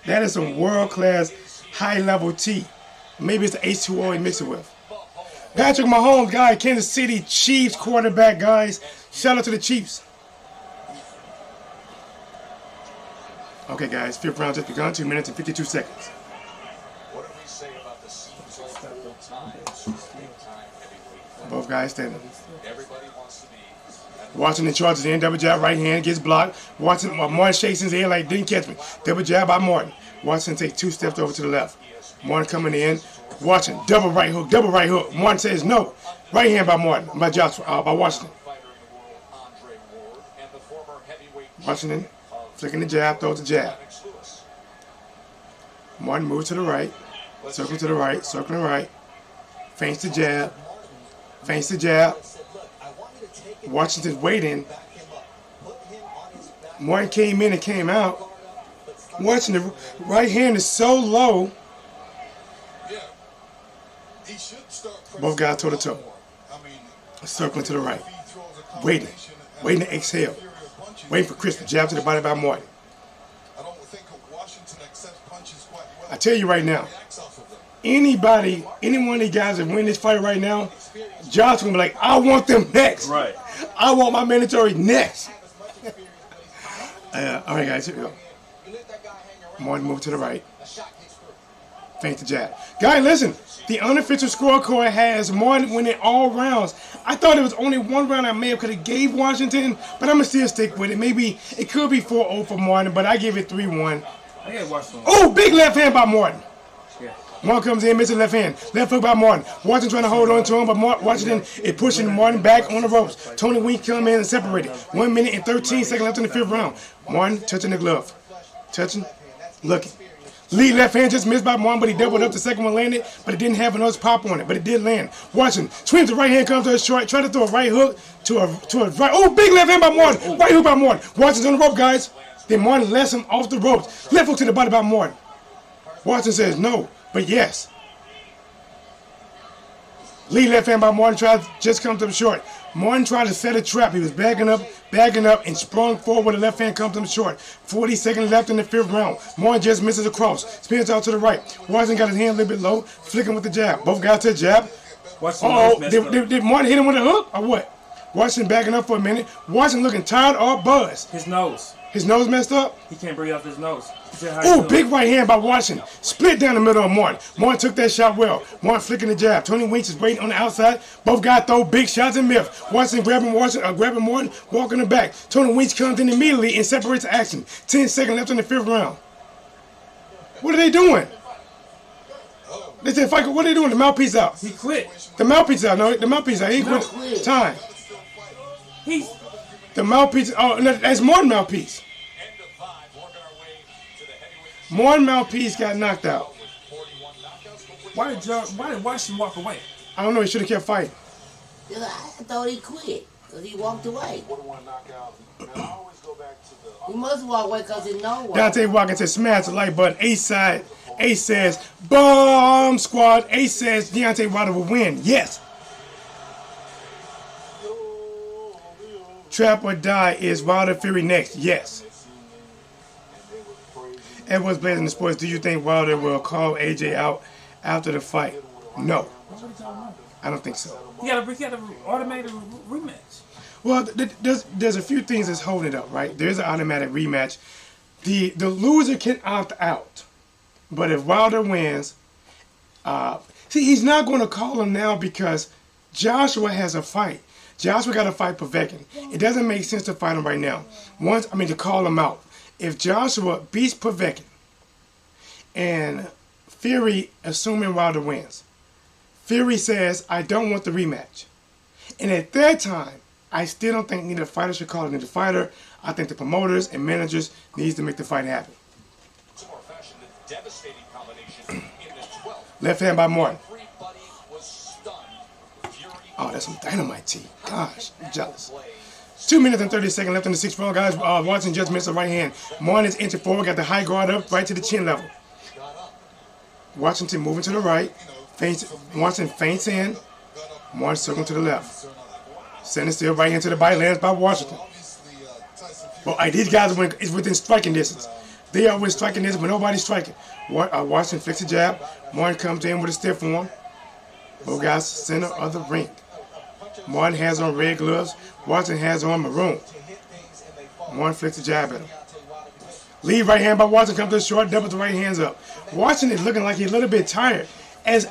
That is some world-class, high-level tea. Maybe it's the H2O he mix it with. Patrick Mahomes, guy, Kansas City Chiefs quarterback, guys. Shout out to the Chiefs. Okay, guys, 5th round just begun. 2 minutes and 52 seconds. What do we say about the season time? Both guys standing. Everybody wants to be. Washington charges in, double jab, right hand, gets blocked. Martin shakes his head like, didn't catch me. Double jab by Martin. Washington takes 2 steps over to the left. Martin coming in. Washington, double right hook, double right hook. Martin says no. Right hand by Martin, by Washington. Washington, flicking the jab, throws the jab. Martin moves to the right, circle to the right, circle to the right. Feints the jab, feints the jab. Washington's waiting. Martin came in and came out. Washington, right hand is so low. Both guys toe to toe. Circling to the right. Waiting to exhale. Waiting for Chris to jab to the body by Martin. I tell you right now, any one of these guys that win this fight right now, Josh gonna be like, I want them next. Right. I want my mandatory next. All right, guys, here we go. Martin move to the right. Feint the jab. Guys, listen. The unofficial scorecard has Martin winning all rounds. I thought it was only one round I may have could have gave Washington, but I'm going to still stick with it. Maybe it could be 4-0 for Martin, but I give it 3-1. I got Washington. Oh, big left hand by Martin. Yeah. Martin comes in, missing left hand. Left hook by Martin. Washington trying to hold on to him, but Washington is pushing Martin back on the ropes. Tony Wink come in and separated. 1 minute and 13 seconds left in the 5th round. Martin touching the glove. Touching, looking. Lead left hand just missed by Martin, but he doubled up. The second one landed, but it didn't have enough pop on it, but it did land. Washington swings the right hand, comes to his short, try to throw a right hook to a right. Oh, big left hand by Martin. Right hook by Martin. Washington's on the rope, guys. Then Martin lets him off the ropes. Left hook to the body by Martin. Washington says no, but yes. Lead left hand by Martin tries just comes up short. Martin tried to set a trap. He was backing up, and sprung forward with the left hand comes up short. 40 seconds left in the 5th round. Martin just misses a cross. Spins out to the right. Washington got his hand a little bit low, flicking with the jab. Both guys to the jab. Did Martin hit him with a hook or what? Washington backing up for a minute. Washington looking tired or buzzed. His nose. His nose messed up? He can't breathe out his nose. Oh, big right hand by Washington. Split down the middle of Martin. Martin took that shot well. Martin flicking the jab. Tony Winks is waiting on the outside. Both guys throw big shots and miss. Washington grabbing Martin, walking the back. Tony Winks comes in immediately and separates the action. 10 seconds left in the 5th round. What are they doing? They said, what are they doing? The mouthpiece out. He quit. The mouthpiece out. No, the mouthpiece out. He quit. Time. The mouthpiece. Oh, no, that's Morton mouthpiece. Morton mouthpiece got knocked out. Why did Washington walk away? I don't know. He should have kept fighting. I thought he quit because he walked away. He must walk away because he knows why. Deontay walking to smash the like button. Ace side. Ace says, bomb squad. Ace says Deontay Wilder will win. Yes. Trap or die is Wilder Fury next. Yes. And what's blazing the sports? Do you think Wilder will call AJ out after the fight? No. I don't think so. He got an automated rematch. Well, there's a few things that's holding it up, right? There's an automatic rematch. The loser can opt out. But if Wilder wins, see, he's not going to call him now because Joshua has a fight. Joshua got to fight Povetkin. It doesn't make sense to fight him right now. To call him out. If Joshua beats Povetkin and Fury, assuming Wilder wins, Fury says, I don't want the rematch. And at that time, I still don't think neither fighter should call it neither fighter. I think the promoters and managers needs to make the fight happen. Left hand by Morton. Oh, that's some dynamite tea. Gosh, I'm jealous. 2 minutes and 30 seconds left in the 6th round, guys. Watson just missed the right hand. Morton is inching forward, got the high guard up right to the chin level. Washington moving to the right. Watson feints in. Morton circling to the left. Sending still right into the body, lands by Washington. Well, these guys is within striking distance. They are within striking distance, but nobody's striking. Washington flicks a jab. Morton comes in with a stiff one. Both guys center of the ring. Morton has on red gloves. Washington has on maroon. Morton flicks a jab at him. Lead right hand by Washington comes to the short, doubles the right hands up. Washington is looking like he's a little bit tired. As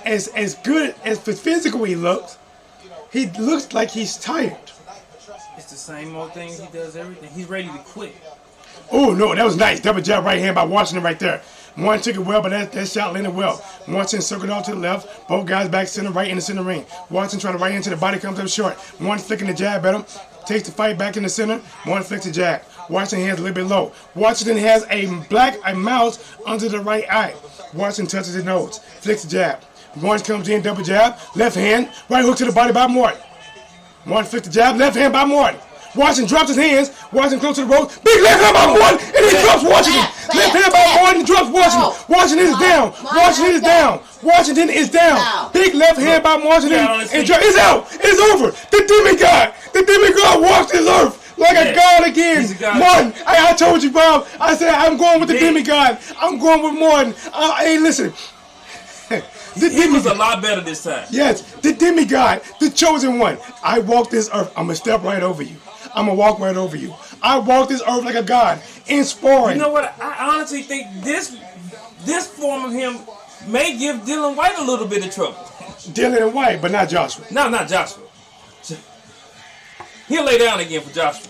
good as physical he looks like he's tired. It's the same old thing. He does everything. He's ready to quit. Oh, no, that was nice. Double jab right hand by Washington right there. Morton took it well, but that shot landed well. Washington circled off to the left. Both guys back center, right in the center ring. Washington trying to right into the body, comes up short. Morton flicking the jab at him. Takes the fight back in the center. Morton flicks the jab. Washington hands a little bit low. Washington has a mouse under the right eye. Washington touches his nose. Flicks the jab. Morton comes in, double jab. Left hand. Right hook to the body by Morton. Morton flicks the jab. Left hand by Morton. Washington drops his hands. Washington close to the ropes. Big left hand by Morton, and he drops Washington. Left hand by Morton, drops Washington. Washington is down. Washington is down. Washington is down. Big left hand by Washington, and it's out. It's over. The demigod walks this earth like a god again. Morton, I told you, Bob. I said I'm going with the demigod. I'm going with Morton. Hey, listen. He was a lot better this time. Yes, the demigod, the chosen one. I walk this earth. I'm going to step right over you. I'm going to walk right over you. I walk this earth like a god, inspiring. You know what? I honestly think this form of him may give Dylan White a little bit of trouble. Dylan White, but not Joshua. No, not Joshua. He'll lay down again for Joshua.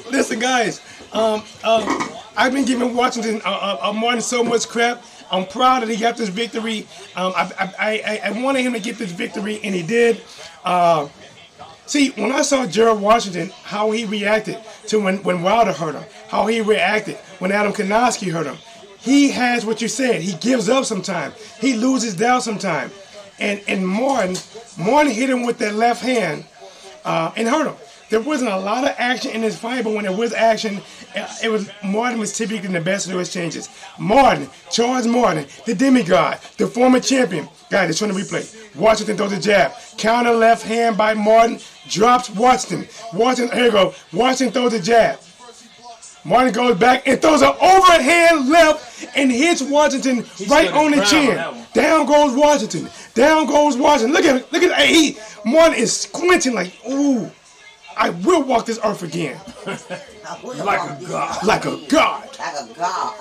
Listen, guys. I've been giving Washington Martin so much crap. I'm proud that he got this victory. I wanted him to get this victory, and he did. See, when I saw Gerald Washington, how he reacted to when Wilder hurt him, how he reacted when Adam Konoski hurt him, he has what you said. He gives up sometimes. He loses doubt sometimes. And Martin hit him with that left hand and hurt him. There wasn't a lot of action in this fight, but when there was action, Martin was typically the best of those exchanges. Charles Martin, the demigod, the former champion. Guys, they're trying to replay. Washington throws a jab. Counter left hand by Martin, drops Washington. Here you go. Washington throws a jab. Martin goes back and throws an overhand left and hits Washington right on the chin. Down goes Washington. Down goes Washington. Look at it. Martin is squinting like, ooh. I will walk this earth again. Like a god. Like a god. Like a god.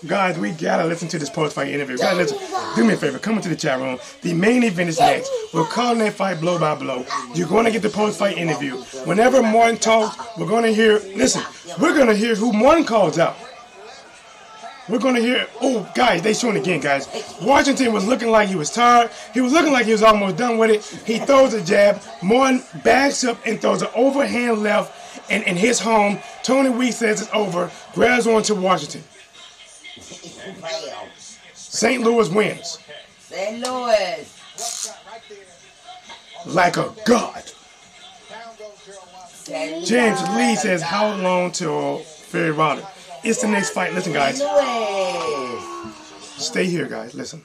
Guys, we gotta listen to this post-fight interview. Guys, listen. Do me a favor. Come into the chat room. The main event is next. We're calling that fight blow by blow. You're going to get the post-fight interview. Whenever Martin talks, we're going to hear. Listen, we're going to hear who Martin calls out. We're going to hear, oh, guys, they showing again, guys. Washington was looking like he was tired. He was looking like he was almost done with it. He throws a jab. Martin backs up and throws an overhand left and hits home. Tony Weeks says it's over, grabs on to Washington. St. Louis wins. St. Louis. Like a god. James Lee says, how long till Fury Wilder? It's the next fight. Listen, guys. Stay here, guys. Listen.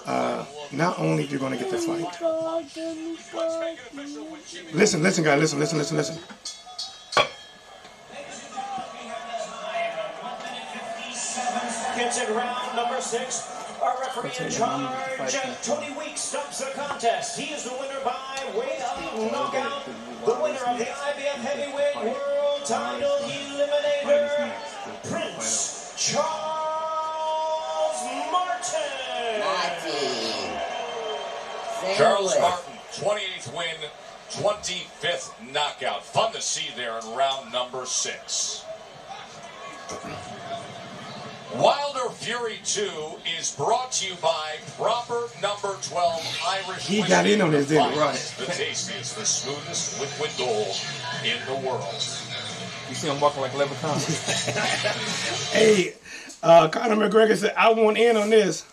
Not only if you're going to get the fight. Listen, guys. Listen. Gets in round number 6. Our referee in charge, Tony Weeks, stops the contest. He is the winner by way of knockout. The winner of the IBF Heavyweight World Title Eliminator, Prince Charles Martin. Charles Martin, 28th win, 25th knockout. Fun to see there in round number 6. Wilder Fury 2 is brought to you by proper number 12 Irish. He got in on this, didn't he? Right. The tastiest, the smoothest liquid gold in the world. You see him walking like Leprechaun. Hey, Conor McGregor said, I want in on this.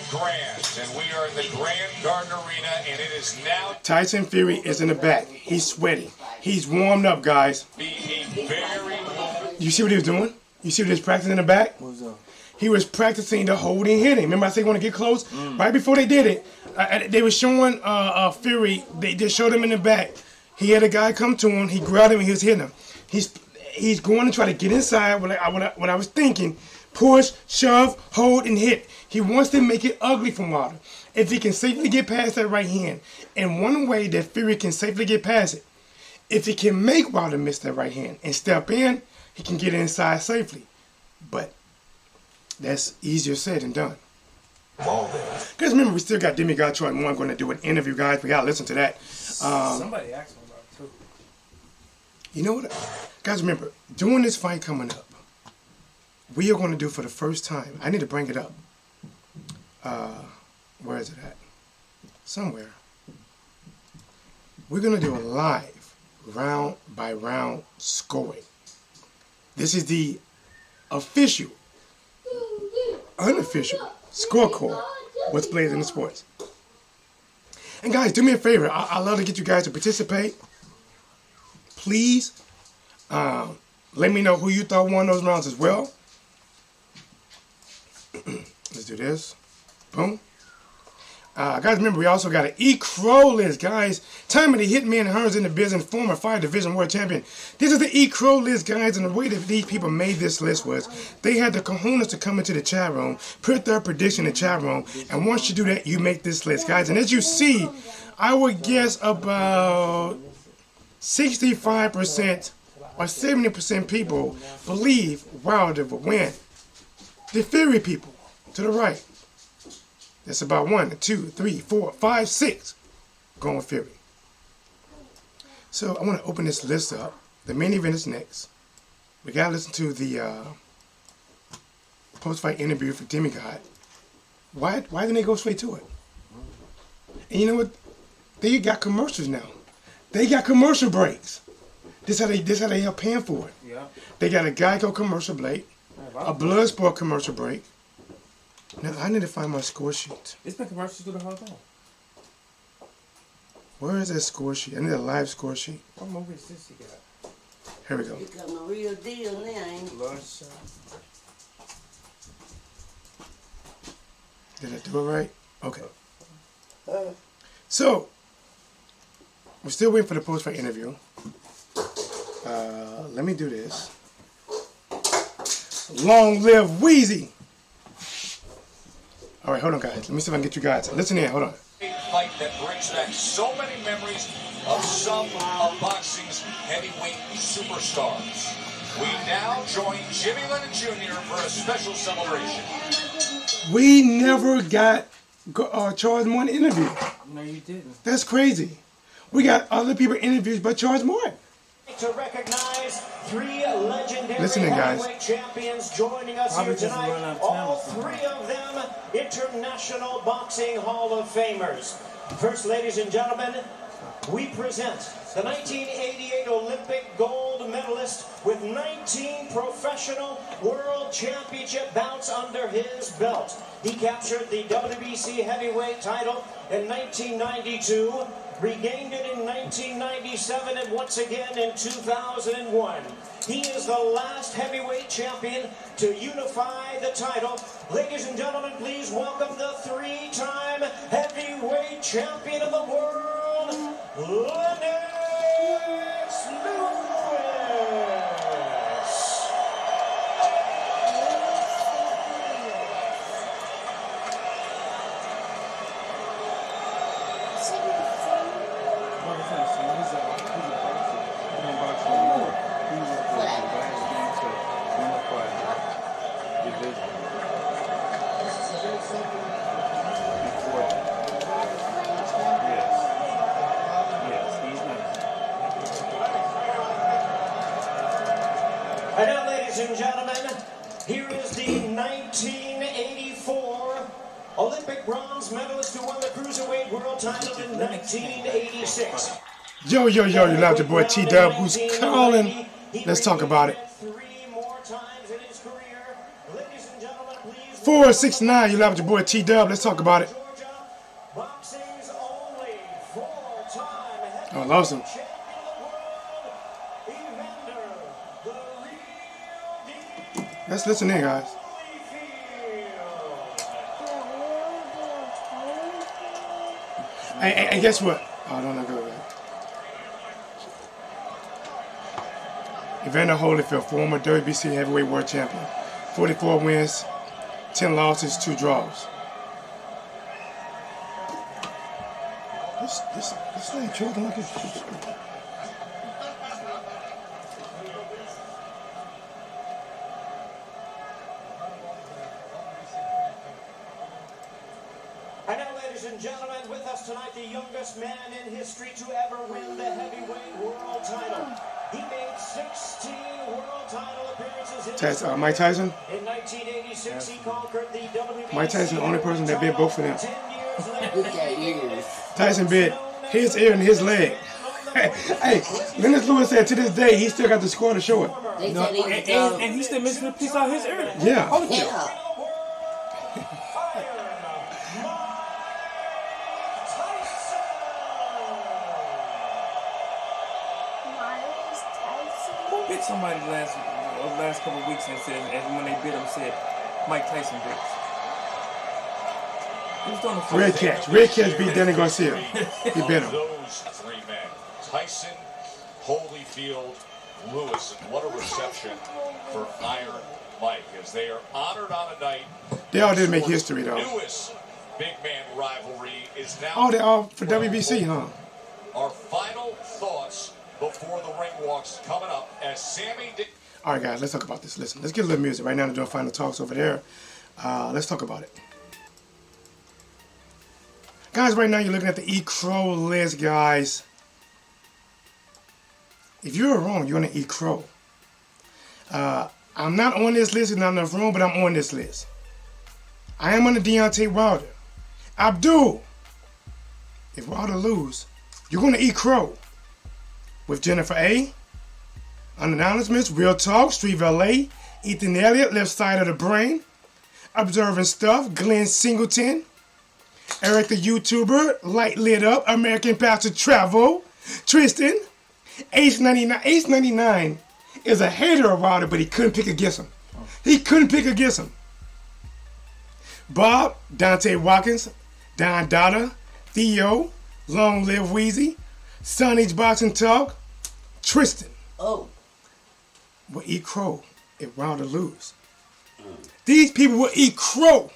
Grand, and we are in the Grand Garden Arena, and it is now. Tyson Fury is in the back. He's sweaty. He's warmed up, guys. You see what he was doing? You see what he was practicing in the back? What's up? He was practicing the holding hitting. Remember I said you want to get close? Right before they did it, they were showing Fury. They just showed him in the back. He had a guy come to him. He grabbed him and he was hitting him. He's going to try to get inside. What I was thinking, push, shove, hold, and hit. He wants to make it ugly for Wilder. If he can safely get past that right hand, and one way that Fury can safely get past it, if he can make Wilder miss that right hand and step in, he can get inside safely. But that's easier said than done. Because remember, we still got Demi Gautreau and one going to do an interview, guys. We got to listen to that. Somebody asked me about it, too. You know what? Guys, remember, during this fight coming up, we are going to do for the first time, I need to bring it up. Where is it at? Somewhere. We're going to do a live, round by round scoring. This is the official, unofficial scorecard. What's blazing the sports? And guys, do me a favor. I love to get you guys to participate. Please, let me know who you thought won those rounds as well. Let's do this. Boom. Guys, remember, we also got an E-Crow list, guys. Tommy the Hitman Hearns in the business, former 5 Division World Champion. This is the E-Crow list, guys, and the way that these people made this list was they had the cojones to come into the chat room, put their prediction in the chat room, and once you do that, you make this list, guys. And as you see, I would guess about 65% or 70% people believe Wilder will win. The Fury people, to the right. That's about 1, 2, 3, 4, 5, 6 going with Fury. So I want to open this list up. The main event is next. We got to listen to the post-fight interview for Demigod. Why didn't they go straight to it? And you know what? They got commercials now. They got commercial breaks. This how they help paying for it. Yeah. They got a Geico commercial break, a Bloodsport commercial break. Now, I need to find my score sheet. It's been commercials through the whole time. Where is that score sheet? I need a live score sheet. What movie is this you got? Here we go. Become a real deal now, ain't it? Bloodshot. Did I do it right? Okay. So, we're still waiting for the post-fight interview. Let me do this. Long live Wheezy! All right, hold on, guys. Let me see if I can get you guys. Listen in, hold on. A fight that brings back so many memories of some of boxing's heavyweight superstars. We now join Jimmy Lennon Jr. for a special celebration. We never got Charles Martin interview. No, you didn't. That's crazy. We got other people interviews but Charles Martin. like to recognize three legendary Listening, guys. heavyweight champions joining us Probably here just tonight. run out of time All or something. three of them International Boxing Hall of Famers. First, ladies and gentlemen, we present the 1988 Olympic gold medalist with 19 professional world championship bouts under his belt. He captured the WBC heavyweight title in 1992, regained it in 1997, and once again in 2001. He is the last heavyweight champion to unify the title. Ladies and gentlemen, please welcome the three-time heavyweight champion of the world, Lennox Lewis. And now, ladies and gentlemen, here is the 1984 Olympic bronze medalist who won the Cruiserweight World title in 1986. Yo, yo, yo, you love your boy T-Dub, who's calling. Let's talk about it. 469, you love your boy T-Dub, let's talk about it. Oh, I lost him. Let's listen in, guys. Hey, guess what? Oh, don't let go of that. Evander Holyfield, former WBC heavyweight world champion. 44 wins, 10 losses, 2 draws. This thing choking like it's... And now, ladies and gentlemen, with us tonight, the youngest man in history to ever win the heavyweight world title. He made 16 world title appearances in Mike Tyson? In 1986, he conquered the WBC. Mike Tyson, the only person that bit both of them. 10 years later. Tyson bit his ear and his leg. Hey, Lennox Lewis said to this day he still got the score to show it. No, and he still missing a piece out his ear. Yeah. Who bit somebody last couple of weeks and said, and when they bit him, said Mike Tyson bit. Red Catch beat Danny Garcia. He bit him. Those three men, Tyson, Holyfield, Lewis, and what a reception for Iron Mike as they are honored on a night. They all did make history, though. Newest big man rivalry is now. Oh, they all for WBC, huh? Our final thoughts before the ring walks coming up as Sammy. All right, guys, let's talk about this. Listen, let's get a little music. Right now, they're doing final talks over there. Let's talk about it. Guys, right now, you're looking at the E-Crow list, guys. If you're wrong, you're going to eat crow. I'm not on this list, it's not enough room, but I'm on this list. I am on the Deontay Wilder. Abdul, if Wilder lose, you're going to eat crow. With Jennifer A. Announcements, Real Talk, Street Valet, Ethan Elliott, Left Side of the Brain, Observing Stuff, Glenn Singleton, Eric the YouTuber, Light Lit Up, American Pastor Travel, Tristan, Ace 99. Ace 99 is a hater of Wilder, but he couldn't pick against him. He couldn't pick against him. Bob, Dante Watkins, Don Dada, Theo, Long Live Wheezy, Sonny's Boxing Talk, Tristan. Oh. Will eat crow if Wilder lose. These people will eat crow.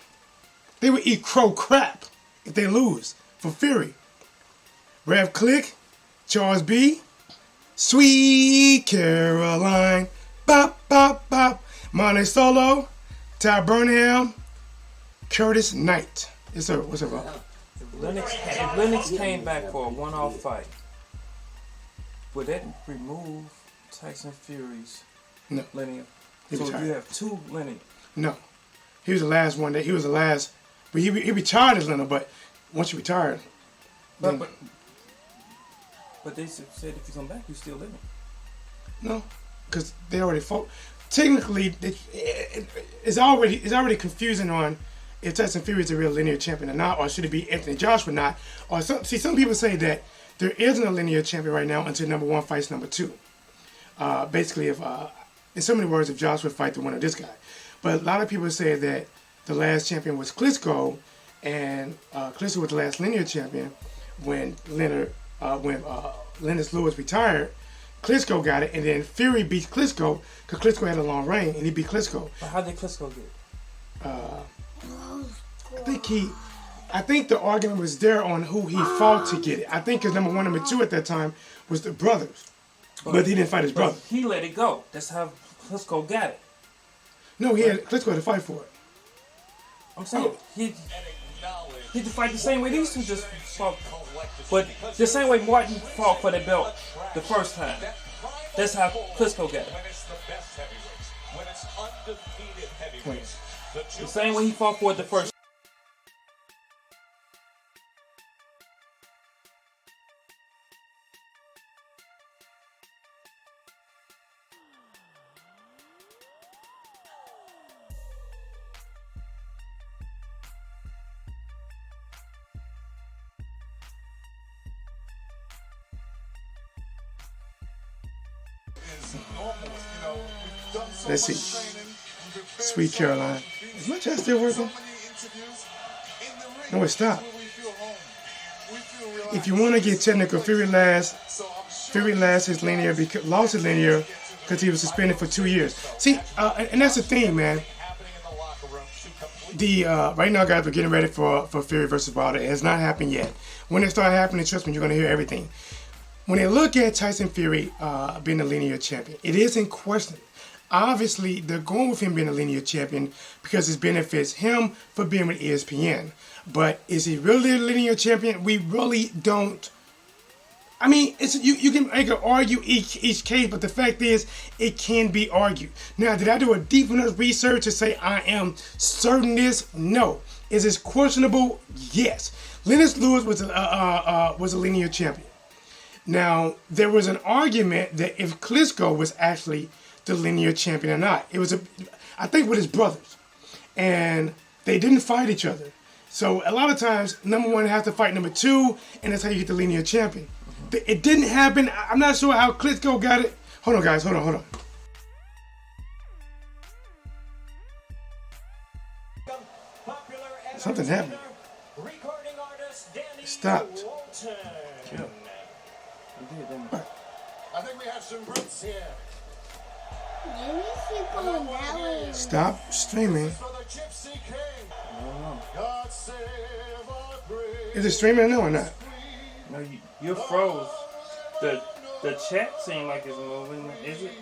They will eat crow crap if they lose for Fury. Rev Click, Charles B, Sweet Caroline, Bop, Bop, Bop, Monte Solo, Ty Burnham, Curtis Knight. Yes, sir. What's up, bro? If Lennox came back for a one-off fight, would that remove Tyson Fury's No. linear. He So retired. you have two linear. No. He was the last one. He was the last. But he retired as linear, but once you retired. But they said if you come back, you still living. No. Because they already fought. Technically, it's already confusing on if Tyson Fury is a real linear champion or not, or should it be Anthony Joshua or not. Or some people say that there isn't a linear champion right now until number 1 fights number 2. Basically, if in so many words, if Joshua fight the winner of this guy. But a lot of people say that the last champion was Klitschko, and Klitschko was the last linear champion when Lennox Lewis retired. Klitschko got it, and then Fury beat Klitschko because Klitschko had a long reign, and he beat Klitschko. But how did Klitschko get it? I think the argument was there on who he fought to get it. I think because number 1, number 2 at that time was the brothers, but he didn't fight his brother. He let it go. That's how Klitschko got it. No, Klitschko had to fight for it. I'm saying he had to fight the same way these two just fought. But the same way Martin fought for the belt the first time. That's how Klitschko got it. When it's the best heavyweights, when it's undefeated heavyweights, The same way he fought for it the first. Let's see. Sweet Caroline. Is my chat still working? No, it stopped. If you want to get technical, Fury lost his linear lost his linear because he was suspended for 2 years. See, and that's the thing, man. Right now, guys, we're getting ready for Fury versus Wilder. It has not happened yet. When it starts happening, trust me, you're going to hear everything. When they look at Tyson Fury being a linear champion, it is in question. Obviously, they're going with him being a linear champion because it benefits him for being with ESPN. But is he really a linear champion? We really don't. I mean, you can argue each case, but the fact is, it can be argued. Now, did I do a deep enough research to say I am certain this? No. Is this questionable? Yes. Lennox Lewis was a linear champion. Now, there was an argument that if Klitschko was actually the linear champion or not. It was, I think, with his brothers. And they didn't fight each other. So a lot of times, number 1 has to fight number 2, and that's how you get the linear champion. It didn't happen. I'm not sure how Klitschko got it. Hold on, guys. Hold on. Something happened. It stopped. I think we have some roots here. Stop streaming. Is it streaming now or not? No, you're froze. The chat seemed like it's moving. Is it?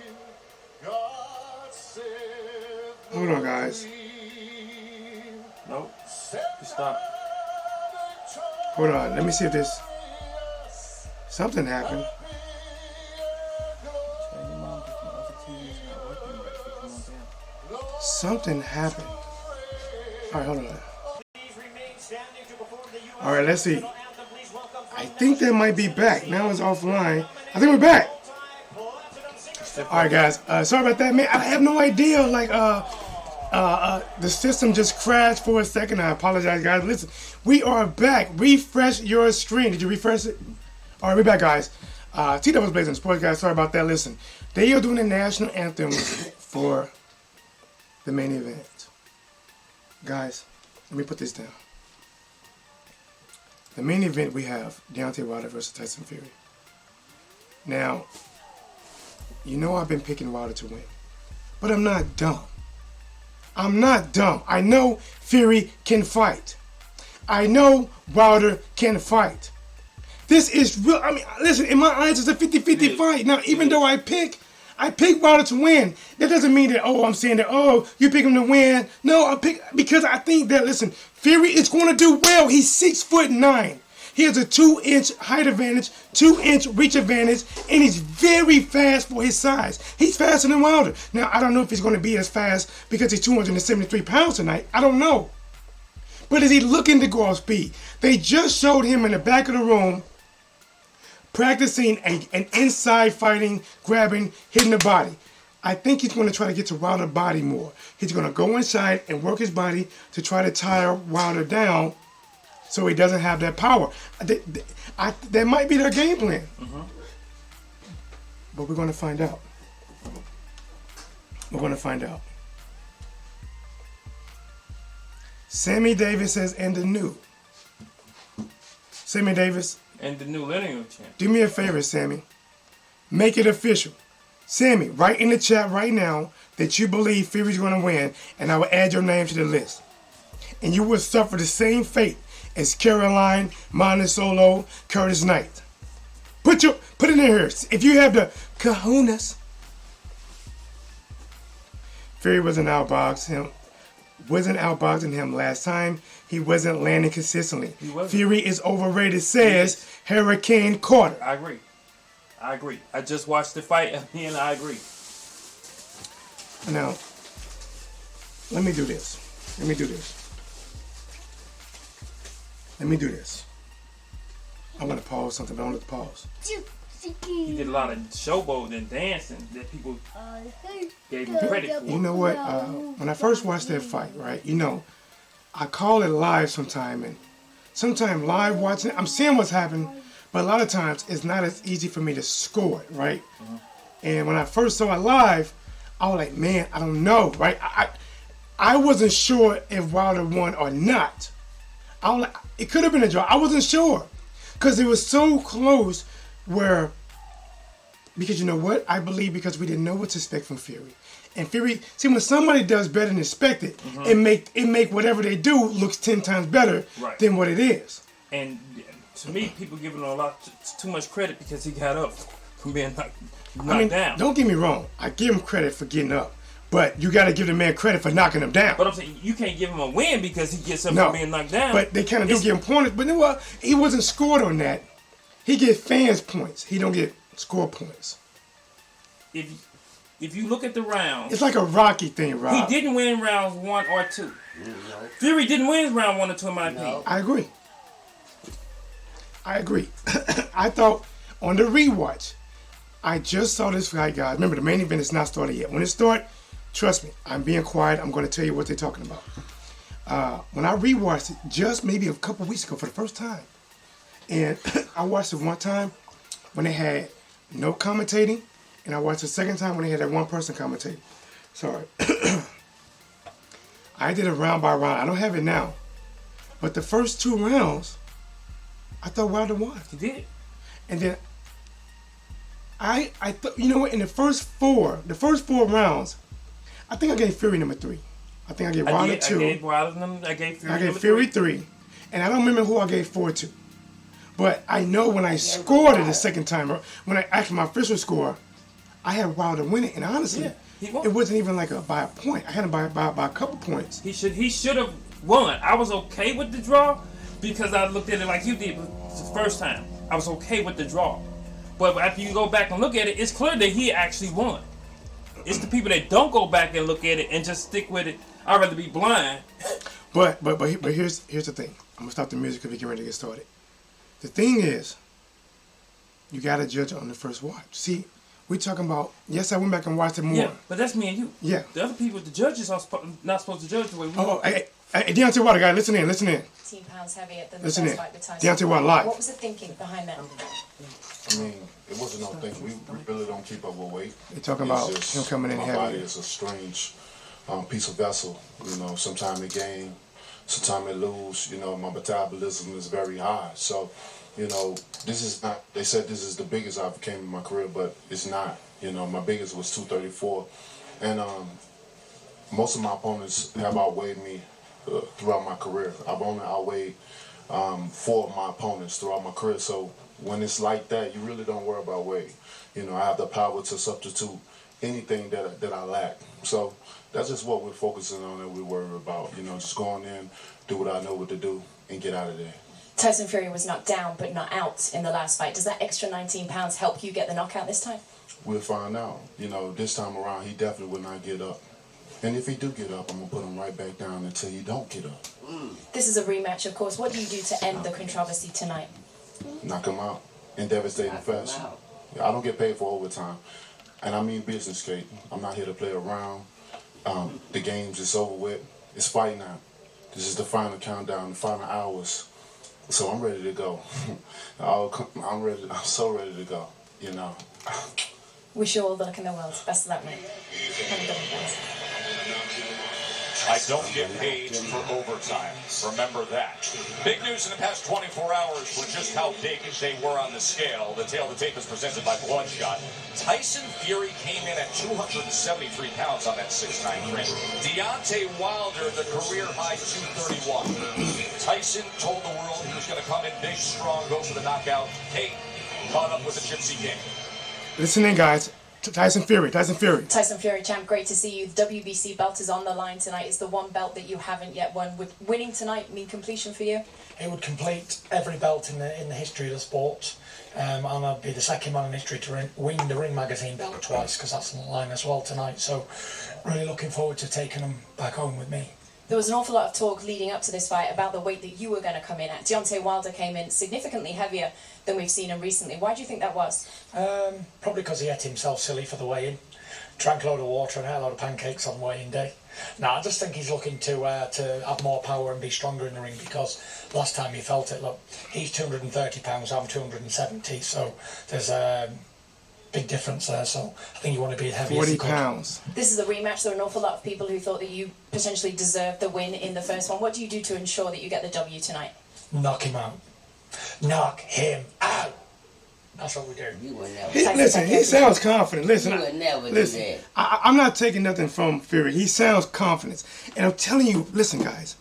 Hold on, guys. Nope. You stopped. Hold on. Let me see if this. Something happened. Something happened. All right, hold on. All right, let's see. I think that might be back. Now it's offline. I think we're back. All right, guys. Sorry about that, man. I have no idea. Like, the system just crashed for a second. I apologize, guys. Listen, we are back. Refresh your screen. Did you refresh it? All right, we're back, guys. whatsblazing sports, guys. Sorry about that. Listen, they are doing the national anthem for the main event. Guys, let me put this down. The main event, we have Deontay Wilder versus Tyson Fury. Now, you know I've been picking Wilder to win, but I'm not dumb. I'm not dumb. I know Fury can fight. I know Wilder can fight. This is real. I mean, listen, in my eyes, it's a 50-50 fight. Now, even though I pick Wilder to win, that doesn't mean that, I'm saying that, you pick him to win. No, I pick because I think that, listen, Fury is going to do well. He's 6'9". He has a 2-inch height advantage, 2-inch reach advantage, and he's very fast for his size. He's faster than Wilder. Now, I don't know if he's going to be as fast because he's 273 pounds tonight. I don't know. But is he looking to go off speed? They just showed him in the back of the room practicing an inside fighting, grabbing, hitting the body. I think he's going to try to get to Wilder's body more. He's going to go inside and work his body to try to tire Wilder down so he doesn't have that power. That might be their game plan. But we're going to find out. We're going to find out. Sammy Davis says, and the new. Sammy Davis. And the new lineal champ. Do me a favor, Sammy. Make it official. Sammy, write in the chat right now that you believe Fury's going to win, and I will add your name to the list. And you will suffer the same fate as Caroline, Montesolo, Curtis Knight. Put it in here. If you have the kahunas. Fury wasn't outboxing him last time. He wasn't landing consistently. Fury is overrated, says Hurricane Carter. I agree. I just watched the fight and I agree. Now, let me do this. I want to pause something, but I don't let the pause. He did a lot of showboating and dancing that people gave him credit for. You know what? When I first watched that fight, right? You know, I call it live sometime, and sometimes live watching, I'm seeing what's happening, but a lot of times it's not as easy for me to score it, right? And when I first saw it live, I was like, man, I don't know, right? I wasn't sure if Wilder won or not. It could have been a draw. I wasn't sure because it was so close. Because you know what? I believe because we didn't know what to expect from Fury. And Fury, see, when somebody does better than expected, it make whatever they do looks 10 times better than what it is. And to me, people give him too much credit because he got up from being knocked down. Don't get me wrong. I give him credit for getting up. But you got to give the man credit for knocking him down. But I'm saying you can't give him a win because he gets up from being knocked down. But they kind of do give him points. But you know what? He wasn't scored on that. He gets fans points. He don't get score points. If you look at the rounds, it's like a Rocky thing, Rob. He didn't win rounds 1 or 2. Fury didn't win round 1 or 2 in my opinion. I agree. I thought on the rewatch, I just saw this fight, guys. Remember, the main event is not started yet. When it starts, trust me, I'm being quiet. I'm going to tell you what they're talking about. When I rewatched it, just maybe a couple weeks ago for the first time, and I watched it one time when they had no commentating, and I watched the second time when they had that one person commentating. Sorry. I did it round by round. I don't have it now. But the first 2 rounds, I thought Wilder won. He did. And then I thought, you know what, in the first 4 rounds, I think I gave Fury number 3. I think I gave Wilder 2. I gave Fury 3. And I don't remember who I gave 4 to. But I know when I scored it the second time, when I actually my official score, I had Wilder winning. And honestly, it wasn't even like by a point. I had him by a couple points. He should have won. I was okay with the draw because I looked at it like you did the first time. I was okay with the draw. But after you go back and look at it, it's clear that he actually won. It's the people that don't go back and look at it and just stick with it. I'd rather be blind. But here's the thing. I'm gonna stop the music because we get ready to get started. The thing is, you gotta judge it on the first watch. See, we talking about. Yes, I went back and watched it more. Yeah, but that's me and you. Yeah. The other people, the judges, are not supposed to judge the way we. Hey, Deontay Wilder, guys, listen in. 10 pounds heavier than the first fight with Tyson. Deontay Wilder live. What was the thinking behind that? I mean, it wasn't no thinking. We really don't keep up with weight. They're talking about him coming in heavy. My body is a strange piece of vessel. You know, sometimes it gain, sometimes it lose. You know, my metabolism is very high. So, you know, this is not. They said this is the biggest I've became in my career, but it's not. You know, my biggest was 234, and most of my opponents have outweighed me throughout my career. I've only outweighed 4 of my opponents throughout my career. So when it's like that, you really don't worry about weight. You know, I have the power to substitute anything that I lack. So that's just what we're focusing on and we worry about. You know, just going in, do what I know what to do, and get out of there. Tyson Fury was knocked down but not out in the last fight. Does that extra 19 pounds help you get the knockout this time? We'll find out. You know, this time around, he definitely will not get up. And if he do get up, I'm going to put him right back down until he don't get up. This is a rematch, of course. What do you do to end the controversy tonight? Knock him out in devastating fashion. Yeah, I don't get paid for overtime. And I mean business, Kate. I'm not here to play around. The games is over with. It's fight now. This is the final countdown, the final hours. So I'm ready to go. I'm ready. I'm so ready to go. You know. Wish you all the luck in the world. Best of luck, mate. Have a good one, guys. I don't get paid for overtime. Remember that. Big news in the past 24 hours for just how big they were on the scale. The tail of the tape is presented by Bloodshot. Tyson Fury came in at 273 pounds on that 6'9" ring. Deontay Wilder, the career high 231. Tyson told the world he was going to come in big, strong, go for the knockout. Kate caught up with the Gypsy King. Listen in, guys. Tyson Fury. Tyson Fury, champ, great to see you. The WBC belt is on the line tonight. It's the one belt that you haven't yet won. Would winning tonight mean completion for you? It would complete every belt in the history of the sport. And I'd be the second man in history to win the Ring Magazine belt twice, because that's on the line as well tonight. So really looking forward to taking them back home with me. There was an awful lot of talk leading up to this fight about the weight that you were going to come in at. Deontay Wilder came in significantly heavier than we've seen him recently. Why do you think that was? Probably because he ate himself silly for the weigh-in. Drank a load of water and ate a load of pancakes on weigh-in day. No, I just think he's looking to have more power and be stronger in the ring, because last time he felt it. Look, he's 230 pounds, I'm 270, so there's a big difference there. So I think you want to be heavy 40 pounds. This is a rematch. There are an awful lot of people who thought that you potentially deserved the win in the first one. What do you do to ensure that you get the W tonight? Knock him out. Knock him out. That's what we do. Listen, he sounds confident. Listen, You would never do listen. that. I'm not taking nothing from Fury. He sounds confident. And I'm telling you, listen, guys.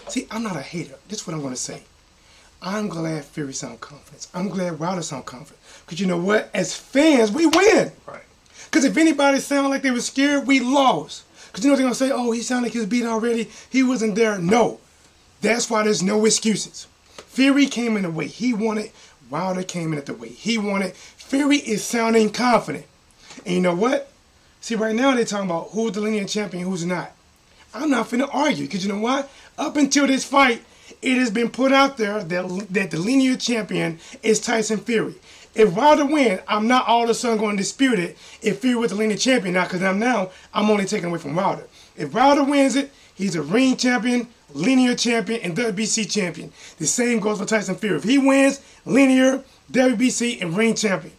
See, I'm not a hater. This is what I'm going to say. I'm glad Fury sounds confident. I'm glad Wilder sounds confident. Because you know what? As fans, we win. Right. Because if anybody sounded like they were scared, we lost. Because you know they're going to say, oh, he sounded like he was beat already. He wasn't there. No. That's why there's no excuses. Fury came in the way he wanted. Wilder came in at the way he wanted. Fury is sounding confident. And you know what? See, right now they're talking about who's the linear champion, who's not. I'm not finna argue, because you know what? Up until this fight, it has been put out there that the linear champion is Tyson Fury. If Wilder wins, I'm not all of a sudden going to dispute it if Fury was the linear champion now, because I'm only taking away from Wilder. If Wilder wins it, he's a ring champion, linear champion, and WBC champion. The same goes for Tyson Fury. If he wins, linear, WBC, and ring champion.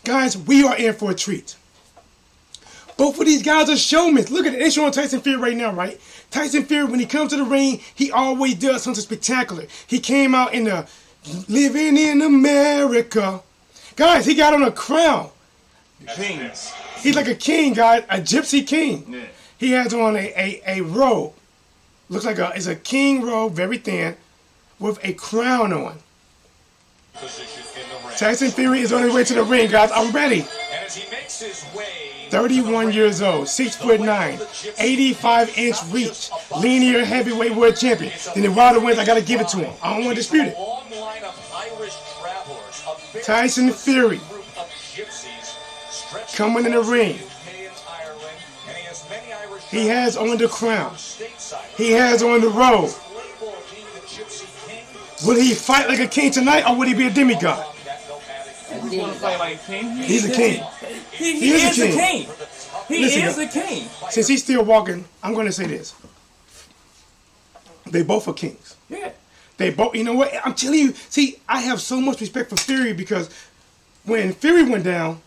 Guys, we are in for a treat. Both of these guys are showmen. Look at it. They're showing Tyson Fury right now, right? Tyson Fury, when he comes to the ring, he always does something spectacular. He came out in the Living in America. Guys, he got on a crown. King. He's like a king, guys. A gypsy king. Yeah. He has on a robe. Looks like it's a king robe, very thin, with a crown on. Tyson Fury is on his way to the ring, guys. I'm ready. And as he makes his way, 31 years old, 6'9", 85-inch reach, linear heavyweight world champion. Then the Wilder wins, I got to give it to him. I don't want to dispute it. Tyson Fury coming in the ring. He has on the crown. He has on the robe. Will he fight like a king tonight, or will he be a demigod? He's going to fight like a king. He's a king. He is a king. He is a king. Since he's still walking, I'm going to say this. They both are kings. Yeah. They both, you know what? I'm telling you, see, I have so much respect for Fury, because when Fury went down,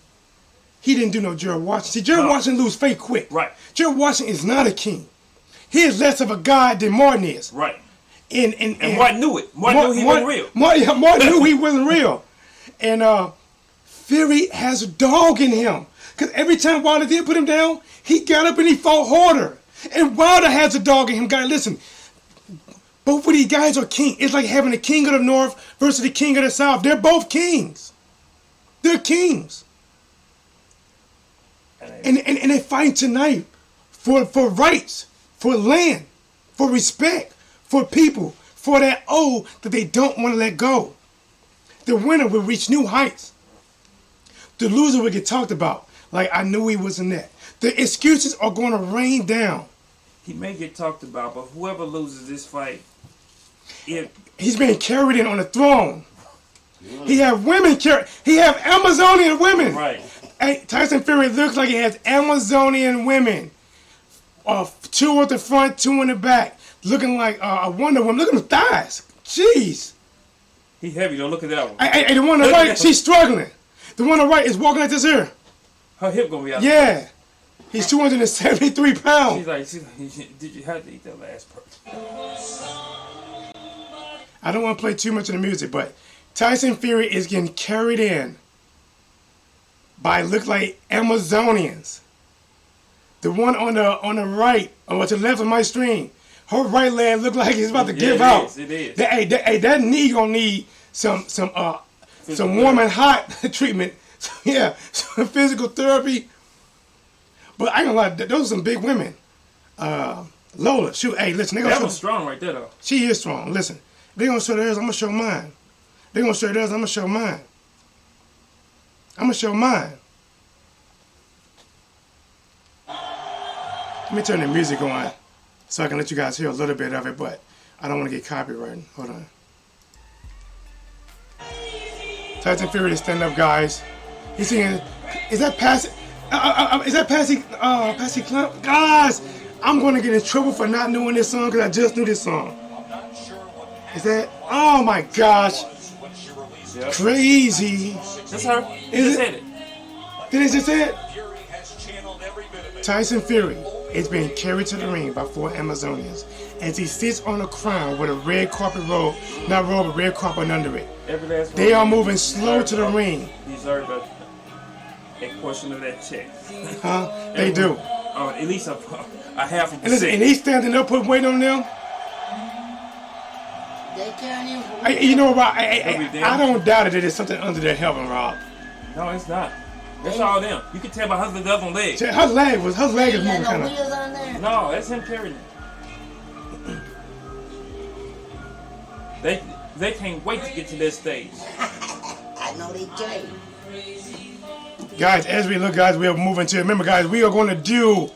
he didn't do no Gerald Washington. See, Gerald Washington lose faith quick. Right. Gerald Washington is not a king. He is less of a god than Martin is. Right. And Martin knew it. Martin knew he wasn't real. Martin knew he wasn't real. And Fury has a dog in him. Because every time Wilder did put him down, he got up and he fought harder. And Wilder has a dog in him. Guys, listen. Both of these guys are king. It's like having the king of the north versus the king of the south. They're both kings. They're kings. And they fight tonight for rights, for land, for respect, for people. for that O that they don't want to let go. The winner will reach new heights. The loser will get talked about. Like, I knew he wasn't that. The excuses are going to rain down. He may get talked about, but whoever loses this fight, he's being carried in on a throne. He have women carried. He have Amazonian women. Right. Hey, Tyson Fury looks like he has Amazonian women. 2 at the front, 2 in the back, looking like a Wonder Woman. Look at his thighs. Jeez. He heavy though. Look at that one. Hey, the one on the right, she's struggling. The one on the right is walking like this here. Her hip gonna be out. Yeah. He's 273 pounds. She's like, did you have to eat that last part? I don't want to play too much of the music, but Tyson Fury is getting carried in by look like Amazonians. The one on the right, or to the left of my screen, her right leg look like it's about to give out. It is. That knee gonna need some warm and hot treatment. Yeah, some physical therapy. But I ain't gonna lie, those are some big women. Lola, shoot, hey, listen, that was strong right there though. She is strong. Listen, they gonna show theirs, I'm gonna show mine. They gonna show theirs, I'm gonna show mine. I'm gonna show mine. Let me turn the music on so I can let you guys hear a little bit of it, but I don't want to get copyrighted. Hold on. Tyson Fury to stand up, guys. He's singing. Is that Passy? Is that Passy Clown? Guys, I'm going to get in trouble for not knowing this song because I just knew this song. Is that? Oh my gosh. Yep. Crazy. That's her. Is it? Did it just say it? Tyson Fury is being carried to the ring by 4 Amazonians as he sits on a crown with a red carpet robe, not robe, but red carpet under it. They are moving slow to the ring. Deserve a portion of that check. Huh? They do. At least a half of and listen, and he's standing up, putting weight on them. They can't even. You know what? I don't doubt it that there's something under their helmet, Rob. No, it's not. That's all them. You can tell by her other leg. Her leg is moving kind of. No, that's him carrying it. They can't wait to get to this stage. I know they can't. Guys, as we look, guys, we are moving to. Remember, guys, we're gonna do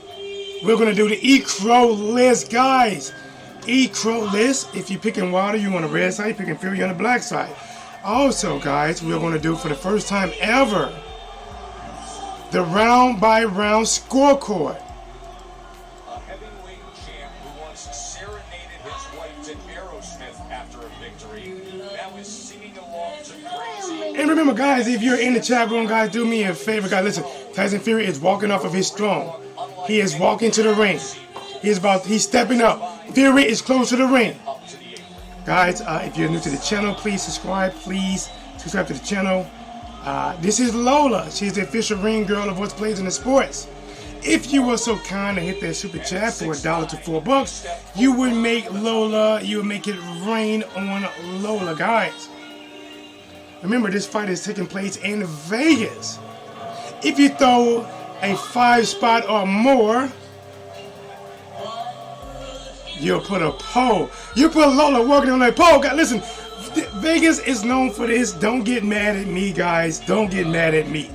the E-Crow list, guys. E-Crow list. If you're picking Wilder, you on the red side. You're picking Fury on the black side. Also, guys, we're gonna do for the first time ever the round by round scorecard. A heavyweight champ who once serenaded his wife to Aerosmith after a victory now is singing along to Crazy. And remember, guys, if you're in the chat room, guys, do me a favor, guys. Listen, Tyson Fury is walking off of his throne. He is walking to the ring. He's stepping up. Fury is close to the ring. Guys, if you're new to the channel, please subscribe. Please subscribe to the channel. This is Lola. She's the official ring girl of What's Blazing in Sports. If you were so kind to hit that super chat for $1 to $4, you would make it rain on Lola, guys. Remember, this fight is taking place in Vegas. If you throw a 5 spot or more, you'll put a pole. You put Lola working on that pole. God, listen, Vegas is known for this. Don't get mad at me, guys. Don't get mad at me.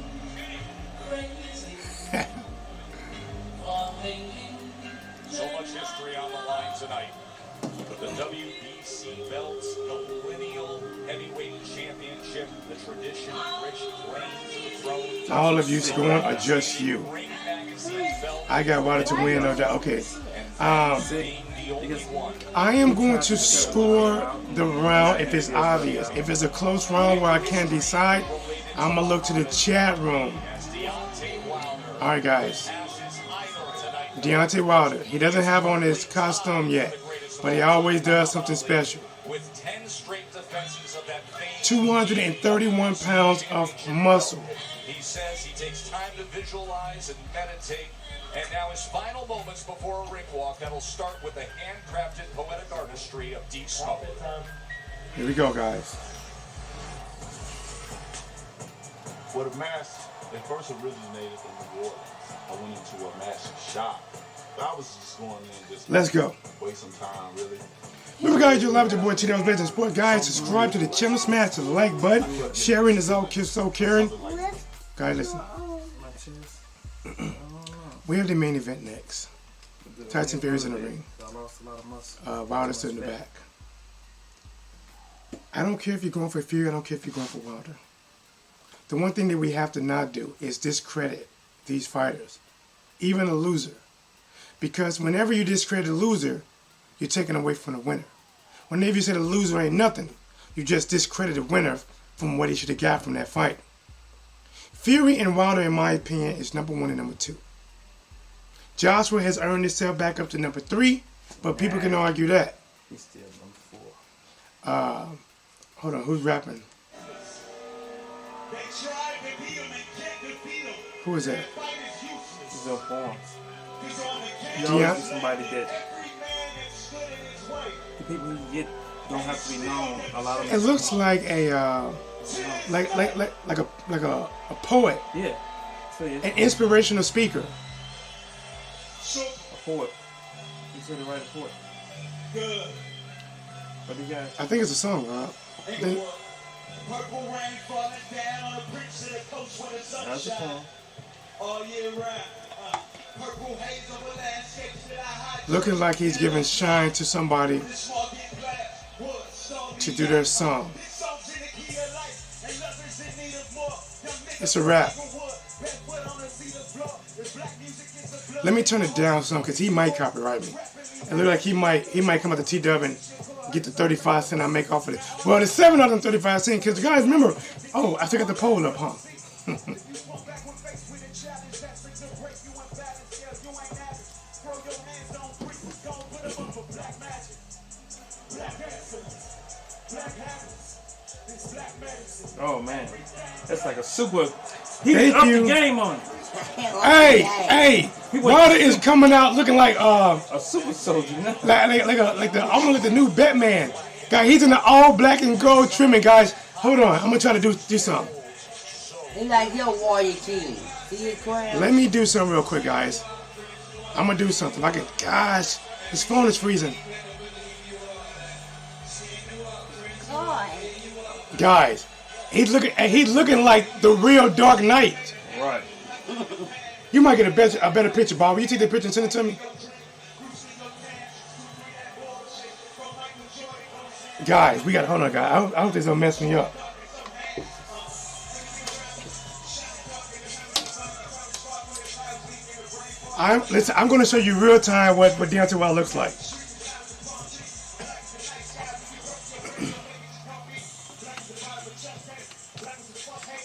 So much history on the line tonight. The WBC belts, the lineal heavyweight championship, the tradition-rich claim to the throne. All of you scoring or just you? I got Wilder to win, no doubt. Okay. I am going to score the round if it's obvious. If it's a close round where I can't decide, I'm going to look to the chat room. All right, guys. Deontay Wilder. He doesn't have on his costume yet, but he always does something special. 231 pounds of muscle. He says he takes time to visualize and meditate. And now his final moments before a ring walk that'll start with the handcrafted poetic artistry of Deep Smoke. Here we go, guys. Well, the mask, it first originated in New Orleans. I went into a mask shop. I was just going in just let's go. Waste some time, really. Remember, guys, you're live with your boy T. Blazing Sport. Guys, subscribe to the channel, smash the like button. Sharing is all so caring. Guys, listen. We have the main event next. Tyson Fury's in the ring. Wilder's still in the back. I don't care if you're going for Fury. I don't care if you're going for Wilder. The one thing that we have to not do is discredit these fighters, even a loser. Because whenever you discredit a loser, you're taking away from the winner. Whenever you say the loser ain't nothing, you just discredit the winner from what he should have got from that fight. Fury and Wilder, in my opinion, is number 1 and number 2. Joshua has earned himself back up to number 3, but people can argue that. He's still number 4. Hold on, who's rapping? Who is that? He's on form. Somebody that the people who get don't have to be known. A lot of them. It looks like a like a poet. Yeah. An inspirational speaker. A poet. He's going to write a poet. Good. But the guy. I think it's a song, Rob. Purple rain falling down on the bridge to the coast where the sun shines. All year round. Purple haze over landscapes that I hide. Looking like he's giving shine to somebody to do their song. It's a rap. Let me turn it down some because he might copyright me. It looks like he might come out to T-Dub and get the 35 cents I make off of it. Well, there's 7 of them 35 cents because guys, remember, oh, I still got the poll up, huh? Oh man, that's like a super. He upped the game on it. Hey, Wilder is coming out looking like a super soldier, you know? like the new Batman guy. He's in the all black and gold trimming, guys. Hold on, I'm gonna try to do something. He like your warrior king. See his crown? Let me do something real quick, guys. I'm gonna do something. Gosh, his phone is freezing. Guys, he's looking like the real Dark Knight. Right. You might get a better picture, Bob. Will you take that picture and send it to me? Guys, we got hold on, guys. I hope this don't mess me up. I'm going to show you real time what Deontay Wilder looks like.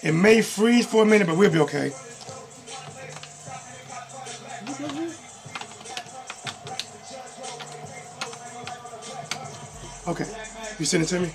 It may freeze for a minute, but we'll be okay. Okay, you send it to me?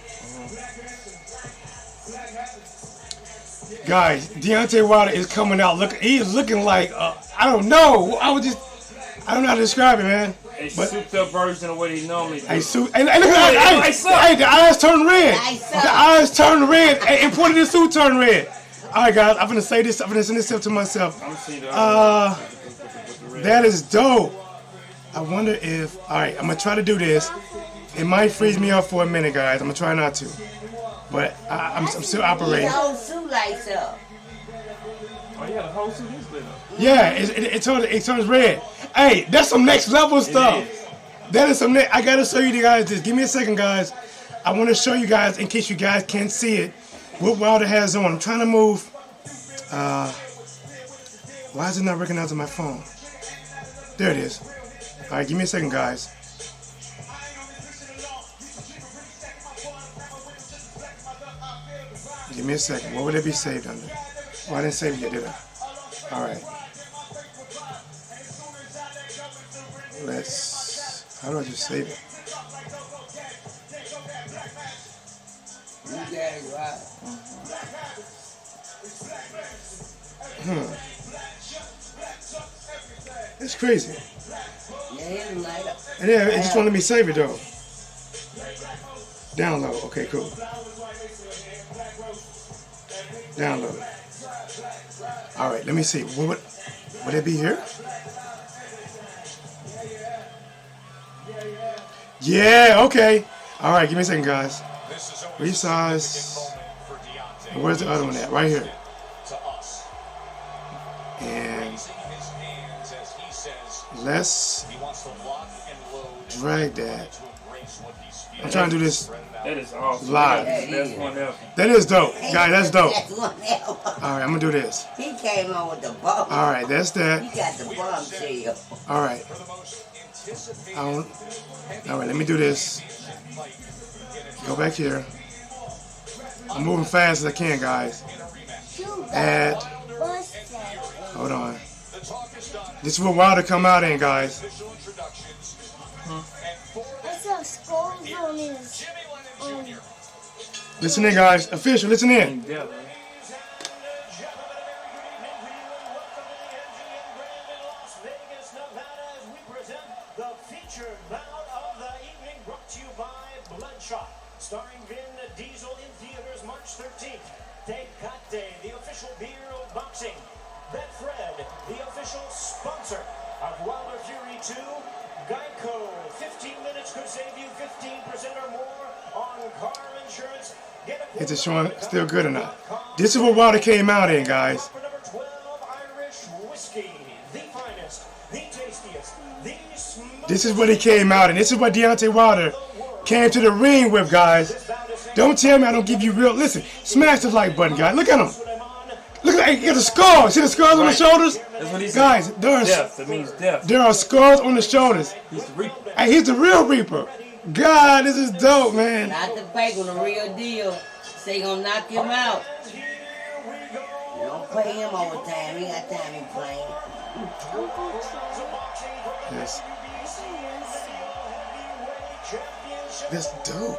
Guys, Deontay Wilder is coming out. He's looking like I don't know. I don't know how to describe it, man. A souped up version of what he normally does. And look at that. The eyes turn red. The eyes turn red. And part of the suit turn red. All right, guys. I'm gonna say this. I'm gonna send this up to myself. That is dope. I wonder if. All right, I'm gonna try to do this. It might freeze me up for a minute, guys. I'm gonna try not to. But I'm still operating. His whole suit lights up. Oh, yeah, the whole suit is lit up. Yeah, it turns red. Hey, that's some next level stuff. That is some I gotta show you guys this. Give me a second, guys. I want to show you guys in case you guys can't see it what Wilder has on. I'm trying to move. Why is it not recognizing my phone? There it is. All right, give me a second, guys. Give me a second. What would it be saved under? Oh, I didn't save it yet, did I? All right. How do I just save it? You got it right. It's crazy. Yeah, it just won't let me save it though. Download. Okay, cool. Download. All right, let me see. Would it be here? Yeah, okay. All right, give me a second, guys. Resize. And where's the other one at? Right here. And let's drag that. I'm trying to do this That is awesome. live. That's one ever. That is dope. Guys, that's dope. That's one ever. All right, I'm going to do this. He came on with the bomb. All right, that's that. He got the bombshell. All right. All right, let me do this. Go back here. I'm moving fast as I can, guys. Add. Hold on. This is what Wilder come out in, guys. Listen in, guys. Official, listen in. Starring Vin Diesel in theaters March 13th. Tecate, the official beer of boxing. Betfred, the official sponsor of Wilder Fury 2. Geico, 15 minutes could save you 15% or more on car insurance. Is it showing still good or not? This is what Wilder came out in, guys. Number 12, Irish whiskey, the finest, the tastiest, the smoothest. This is what he came out in. This is what Deontay Wilder came to the ring with, guys. Don't tell me I don't give you real. Listen, smash the like button, guys. Look at him. Look at the scars. See the scars on the shoulders? That's what he said. Guys, Death. That means death. there are scars on the shoulders. He's the Reaper. Hey, he's the real Reaper. God, this is dope, man. Not the fake one, the real deal. Say gonna knock him out. Don't play him all the time. He got time he playing. Yes. That's dope.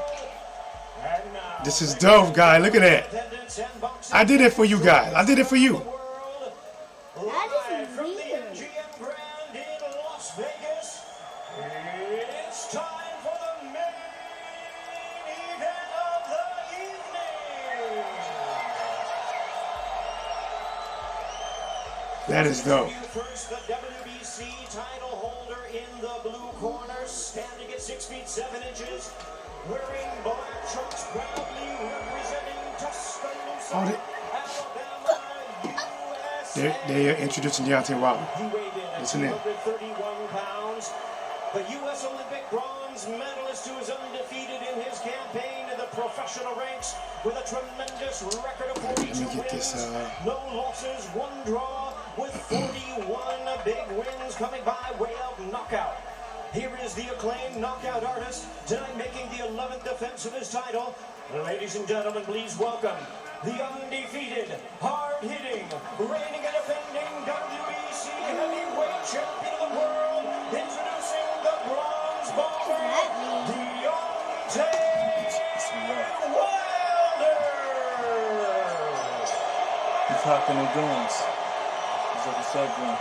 This is dope, guys. Look at that. I did it for you guys. I did it for you. Live from the MGM Grand in Las Vegas, it's time for the main event of the evening. That is dope. First, the WBC title holder in the blue corner, standing at 6 feet 7 inches, wearing black trunks, proudly representing Tuscaloosa, Oh, they are introducing Deontay Wilder. Listen in. 131 pounds. The U.S. Olympic bronze medalist who is undefeated in his campaign in the professional ranks with a tremendous record of 42 wins, no losses, 1 draw, with 41 big wins coming by way of knockout. Here is the acclaimed knockout artist, tonight making the 11th defense of his title. Ladies and gentlemen, please welcome the undefeated, hard-hitting, reigning and defending WBC heavyweight champion of the world, introducing the bronze bomber, Deontay Wilder. He's hocking the guns. He's like a shotgun.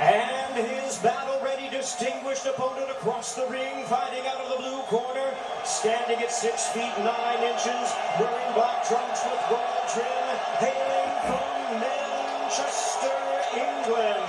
And his battle-ready, distinguished opponent across the ring, fighting out of the blue corner, standing at 6 feet 9 inches, wearing black trunks with gold trim, hailing from Manchester, England.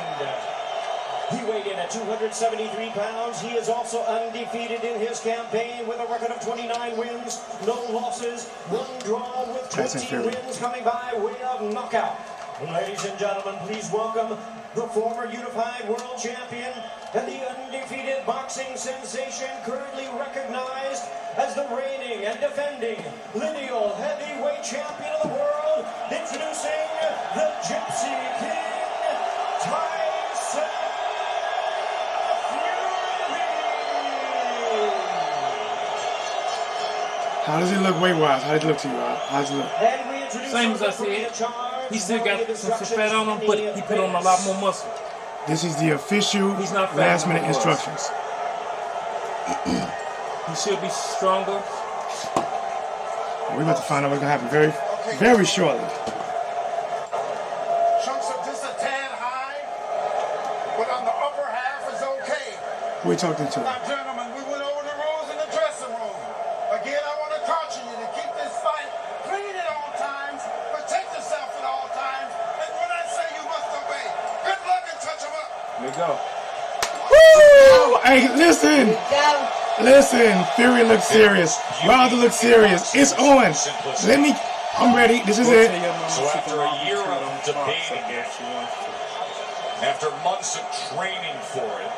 He weighed in at 273 pounds. He is also undefeated in his campaign with a record of 29 wins, no losses, 1 draw with 20 wins coming by way of knockout. Ladies and gentlemen, please welcome the former unified world champion and the undefeated boxing sensation, currently recognized as the reigning and defending lineal heavyweight champion of the world, introducing the Gypsy King, Tyson Fury. How does he look weight-wise? How does he look to you? How does he look? Same as I said. He still got some fat on him, but he put on a lot more muscle. This is the official last-minute instructions. He should be stronger. We're about to find out what's going to happen very, very shortly. Chunks are just a tad high, but on the upper half is okay. Who are we talking to? Now, gentlemen, we went over the rules in the dressing room. Again, I want to caution you to keep this fight clean at all times, protect yourself at all times, and when I say you must obey, good luck and touch them up. There you go. Woo! Hey, listen. Listen. Fury looks serious. Wilder looks serious. It's on. I'm ready. This is it. So after a year of debating, after months of training for it,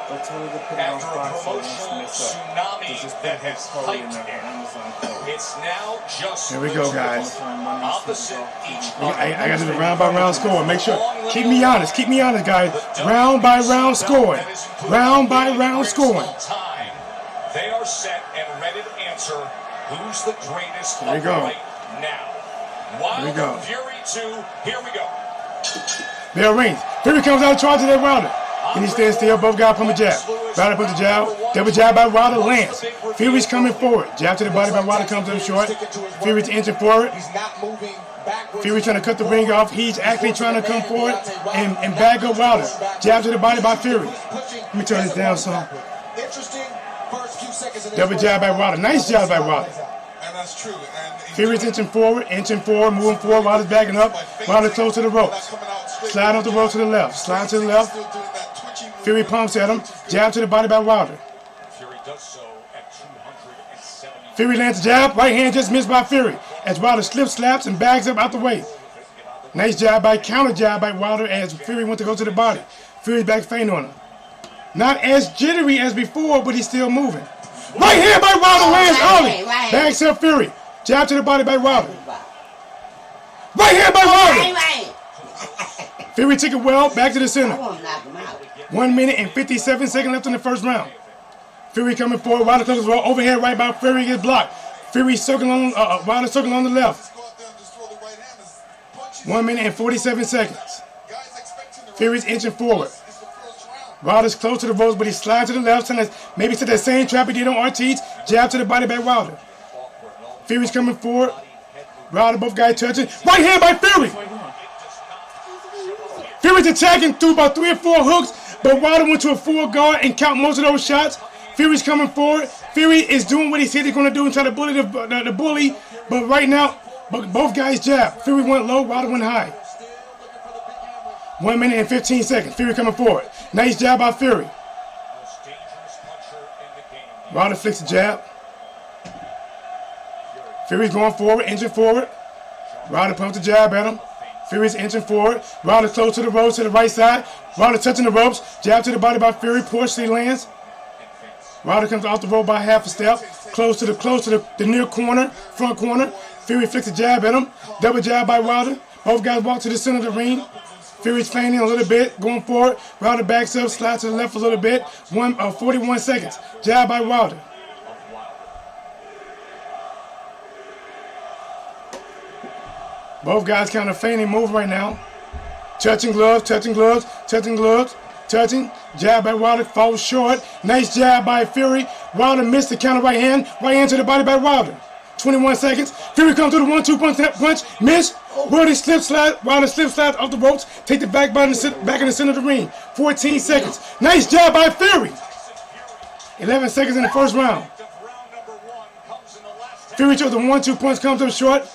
after a promotional tsunami that has hyped it, it's now just here we go, guys. opposite each other. I got to do the round by round score. Make sure. Keep me honest, guys. Round by round scoring. Round by round scoring. They are set and ready to answer who's the greatest Here we go. right now. Wilder, Fury 2, here we go. Bell rings. Fury comes out, charges at Wilder. Then he stands still. Both guys pump a jab. Wilder puts the jab. Double jab by Wilder lands. Fury's coming forward. Jab to the body by Wilder comes up short. Fury's inching forward. Fury's trying to cut the ring off. He's actually trying to come forward and bag up Wilder. Jab to the body by Fury. Let me turn this down some. Double jab by Wilder. Nice job by Wilder. And that's true. Fury's inching forward, moving forward. Wilder's backing up. Wilder close to the ropes. Slide off the rope to the left. Slide to the left. Fury pumps at him. Jab to the body by Wilder. Fury does so at 270. Fury lands a jab. Right hand just missed by Fury as Wilder slips, slaps, and bags up out the way. Nice jab by counter jab by Wilder as Fury went to go to the body. Fury's back feint on him. Not as jittery as before, but he's still moving. Right hand by Wilder lands early. Bags up Fury. Jab to the body by Wilder. Right hand by Wilder. Fury took it well, back to the center. 1 minute and 57 seconds left in the first round. Fury coming forward, Wilder comes well, overhead right by Fury gets blocked. Fury circling on, Wilder circling on the left. 1 minute and 47 seconds. Fury's inching forward. Wilder's close to the ropes, but he slides to the left, maybe to that same trap he did on Ortiz. Jab to the body by Wilder. Fury's coming forward. Wilder, both guys touching. Right hand by Fury. Fury's attacking through about 3 or 4 hooks, but Wilder went to a full guard and count most of those shots. Fury's coming forward. Fury is doing what he said he's going to do and try to bully the bully, but right now, both guys jab. Fury went low, Wilder went high. 1 minute and 15 seconds. Fury coming forward. Nice jab by Fury. Wilder flicks the jab. Fury's going forward, inching forward. Wilder pumps the jab at him. Fury's inching forward. Wilder close to the ropes to the right side. Wilder touching the ropes. Jab to the body by Fury. Push, lands. Wilder comes off the rope by half a step. Close to the near corner, front corner. Fury flicks a jab at him. Double jab by Wilder. Both guys walk to the center of the ring. Fury's feinting a little bit, going forward. Wilder backs up, slides to the left a little bit. 41 seconds. Jab by Wilder. Both guys kind of feinting move right now. Touching gloves, touching gloves, touching gloves, touching. Jab by Wilder, falls short. Nice jab by Fury. Wilder missed the counter right hand to the body by Wilder. 21 seconds. Fury comes through the 1-2 punch, miss. Wilder slip slide off the ropes. Take the back in the center of the ring. 14 seconds. Nice jab by Fury. 11 seconds in the first round. Fury took the 1-2 punch, comes up short.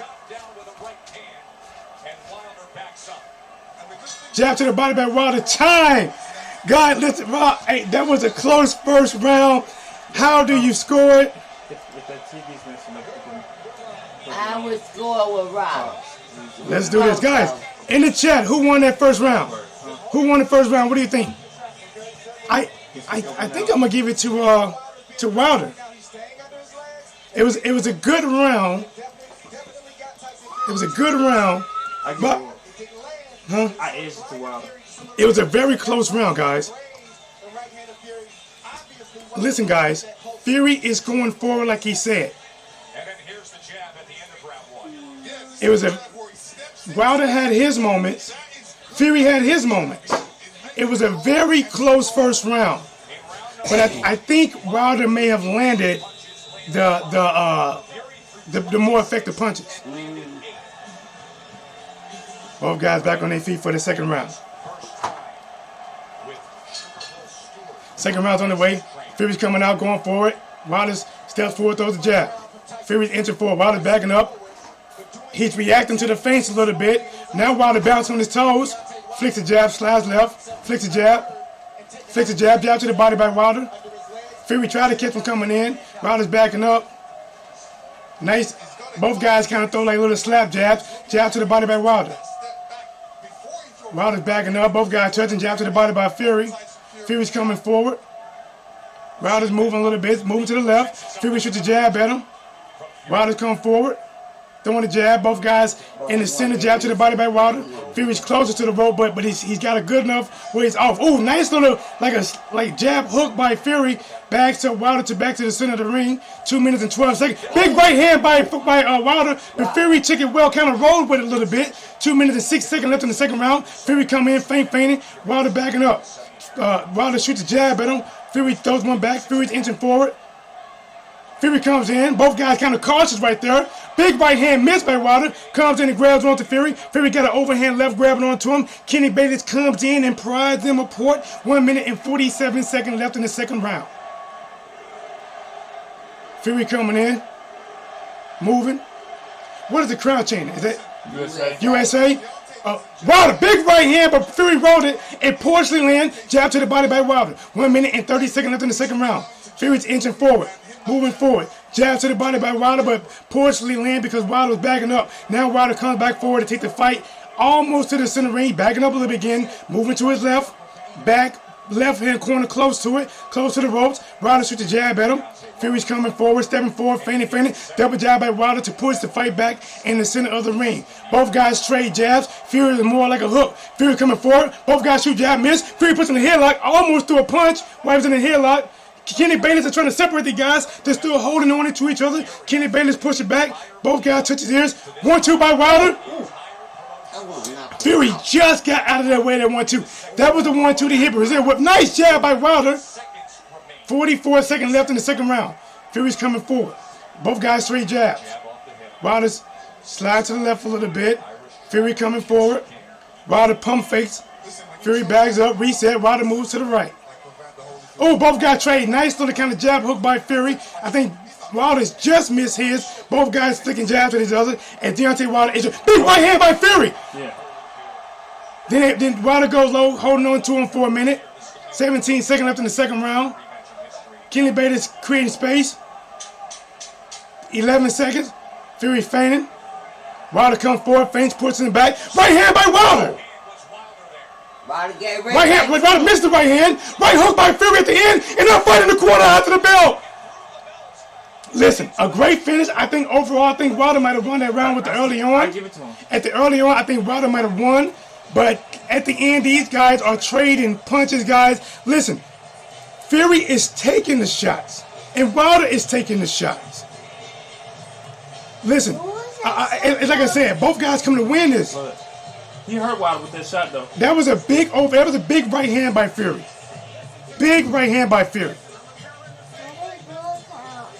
Jab to the body by Wilder. Time. God, listen, hey, that was a close first round. How do you score it? I would score with Rob. Let's do this, guys. In the chat, who won that first round? Who won the first round? What do you think? I think I'm gonna give it to Wilder. It was a good round. It was a good round, but I edged it to Wilder. It was a very close round, guys. Listen, guys, Fury is going forward like he said. It was Wilder had his moments. Fury had his moments. It was a very close first round, but I think Wilder may have landed the more effective punches. Both guys back on their feet for the second round. Second round's on the way. Fury's coming out, going forward. Wilder steps forward, throws the jab. Fury's inching forward. Wilder's backing up. He's reacting to the feints a little bit. Now Wilder bouncing on his toes. Flicks the jab, slides left. Flicks the jab. Flicks the jab, jab to the body by Wilder. Fury tried to catch him coming in. Wilder's backing up. Nice. Both guys kind of throw like little slap jabs. Jab to the body by Wilder. Wilder's backing up. Both guys touching. Jab to the body by Fury. Fury's coming forward. Wilder's moving a little bit. Moving to the left. Fury shoots a jab at him. Wilder's coming forward. Throwing a jab. Both guys in the center. Jab to the body by Wilder. Fury's closer to the rope, but he's got a good enough where he's off. Ooh, nice little like jab hook by Fury. Back to Wilder back to the center of the ring. 2 minutes and 12 seconds. Big right hand by Wilder, but Fury took it well, kind of rolled with it a little bit. 2 minutes and 6 seconds left in the second round. Fury come in, fainting. Wilder backing up. Wilder shoots a jab at him. Fury throws one back. Fury's inching forward. Fury comes in. Both guys kind of cautious right there. Big right hand missed by Wilder. Comes in and grabs onto Fury. Fury got an overhand left grabbing onto him. Kenny Bayless comes in and provides them a port. 1 minute and 47 seconds left in the second round. Fury coming in. Moving. What is the crowd chanting? Is it USA? USA? Wilder, big right hand, but Fury rolled it and partially land. Jab to the body by Wilder. 1 minute and 30 seconds left in the second round. Fury's inching forward. Moving forward. Jab to the body by Wilder, but partially land because Wilder was backing up. Now Wilder comes back forward to take the fight almost to the center ring. Backing up a little bit again. Moving to his left. Back. Left hand corner close to it. Close to the ropes. Wilder shoots a jab at him. Fury's coming forward, stepping forward, feigning. Double jab by Wilder to push the fight back in the center of the ring. Both guys trade jabs. Fury is more like a hook. Fury coming forward. Both guys shoot jab, miss. Fury puts in the headlock, almost threw a punch while he was in the headlock. Kenny Bayless is trying to separate the guys. They're still holding on to each other. Kenny Bayless push it back. Both guys touch his ears. 1-2 by Wilder. Fury just got out of that way, that 1-2. That was the 1-2 to hit Brazil whip. Nice jab by Wilder. 44 seconds left in the second round. Fury's coming forward. Both guys straight jabs. Wilder's slide to the left a little bit. Fury coming forward. Wilder pump fakes. Fury bags up, reset. Wilder moves to the right. Oh, both guys trade. Nice little kind of jab hook by Fury. I think Wilder's just missed his. Both guys sticking jabs at each other. And Deontay Wilder is big right hand by Fury. Yeah. Then Wilder goes low, holding on to him for a minute. 17 seconds left in the second round. Kenny Bayless creating space. 11 seconds. Fury feigning. Wilder comes forward, feints, puts in the back. Right hand by Wilder. Right hand, Wilder missed the right hand. Right hook by Fury at the end, and they're fighting the corner after the bell. Listen, a great finish. I think overall, Wilder might have won that round with the early on. I give it to him. At the early on, I think Wilder might have won, but at the end, these guys are trading punches, guys. Listen, Fury is taking the shots, and Wilder is taking the shots. Listen, it's like I said, both guys come to win this. He hurt Wilder with that shot, though. That was a big right hand by Fury. Big right hand by Fury.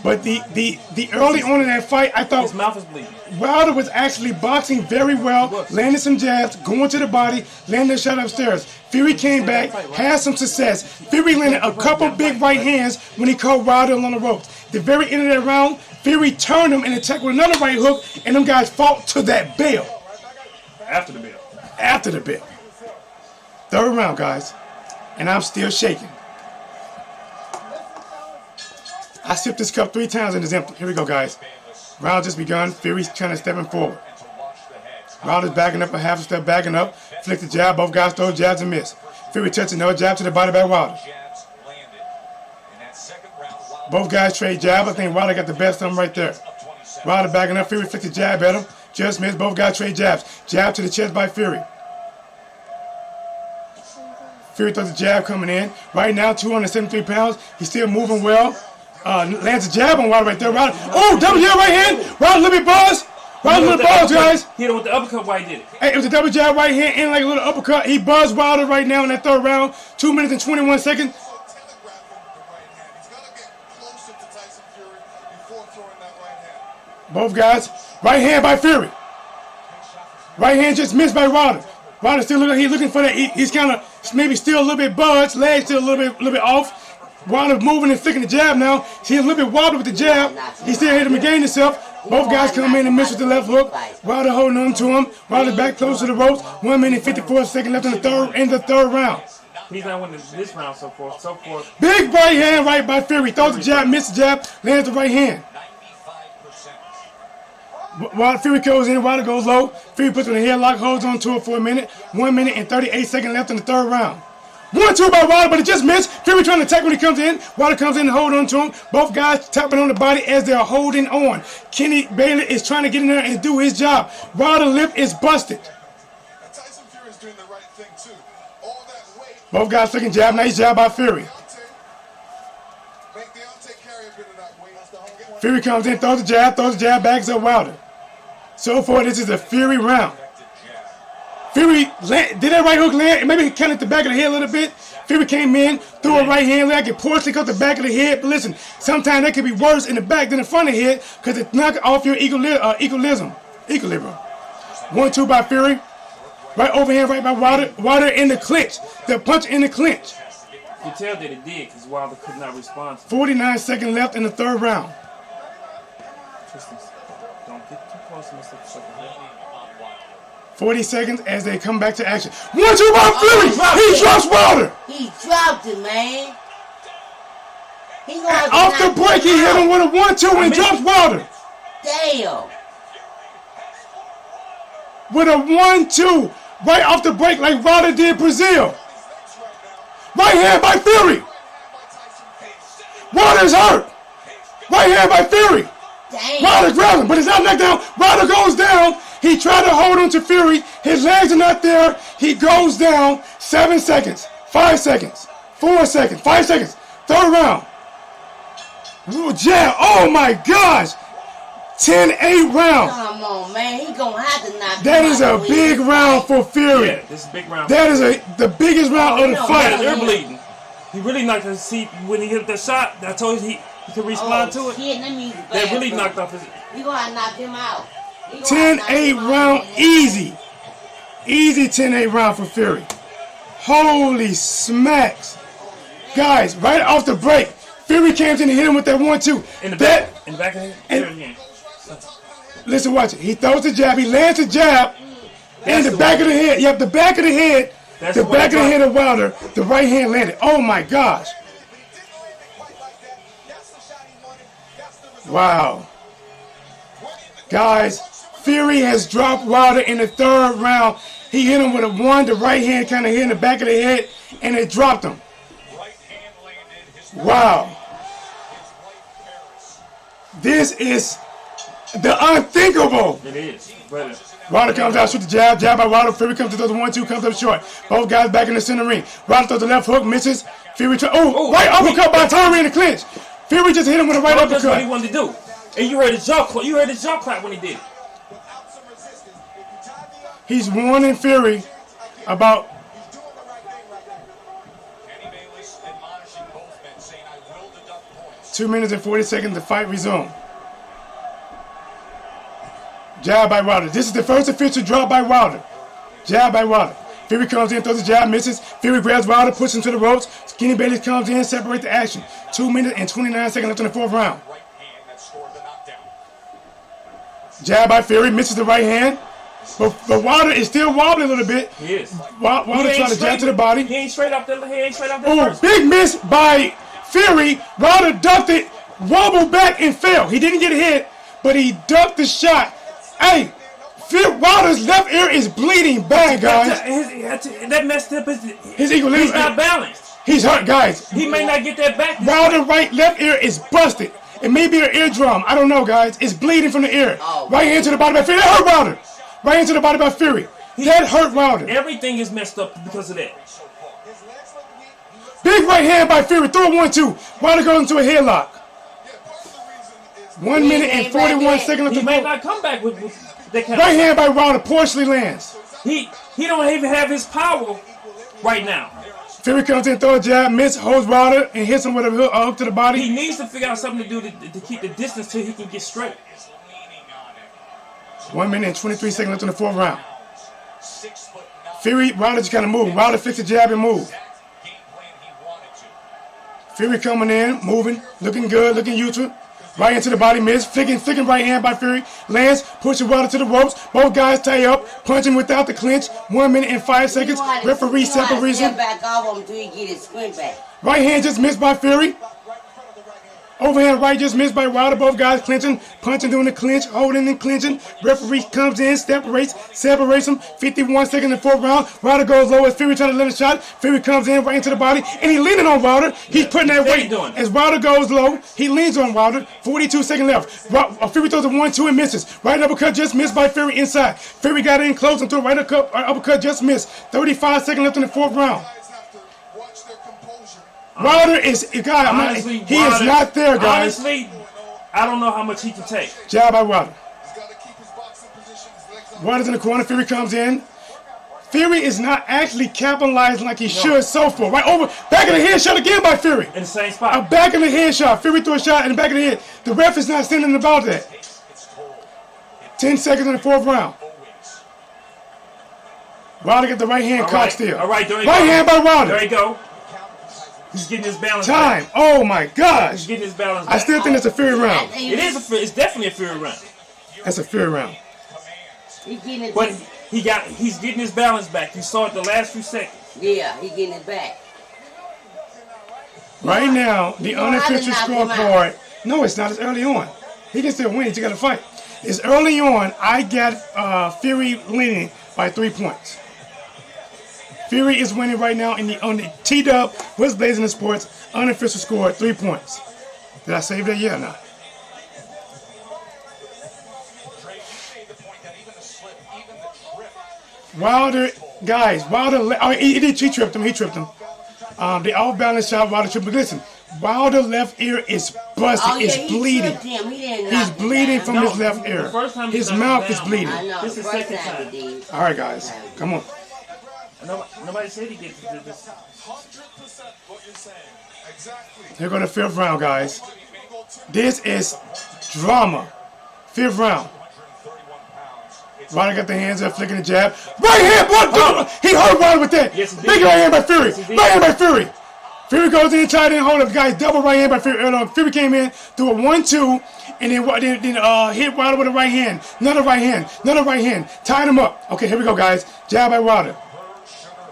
But the early on in that fight, I thought his mouth is bleeding. Wilder was actually boxing very well, landing some jabs, going to the body, landing a shot upstairs. Fury came back, had some success. Fury landed a couple big right hands when he caught Wilder on the ropes. The very end of that round, Fury turned him and attacked with another right hook, and them guys fought to that bell. After the bell. After the bell. Third round, guys. And I'm still shaking. I sipped this cup 3 times and it's empty. Here we go, guys. Round just begun. Fury's kind of stepping forward. Wilder's backing up a half a step, backing up. Flick the jab. Both guys throw jabs and miss. Fury touches another jab to the body by Wilder. Both guys trade jab. I think Wilder got the best of them right there. Wilder backing up. Fury flicked the jab at him. Just missed. Both guys trade jabs. Jab to the chest by Fury. Fury throws the jab coming in. Right now, 273 pounds. He's still moving well. Lands a jab on Wilder right there. Wilder. Oh, double jab right hand. Wilder a little bit buzzed. Wilder a little buzzed, guys. He hit him with the uppercut while he did it. Hey, it was a double jab right hand and like a little uppercut. He buzzed Wilder right now in that third round. 2 minutes and 21 seconds. Both guys. Right hand by Fury. Right hand just missed by Wilder. Wilder still looking for that. He's kind of maybe still a little bit buzzed. Legs still a little bit off. Wilder moving and flicking the jab now. He's a little bit wobbly with the jab. He still hit him again himself. Both guys come in and miss with the left hook. Wilder holding on to him. Wilder back close to the ropes. 1 minute 54 seconds left in the third round. He's not winning this round so far. Big right hand right by Fury. Throws the jab, misses the jab, lands the right hand. While Fury goes in, Wilder goes low. Fury puts him in a headlock, holds on to it for a minute. 1 minute and 38 seconds left in the third round. 1-2 by Wilder, but it just missed. Fury trying to attack when he comes in. Wilder comes in and hold on to him. Both guys tapping on the body as they're holding on. Kenny Bailey is trying to get in there and do his job. Wilder's lip is busted. Tyson Fury is doing the right thing too. All that weight. Both guys flicking jab. Nice jab by Fury. Make Deontay carry a bit of that weight. Fury comes in, throws the jab, backs up Wilder. So far, this is a Fury round. Fury did that right hook land, maybe he kind of the back of the head a little bit. Fury came in, threw a right hand leg, it partially cut the back of the head. But listen, sometimes that could be worse in the back than the front of the head because it knocks off your equilibrium. 1-2 by Fury. Right overhand, right by Wilder. Wilder in the clinch. The punch in the clinch. You can tell that it did because Wilder could not respond. 49 seconds left in the third round. Don't get too close, Mr. 40 seconds as they come back to action. 1-2 by Fury. He drops Wilder. He dropped it, man. Off the break, he hit him with a 1-2 and drops Wilder. Damn. With a 1-2 right off the break like Wilder did Brazil. Right hand by Fury. Wilder's hurt. Right hand by Fury. Damn. Wilder grabs him, but it's not knocked down. Wilder goes down. He tried to hold on to Fury. His legs are not there. He goes down. 7 seconds. 5 seconds. 4 seconds. 5 seconds. Third round. Ooh, jab. Oh my gosh. 10-8 round. Come on, man. He gonna have to knock That him is out a big round for Fury. Yeah, this is a big round. That is the biggest round of the fight. They're bleeding. He really knocked his seat when he hit that shot. I told you he could respond to it. Shit, that means They really knocked off his. You gonna knock him out. 10-8 round, easy. Easy 10-8 round for Fury. Holy smacks. Guys, right off the break, Fury came in and hit him with that 1-2. In the back of the head. Listen, watch it. He throws the jab, he lands the jab in the back of the head. Yep, the back of the head. The back of the head of Wilder, the right hand landed. Oh my gosh. Wow. Guys, Fury has dropped Wilder in the third round. He hit him with a 1, the right hand kind of hit in the back of the head, and it dropped him. Wow. This is the unthinkable. It is. Wilder comes out, shoots the jab by Wilder. Fury comes to the 1-2, comes up short. Both guys back in the center ring. Wilder throws the left hook, misses. Fury right uppercut by Fury in the clinch. Fury just hit him with a right uppercut. That's what he wanted to do. And you heard his jaw clap. You heard his jaw clap when he did it. He's warning Fury about. 2 minutes and 40 seconds. The fight resume. Jab by Wilder. This is the first official drop by Wilder. Jab by Wilder. Fury comes in, throws the jab, misses. Fury grabs Wilder, pushes him to the ropes. Kenny Bailey comes in, separate the action. 2 minutes and 29 seconds left in the fourth round. Jab by Fury, misses the right hand. But Wilder is still wobbling a little bit. He is. Wilder trying to jab to the body. He ain't straight up there. Oh, big miss by Fury. Wilder ducked it, wobbled back, and fell. He didn't get hit, but he ducked the shot. Hey, Wilder's left ear is bleeding bad, guys. That messed up his equilibrium. He's not balanced. He's hurt, guys. He may not get that back. Wilder's left ear is busted. It may be an eardrum. I don't know, guys. It's bleeding from the ear. Right hand to the body by Fury. That hurt Wilder. Right hand to the body by Fury. That hurt Wilder. Everything is messed up because of that. Big right hand by Fury. Throw a 1-2. Wilder goes into a headlock. 1 minute and 41 seconds. He may not come back with that kind right hand by Wilder partially lands. He don't even have his power right now. Fury comes in, throws a jab, holds Wilder, and hits him with a hook to the body. He needs to figure out something to do to keep the distance till he can get straight. 1 minute and 23 seconds left in the fourth round. Fury, Wilder just kind of moving. Wilder flicks the jab and move. Fury coming in, moving, looking good, looking neutral. Right into the body, miss. Flicking right hand by Fury. Lands, pushing Wilder to the ropes. Both guys tie up, punching without the clinch. 1 minute and 5 seconds. Referee separates him. Back off him until he get his sprint back. Right hand just missed by Fury. Overhand right just missed by Wilder. Both guys clinching, punching doing the clinch, holding and clinching. Referee comes in, separates them. 51 seconds in the fourth round. Wilder goes low as Fury trying to land a shot. Fury comes in right into the body, and he's leaning on Wilder. He's putting that weight. As Wilder goes low, he leans on Wilder. 42 seconds left. Fury throws a 1-2 and misses. Right uppercut just missed by Fury inside. Fury got in close and threw right uppercut just missed. 35 seconds left in the fourth round. Wilder is, guys, honestly, he is not there, guys. Honestly, I don't know how much he can take. Jab by Wilder. Wilder's in the corner. Fury comes in. Fury is not actually capitalizing like he should so far. Right over, back of the head shot again by Fury. In the same spot. A back of the head shot. Fury threw a shot in the back of the head. The ref is not sending about that. 10 seconds in the fourth round. Wilder get the right hand caught still. All right, there you go. Right hand by Wilder. There you go. He's getting his balance time. back. Oh my gosh. He's getting his balance back. I still think it's a Fury round. It's definitely a Fury round. That's a Fury round. But he's getting his balance back. You saw it the last few seconds. Yeah, he's getting it back. Right now, the unofficial scorecard. No, it's not. It's early on. He can still win. He just got to fight. It's early on. I got Fury winning by 3 points. Fury is winning right now on the T-Dub, What's Blazing the Sports, unofficial score, 3 points. Did I save that? Yeah or not? Wilder, guys, he tripped him. He tripped him. The off-balance shot, Wilder tripped. But listen, Wilder's left ear is busted. It's bleeding. He's bleeding from his left ear. His mouth is bleeding. This is the second time. All right, guys, come on. Nobody said he did this. 100% what you're saying. Exactly. Here go the fifth round, guys. This is drama. Fifth round. Wilder got the hands up, flicking the jab. Right hand, boy! He hurt Wilder with that. Yes, big right hand by Fury. Right hand by Fury. Fury goes in, tied in, hold up, guys. Double right hand by Fury. Fury came in, threw a 1-2, and then hit Wilder with a right hand. Another right hand. Tied him up. Okay, here we go, guys. Jab by Wilder.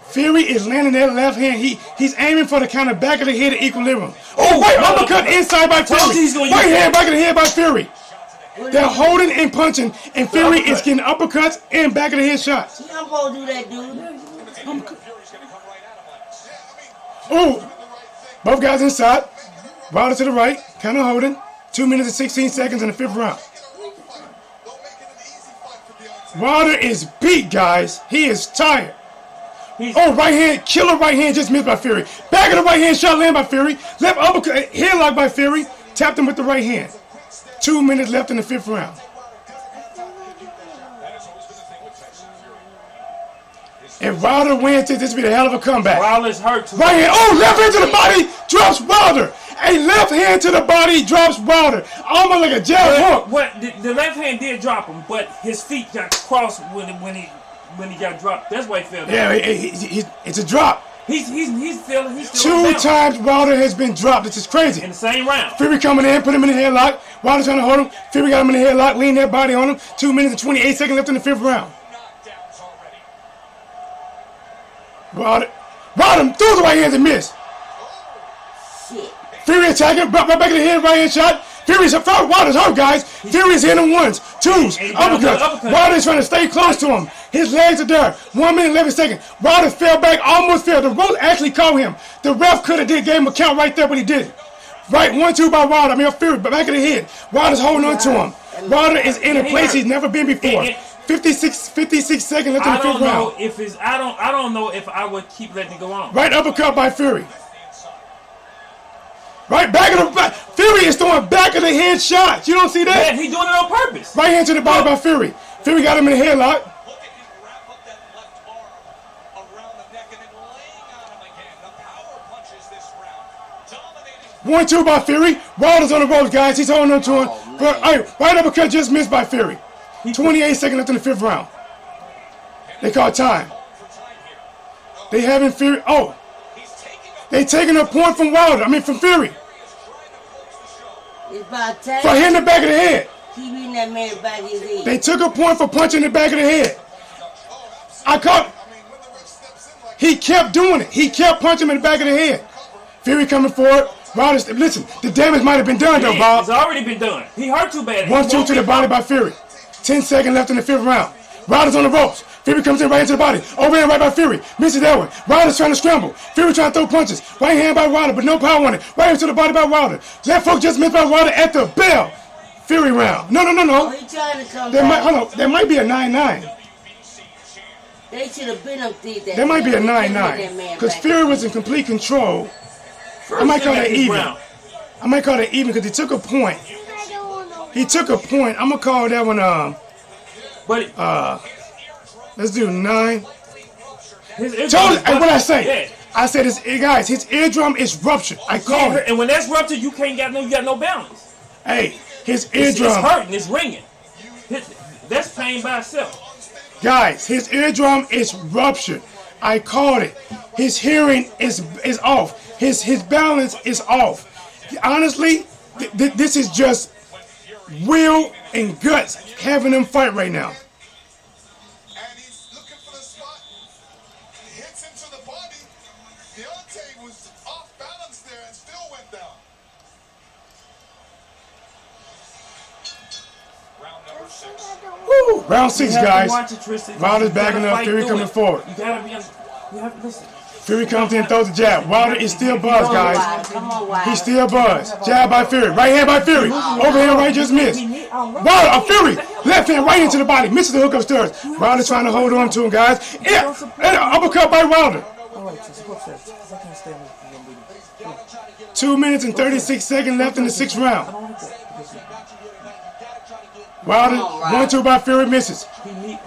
Fury is landing that left hand. He's aiming for the kind of back of the head of equilibrium. Oh, right uppercut inside by Fury. Right hand, back of the head by Fury. They're holding and punching, and Fury is getting uppercuts and back of the head shots. I'm supposed to do that, dude. Oh, both guys inside. Wilder to the right, kind of holding. 2 minutes and 16 seconds in the fifth round. Wilder is beat, guys. He is tired. Right hand, killer right hand just missed by Fury. Back of the right hand shot land by Fury. Left uppercut, headlock by Fury. Tapped him with the right hand. 2 minutes left in the fifth round. If Wilder wins this will be a hell of a comeback. Wilder's hurt. Right hand, left hand to the body, drops Wilder. A left hand to the body, drops Wilder. Almost like a jab hook. The left hand did drop him, but his feet got crossed when he got dropped. That's why he fell down. Yeah, it's a drop. He's still 2 times Wilder has been dropped. This is crazy. In the same round. Fury coming in, put him in the headlock. Wilder trying to hold him. Fury got him in the headlock, lean that body on him. 2 minutes and 28 seconds left in the fifth round. Wilder threw the right hand and missed. Fury attacking, right back in the head, right hand shot. Fury's hurt. Wilder's hurt, guys. Fury's hitting 1s, 2s, uppercuts. Wilder's trying to stay close to him. His legs are there. 1 minute, 11 seconds. Wilder fell back, almost fell. The ropes actually caught him. The ref could have gave him a count right there, but he didn't. Right, 1-2 by Wilder. Fury, but back of the head. Wilder's holding on to him. Wilder is in a place he's never been before. 56 seconds left in the fifth round. I don't know if I would keep letting it go on. Right uppercut by Fury. Right back of the back. Fury is throwing back of the head shots. You don't see that? Yeah, he's doing it on purpose. Right hand to the body by Fury. Fury got him in the headlock. 1-2 by Fury. Wilder's on the ropes, guys. He's holding on to him. Right uppercut just missed by Fury. 28 seconds left in the fifth round. They call time. They having Fury. They taking a point from Wilder. From Fury. It's about time. For hitting the back of the head. Keep hitting that man in the back of his head. They took a point for punching the back of the head. I caught. He kept doing it. He kept punching him in the back of the head. Fury coming forward. Wilder, listen, the damage might have been done though, Bob. It's already been done. He hurt too bad. 1-2 to the body by Fury. 10 seconds left in the 5th round. Wilder's on the ropes. Fury comes in right into the body. Overhand right by Fury. Misses that one. Wilder's trying to scramble. Fury trying to throw punches. Right hand by Wilder, but no power on it. Right into the body by Wilder. Left hook just missed by Wilder at the bell. Fury round. No. Oh, he trying to come back. Hold on. There might be a 9-9. They should have been up there. There might be a 9-9. Because Fury was in complete control. I might call that even. I might call that even because he took a point. He took a point. I'm gonna call that one. Let's do 9. What I say? I said, guys, his eardrum is ruptured. I call it. And when that's ruptured, you got no balance. Hey, his eardrum. It's hurting. It's ringing. That's pain by itself. Guys, his eardrum is ruptured. I called it. His hearing is off. His balance is off. Honestly, this is just will and guts having them fight right now. And he's looking for the spot. He hits him to the body. Deontay was off balance there and still went down. Round number 6. Woo! Round 6, guys. It, Wilder's backing up. Fury coming forward. You gotta be. You have to listen. Fury comes in and throws the jab. Wilder is still buzzed, guys. He's still buzzed. Jab by Fury. Right hand by Fury. Overhand right just missed. Wilder, Fury. Left hand right into the body. Misses the hook upstairs. Wilder trying to hold on to him, guys. Yeah. And uppercut by Wilder. 2 minutes and 36 seconds left in the 6th round. Wilder, 1-2 by Fury, misses.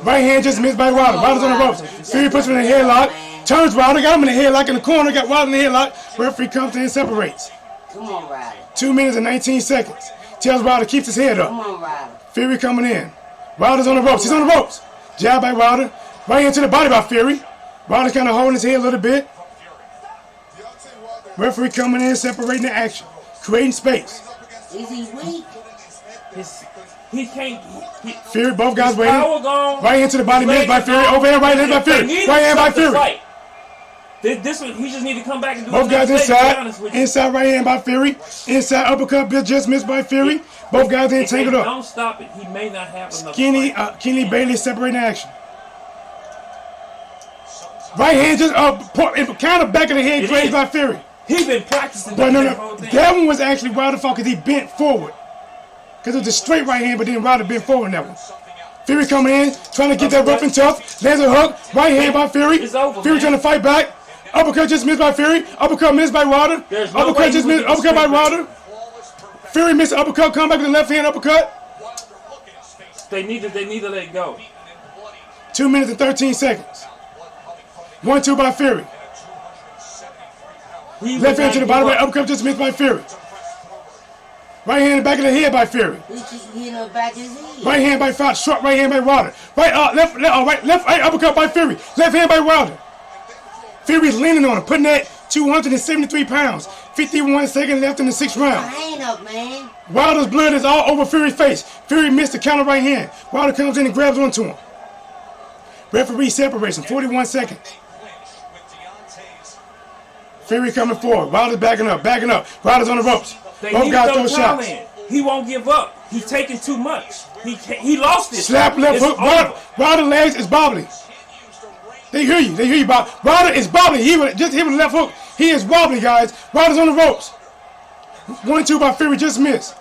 Right hand just missed by Wilder. Wilder's on the ropes. Fury puts him in a headlock. Turns Wilder, got him in the headlock in the corner, got Wilder in the headlock. Referee comes in and separates. Come on, Ryder. 2 minutes and 19 seconds. Tells Wilder keeps his head up. Come on, Ryder. Fury coming in. Wilder's on the ropes. He's on the ropes. Jab by Wilder. Right into the body by Fury. Wilder's kind of holding his head a little bit. Referee coming in, separating the action. Creating space. Is he weak? He can't. Fury, both guys waiting. Gone, right into the body, missed by Fury. Overhand, right hand by Fury. Right hand by Fury. This one, he just need to come back and do both guys inside. Inside right hand by Fury. Inside uppercut, just missed by Fury. Both guys in tangled up. Don't stop it. He may not have enough. Kenny Bailey separating action. Right hand just kind of back of the head grazed by Fury. He been practicing. But that one was actually Wilder fault because he bent forward. Because it was a straight right hand, but then Wilder bent forward in that one. Fury coming in, trying to get that rough and tough. Lands a hook, right hand by Fury. It's over, Fury trying to fight back. Uppercut just missed by Fury. Uppercut missed by Wilder. Uppercut just missed. Uppercut by Wilder. Fury missed the uppercut. Come back with the left hand uppercut. They need to let it go. 2 minutes and 13 seconds. 1-2 by Fury. Left hand to the bottom. Right uppercut just missed by Fury. Right hand in the back of the head by Fury. Right hand by Fouch. Short right hand by Wilder. Right uppercut by Fury. Left hand by Wilder. Fury's leaning on him, putting that 273 pounds. 51 seconds left in the 6th round. Hand up, man. Wilder's blood is all over Fury's face. Fury missed the counter right hand. Wilder comes in and grabs onto him. Referee separates him. 41 seconds. Fury coming forward. Wilder's backing up. Wilder's on the ropes. Both guys throw shots. He won't give up. He's taking too much. He lost this. Slap left hook. Wilder's legs is bobbly. They hear you, Bob. Wilder is bobbly. He just hit with the left hook. He is wobbly, guys. Wilder's on the ropes. 1-2 by Fury, just missed.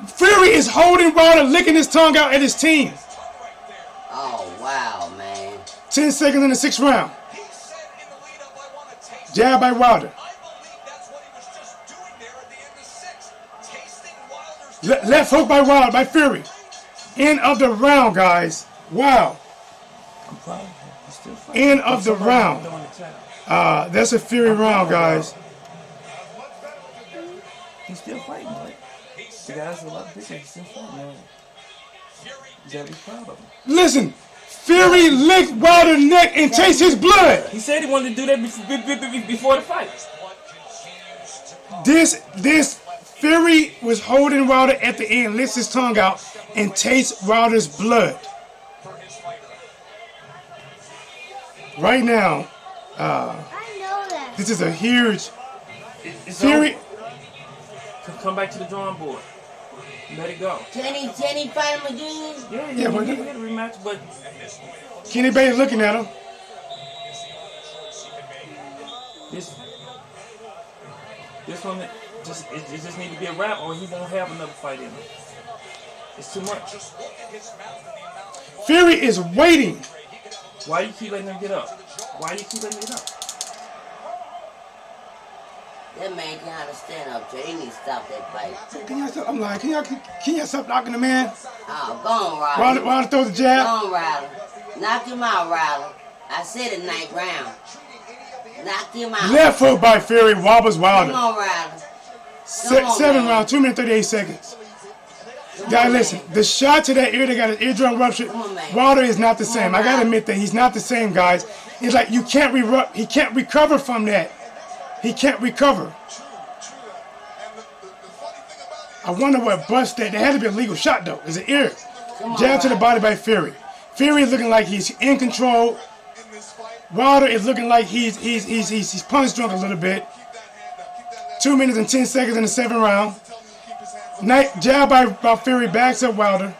Fury is holding Wilder, licking his tongue out at his team. Oh, wow, man. 10 seconds in the 6th round. Jab by Wilder. Left hook by Wilder, by Fury. End of the round, guys. Wow. End of the round. That's a Fury round, guys. He's still fighting, right? The guy's a lot bigger. He's still fighting. You gotta be proud of him. Listen, Fury licked Wilder's neck and tastes his blood. He said he wanted to do that before the fight. This Fury was holding Wilder at the end, lifts his tongue out, and tastes Wilder's blood. Right now, this is a huge Fury. Come back to the drawing board. Let it go. Can he fight him again? Yeah, he get a rematch, but Kenny Bates looking at him. This one, it just need to be a wrap, or he won't have another fight in him. It's too much. Fury is waiting. Why you keep letting him get up? Why you keep letting him get up? That man can't understand up there. He need to stop that fight. I'm like, can y'all stop knocking the man? Oh, go on, Riley. Wilder throws the jab. Go on, Riley. Knock him out, Riley. I said it, ninth round. Knock him out. Left hook by Fury wobbles Wilder. Come on, Riley. 7 rounds, 2 minutes 38 seconds. Guys, listen. The shot to that ear, they got his eardrum ruptured. Wilder is not the same. I gotta admit that he's not the same, guys. It's like he can't recover from that. He can't recover. I wonder what bust that. There had to be a legal shot though. It's an ear. Jab to the body by Fury. Fury is looking like he's in control. Wilder is looking like he's punch drunk a little bit. 2 minutes and 10 seconds in the 7th round. Jab by Fury backs up Wilder.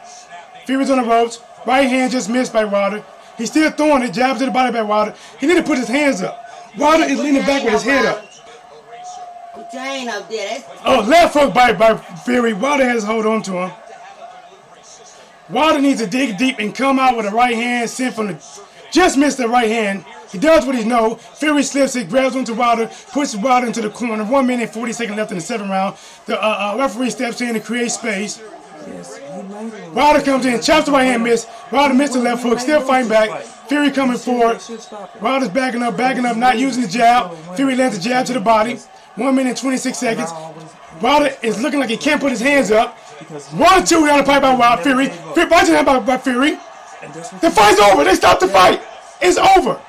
Fury's on the ropes. Right hand just missed by Wilder. He's still throwing it. Jab to the body by Wilder. He need to put his hands up. Wilder is leaning back with his head up. Put your hand up there. Oh, left hook by Fury. Wilder has to hold on to him. Wilder needs to dig deep and come out with a right hand sent from the... Just missed the right hand. He does what he knows. Fury slips it, grabs onto Wilder, pushes Wilder into the corner. 1 minute and 40 seconds left in the 7th round. The referee steps in to create space. Wilder comes in, chops the right hand, miss. Wilder missed the left hook, still fighting back. Fury coming forward. Wilder's backing up, not using the jab. Fury lands the jab to the body. 1 minute and 26 seconds. Wilder is looking like he can't put his hands up. 1-2 down the pipe by Wilder. Fury. Watching that by Fury. The fight's over. They stopped the fight. It's over.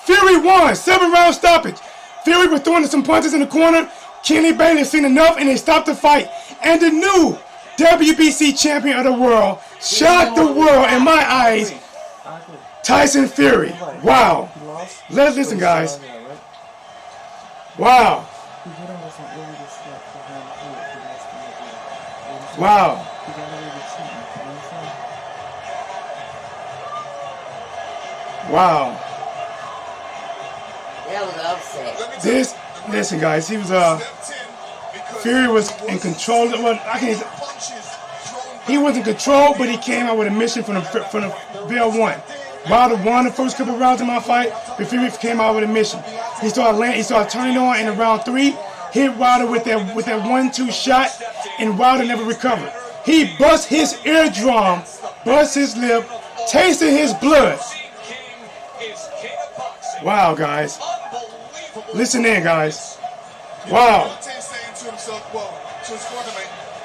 Fury won. 7-round stoppage. Fury was throwing some punches in the corner. Kenny Bailey seen enough and they stopped the fight. And the new WBC champion of the world shocked the world in my eyes. Tyson Fury. Wow. Let's listen, guys. Wow. Wow. Wow. That was upset. Listen, guys. He was Fury was in control. He was in control, but he came out with a mission from the bell one. Wilder won the first couple rounds of my fight, but Fury came out with a mission. He started turning on in round 3. Hit Wilder with that 1-2 shot, and Wilder never recovered. He bust his eardrum, bust his lip, tasted his blood. Wow, guys. Listen in, guys. Wow.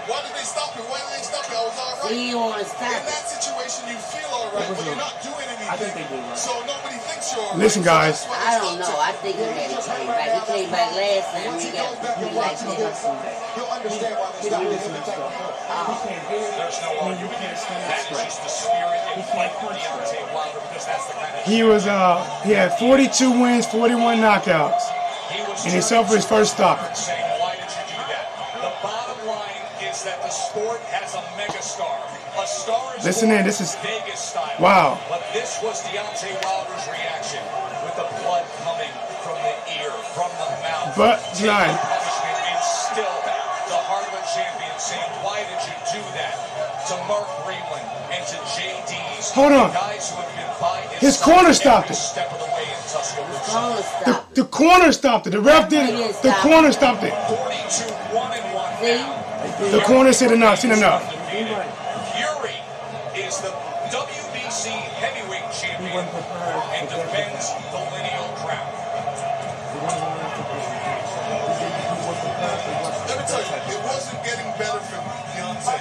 Why did they stop it? Why did they stop it? I was all right. You want to stop in that situation, you feel all right, but you're not doing anything. I think they do, right? So nobody thinks you're all right. Listen, guys. I don't know. I think he had to came back. He came back last time. He got like this. You'll understand why they stopped it. There's no argument. That is just the spirit and fight of Deontay Wilder, because that's the kind of... He had 42 wins, 41 knockouts, and he suffered his first stoppage. Why did you do that? The bottom line is that the sport has a megastar. A star is Listen in, this is Vegas style. wow. But this was Deontay Wilder's reaction, with the blood coming from the ear, from the mouth. But tonight, And still, the heart of a champion saying, "Why did you do that?" To Mark Breland and to JD's. Hold on. Guys who have been by His corner stopped it. step of the way in Tuscaloosa. The corner stopped it. The ref did it. The corner stopped it. 42-1-1. The corner said enough. Seen enough. Fury is the WBC heavyweight champion and defends the lineal crown. Let me tell you, it wasn't getting better for Deontay.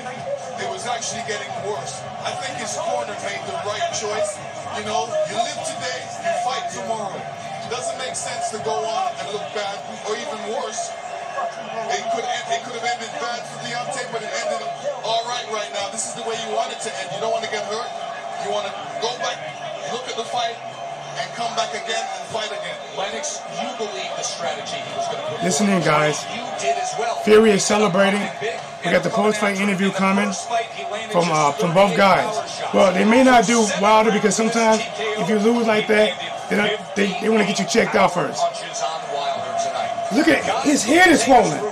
It was actually getting worse. I think his corner made the right choice. You know, you live today, you fight tomorrow. It doesn't make sense to go on and look bad, or even worse. It could have ended bad for this is the way you want it to end. You don't want to get hurt. You want to go back, look at the fight, and come back again and fight again. Lennox, you believe the strategy he was going to put Listen in, guys. You did as well. Fury is celebrating. We got the post-fight interview coming from both guys. Well, they may not do Wilder because sometimes if you lose like that, they want to get you checked out first. Look at it. His head is swollen.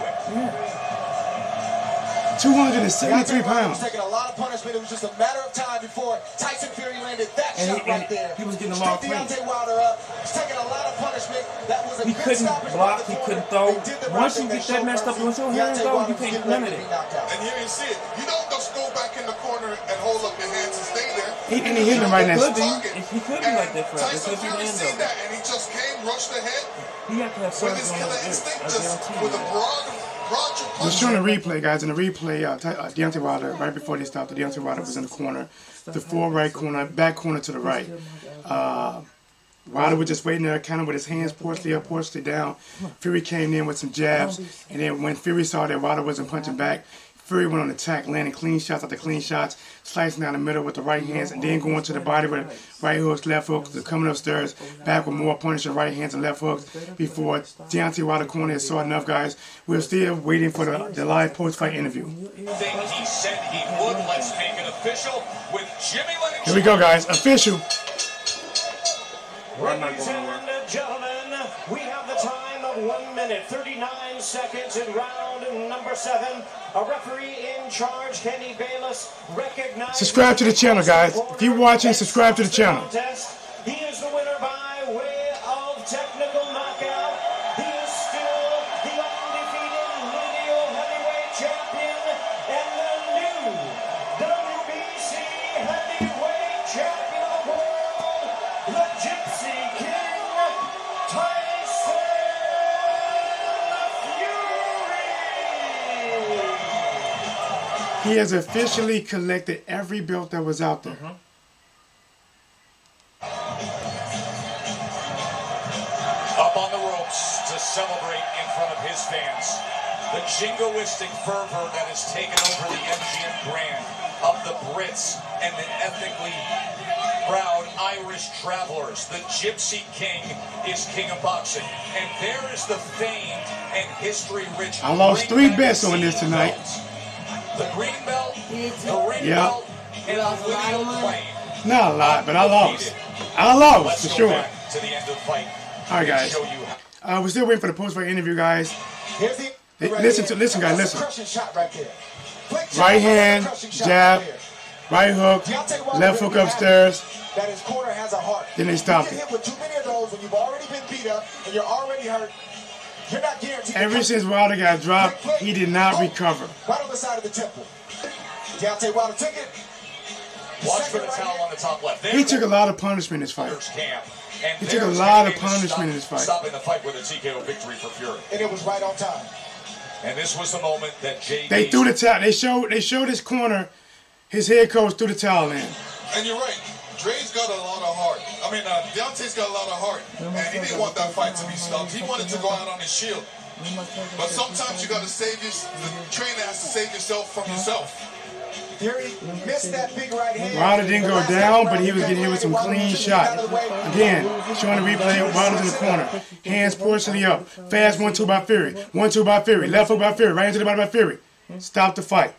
273 pounds. Taking a lot of punishment. It was just a matter of time before Tyson Fury landed that shot right there. He was getting them all clean. Deontay Wilder up. He's taking a lot of punishment. That was a He couldn't block. He couldn't throw. Once you get that messed up, once your hands go, you can't do none of that. And here you see it. You don't just go back in the corner and hold up your hands and stay there. He hit him right now. He could be like that for us. Tyson Fury seen that, and he just came, rushed ahead. He had to have with his killer instinct, just with a broad We're showing a replay, guys. In the replay, Deontay Wilder, right before they stopped, Deontay Wilder was in the corner, the full right corner, back corner to the right. Wilder was just waiting there, kind of with his hands partially up, partially down. Fury came in with some jabs, and then when Fury saw that Wilder wasn't punching back, Fury went on attack, landing clean shots after clean shots, slicing down the middle with the right hands, and then going to the body with right hooks, left hooks, coming upstairs, back with more punishing right hands and left hooks before Deontay Wilder corner had saw enough, guys. We're still waiting for the live post-fight interview. He said he would. Let's make it official with Jimmy Lennox. Here we go, guys. Official. Ladies and gentlemen, we have the time of 1 minute, 39 seconds in round number 7. A referee in charge, Kenny Bayless, recognized. Subscribe to the channel, guys. If you're watching, subscribe to the channel. He is the winner by way of technical knockout. He is still the undefeated lineal heavyweight champion and the new WBC heavyweight champion of the world, the Gypsy King, Tyson Fury. He has officially collected every belt that was out there. Up on the ropes to celebrate in front of his fans. The jingoistic fervor that has taken over the MGM Grand of the Brits and the ethnically proud Irish travelers. The Gypsy King is king of boxing. And there is the famed and history-rich. I lost 3 bets on this tonight. The green belt, the ring belt, and the lineal claim. Not a lot, but I lost. I lost, for sure. To the end of the fight. All right, guys. We're still waiting for the post-fight interview, guys. Listen, guys, listen. Right hand, jab, right hook, left hook upstairs. That his corner has a heart. Then they stopped it. You get hit with too many of those when you've already been beat up and you're already hurt. You're not guaranteed. Ever since Wilder got dropped, he did not recover. Right on the side of the temple. Deontay Wilder took it. Watch for the towel on the top left. He took a lot of punishment in this fight. He took a lot of punishment in this fight. Stopping the fight with a TKO victory for Fury. And it was right on time. And this was the moment that JD. They threw the towel. They showed his corner. His head coach threw the towel in. And you're right. Dre's got a lot of heart. I mean, Deontay's got a lot of heart. And he didn't want that fight to be stopped. He wanted to go out on his shield. But sometimes you got to save the trainer has to save yourself from yourself. Fury missed that big right hand. Wilder didn't go down, but he was getting hit with some clean shots. Again, showing the replay, Wilder's in the corner. Hands partially up. Fast 1-2 by Fury. 1-2 by Fury. Left hook by Fury. Right into the body by Fury. Stop the fight.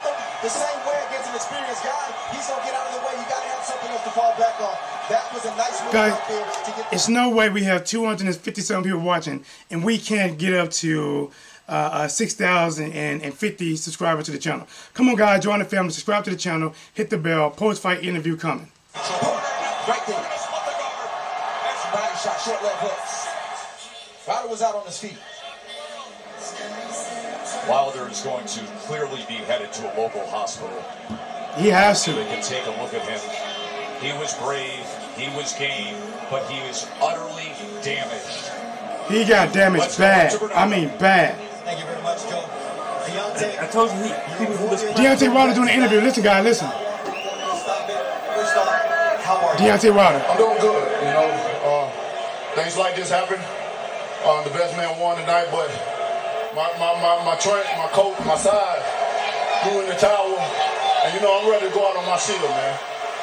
The same way against an experienced guy, he's going to get out of the way. You got to have something else to fall back on. That was a nice move out there to get. It's no way we have 257 people watching, and we can't get up to 6,050 subscribers to the channel. Come on, guys, join the family, subscribe to the channel, hit the bell, post-fight interview coming. Right there. That's a body shot, short leg hook. Wilder was out on his feet. Wilder is going to clearly be headed to a local hospital. He has to. They can take a look at him. He was brave, he was game, but he is utterly damaged. He got damaged bad. I mean bad. Thank you very much, Joe. Deontay. I told you he was. Deontay Wilder doing the interview. Listen, guys, listen. Deontay Wilder. I'm doing good, you know. Things like this happen. The best man won tonight, but my coach, my side, threw in the towel. And you know, I'm ready to go out on my shield, man.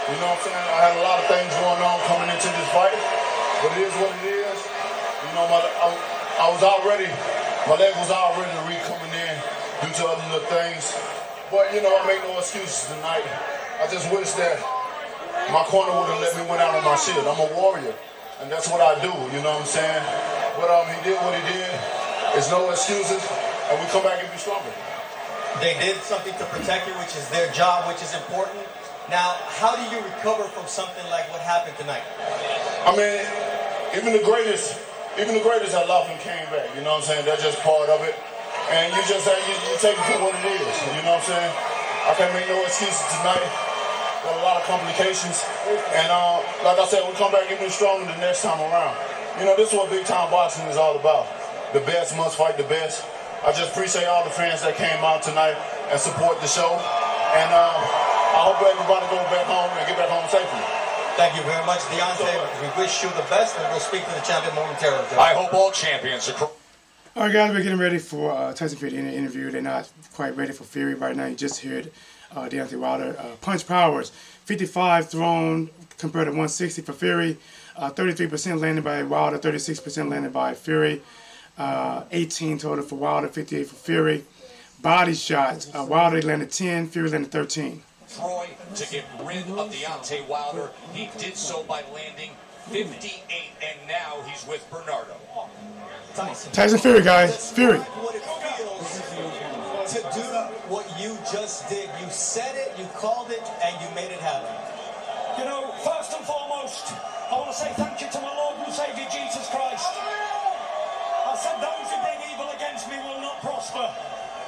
You know what I'm saying? I had a lot of things going on coming into this fight, but it is what it is. You know, my leg was already coming in due to other little things. But, you know, I make no excuses tonight. I just wish that my corner would have let me win out on my shield. I'm a warrior, and that's what I do, you know what I'm saying? But he did what he did. There's no excuses, and we come back and be stronger. They did something to protect you, which is their job, which is important. Now, how do you recover from something like what happened tonight? I mean, even the greatest that left and came back, you know what I'm saying? That's just part of it. And you just you take it for what it is, you know what I'm saying? I can't make no excuses tonight. Got a lot of complications. And like I said, we come back even stronger the next time around. You know, this is what big time boxing is all about. The best must fight the best. I just appreciate all the fans that came out tonight and support the show. And I hope everybody goes back home and get back home safely. Thank you very much, Deontay. We wish you the best, and we'll speak to the champion momentarily. I hope all champions are. All right, guys, we're getting ready for Tyson Fury interview. They're not quite ready for Fury right now. You just heard Deontay Wilder. Punch powers, 55 thrown compared to 160 for Fury. 33% landed by Wilder, 36% landed by Fury. 18 total for Wilder, 58 for Fury. Body shots, Wilder landed 10, Fury landed 13. Troy to get rid of Deontay Wilder. He did so by landing 58, and now he's with Bernardo. Tyson Fury, guys. Fury. What it feels to do what you just did. You said it, you called it, and you made it happen. You know, first and foremost, I want to say thank you to my Lord and Savior Jesus Christ. I said those who bring evil against me will not prosper.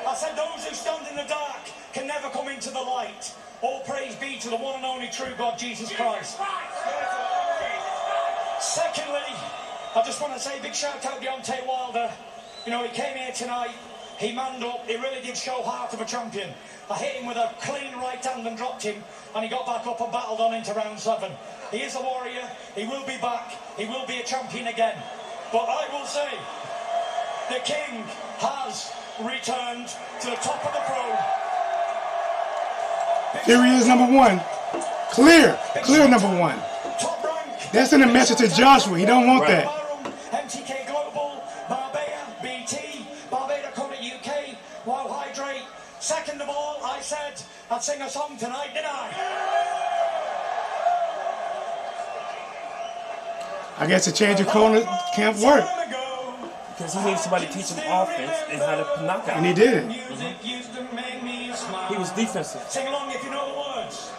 I said those who stand in the dark can never come into the light. All praise be to the one and only true God, Jesus Christ. Secondly, I just want to say a big shout out to Deontay Wilder. You know, he came here tonight, he manned up, he really did show heart of a champion. I hit him with a clean right hand and dropped him, and he got back up and battled on into round 7. He is a warrior, he will be back, he will be a champion again. But I will say, the king has returned to the top of the throne. Fury is number one. Clear number one. That's in the message to Joshua. He don't want that. MTK Global, Barbada, BT, Barbada Comet UK, Wow Hydrate. Second of all, I said I'd sing a song tonight, didn't I? I guess a change of corner can't work. Because he needs somebody to teach him offense and how to knock out. And he did it. He was defensive. Sing along if you know the words.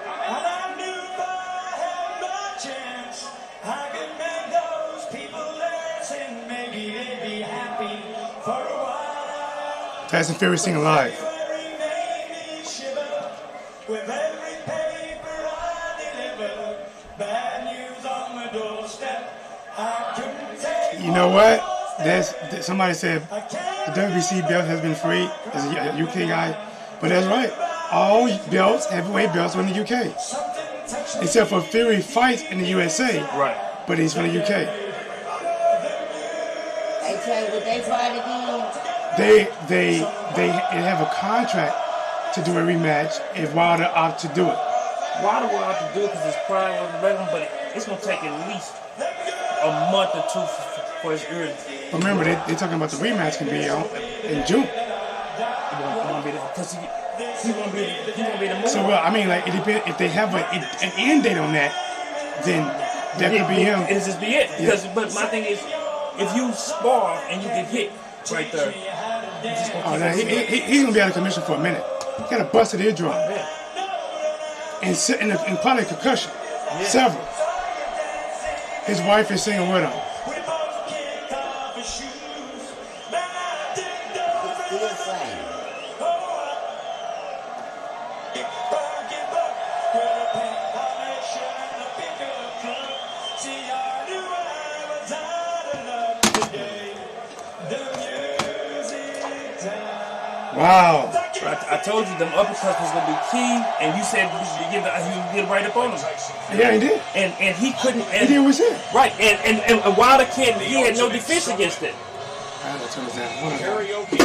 And I knew if I had my chance, I could make those people listen. Maybe they'd be happy for a while. Tyson Fury singing live. With every paper I deliver, bad news on the doorstep. I couldn't take. You know what? Somebody said the WBC belt has been freed as a UK guy, but that's right. All belts, heavyweight belts, are in the UK, except for Fury fights in the USA. Right. But he's from the UK. They tell you, would they fight again? They have a contract to do a rematch if Wilder opts to do it. Wilder will have to do it because his pride was regular, but it's going to take at least a month or two for his early. But remember, they're talking about the rematch can be in June. Because he won't be the move. So, well, I mean, like, it depends. If they have an end date on that, then that could be him. It'll just be it. Because, but my thing is, if you spar and you get hit right there, he's going to be out of commission for a minute. He got a busted eardrum. And probably a concussion. Several. His wife is singing with him. Wow. I told you them uppercuts was going to be key, and you said he would get right up on him. Yeah, he did. And he couldn't. He did what's it. Right, and Wilder can't. He had no defense against it. I had to turn this down. Karaoke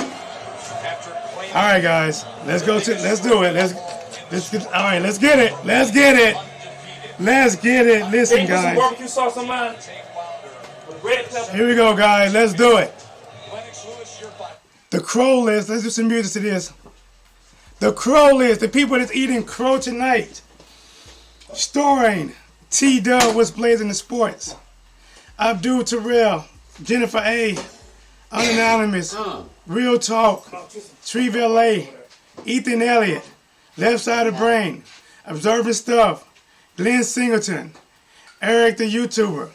All right, guys, let's do it. Let's get. All right, let's get it. Let's get it. Let's get it. Listen, Hey, put some guys. barbecue sauce on mine. Red pepper. Here we go, guys. Let's do it. The crow list. Let's do some music to this. The crow list. The people that's eating crow tonight. Starring T-Dub, What's Blazing the Sports. Abdul Terrell, Jennifer A, Unanonymous, Real Talk, Treeville A, Ethan Elliott, Left Side of Brain, Observing Stuff, Glenn Singleton, Eric the YouTuber,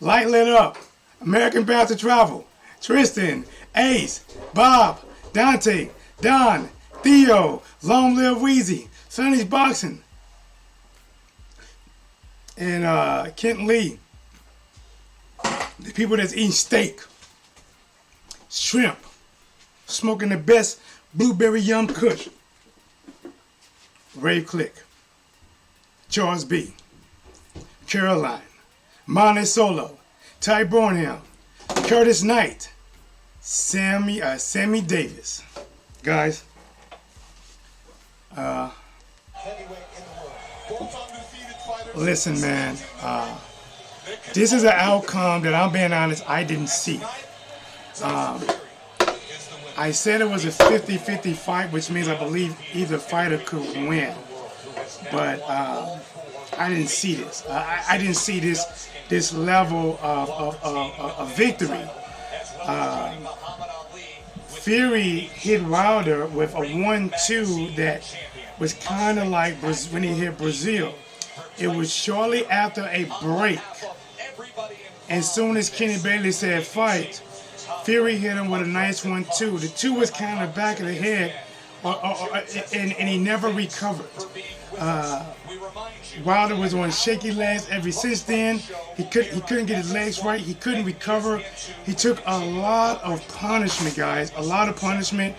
Light Lit Up, American Path to Travel, Tristan, Ace, Bob, Dante, Don, Theo, Long Live Wheezy, Sonny's Boxing, and Kent Lee. The people that's eating steak, shrimp, smoking the best blueberry yum kush. Rave Click, Charles B, Caroline, Monte Solo, Ty Bornham, Curtis Knight, Sammy Davis. Guys, listen, man. This is an outcome that, I'm being honest, I didn't see. I said it was a 50-50 fight, which means I believe either fighter could win. But I didn't see this. I didn't see this level of victory. Fury hit Wilder with a 1-2 that was kind of like when he hit Brazil. It was shortly after a break. As soon as Kenny Bailey said fight, Fury hit him with a nice 1-2. The 2 was kind of back of the head, and he never recovered. Wilder was on shaky legs ever since then. He couldn't get his legs right. He couldn't recover. He took a lot of punishment, guys. A lot of punishment.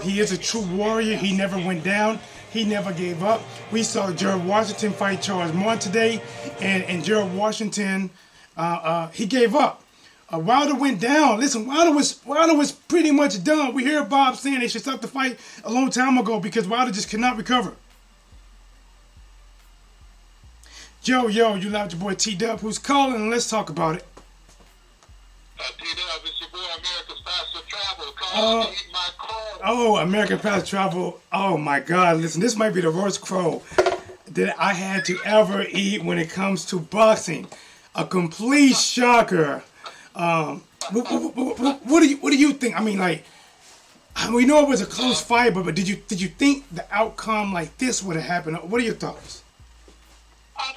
He is a true warrior. He never went down. He never gave up. We saw Gerald Washington fight Charles Martin today, and Gerald Washington, he gave up. Wilder went down. Listen, Wilder was pretty much done. We hear Bob saying they should stop the fight a long time ago because Wilder just could not recover. Yo, you love your boy T-Dub, who's calling, and let's talk about it. T-Dub, it's your boy America's Path to Travel. Calling to eat my crow. Oh, American Path to Travel. Oh my God, listen, this might be the worst crow that I had to ever eat when it comes to boxing. A complete shocker. What do you think? I mean, like, we know it was a close fight, but did you think the outcome like this would have happened? What are your thoughts? I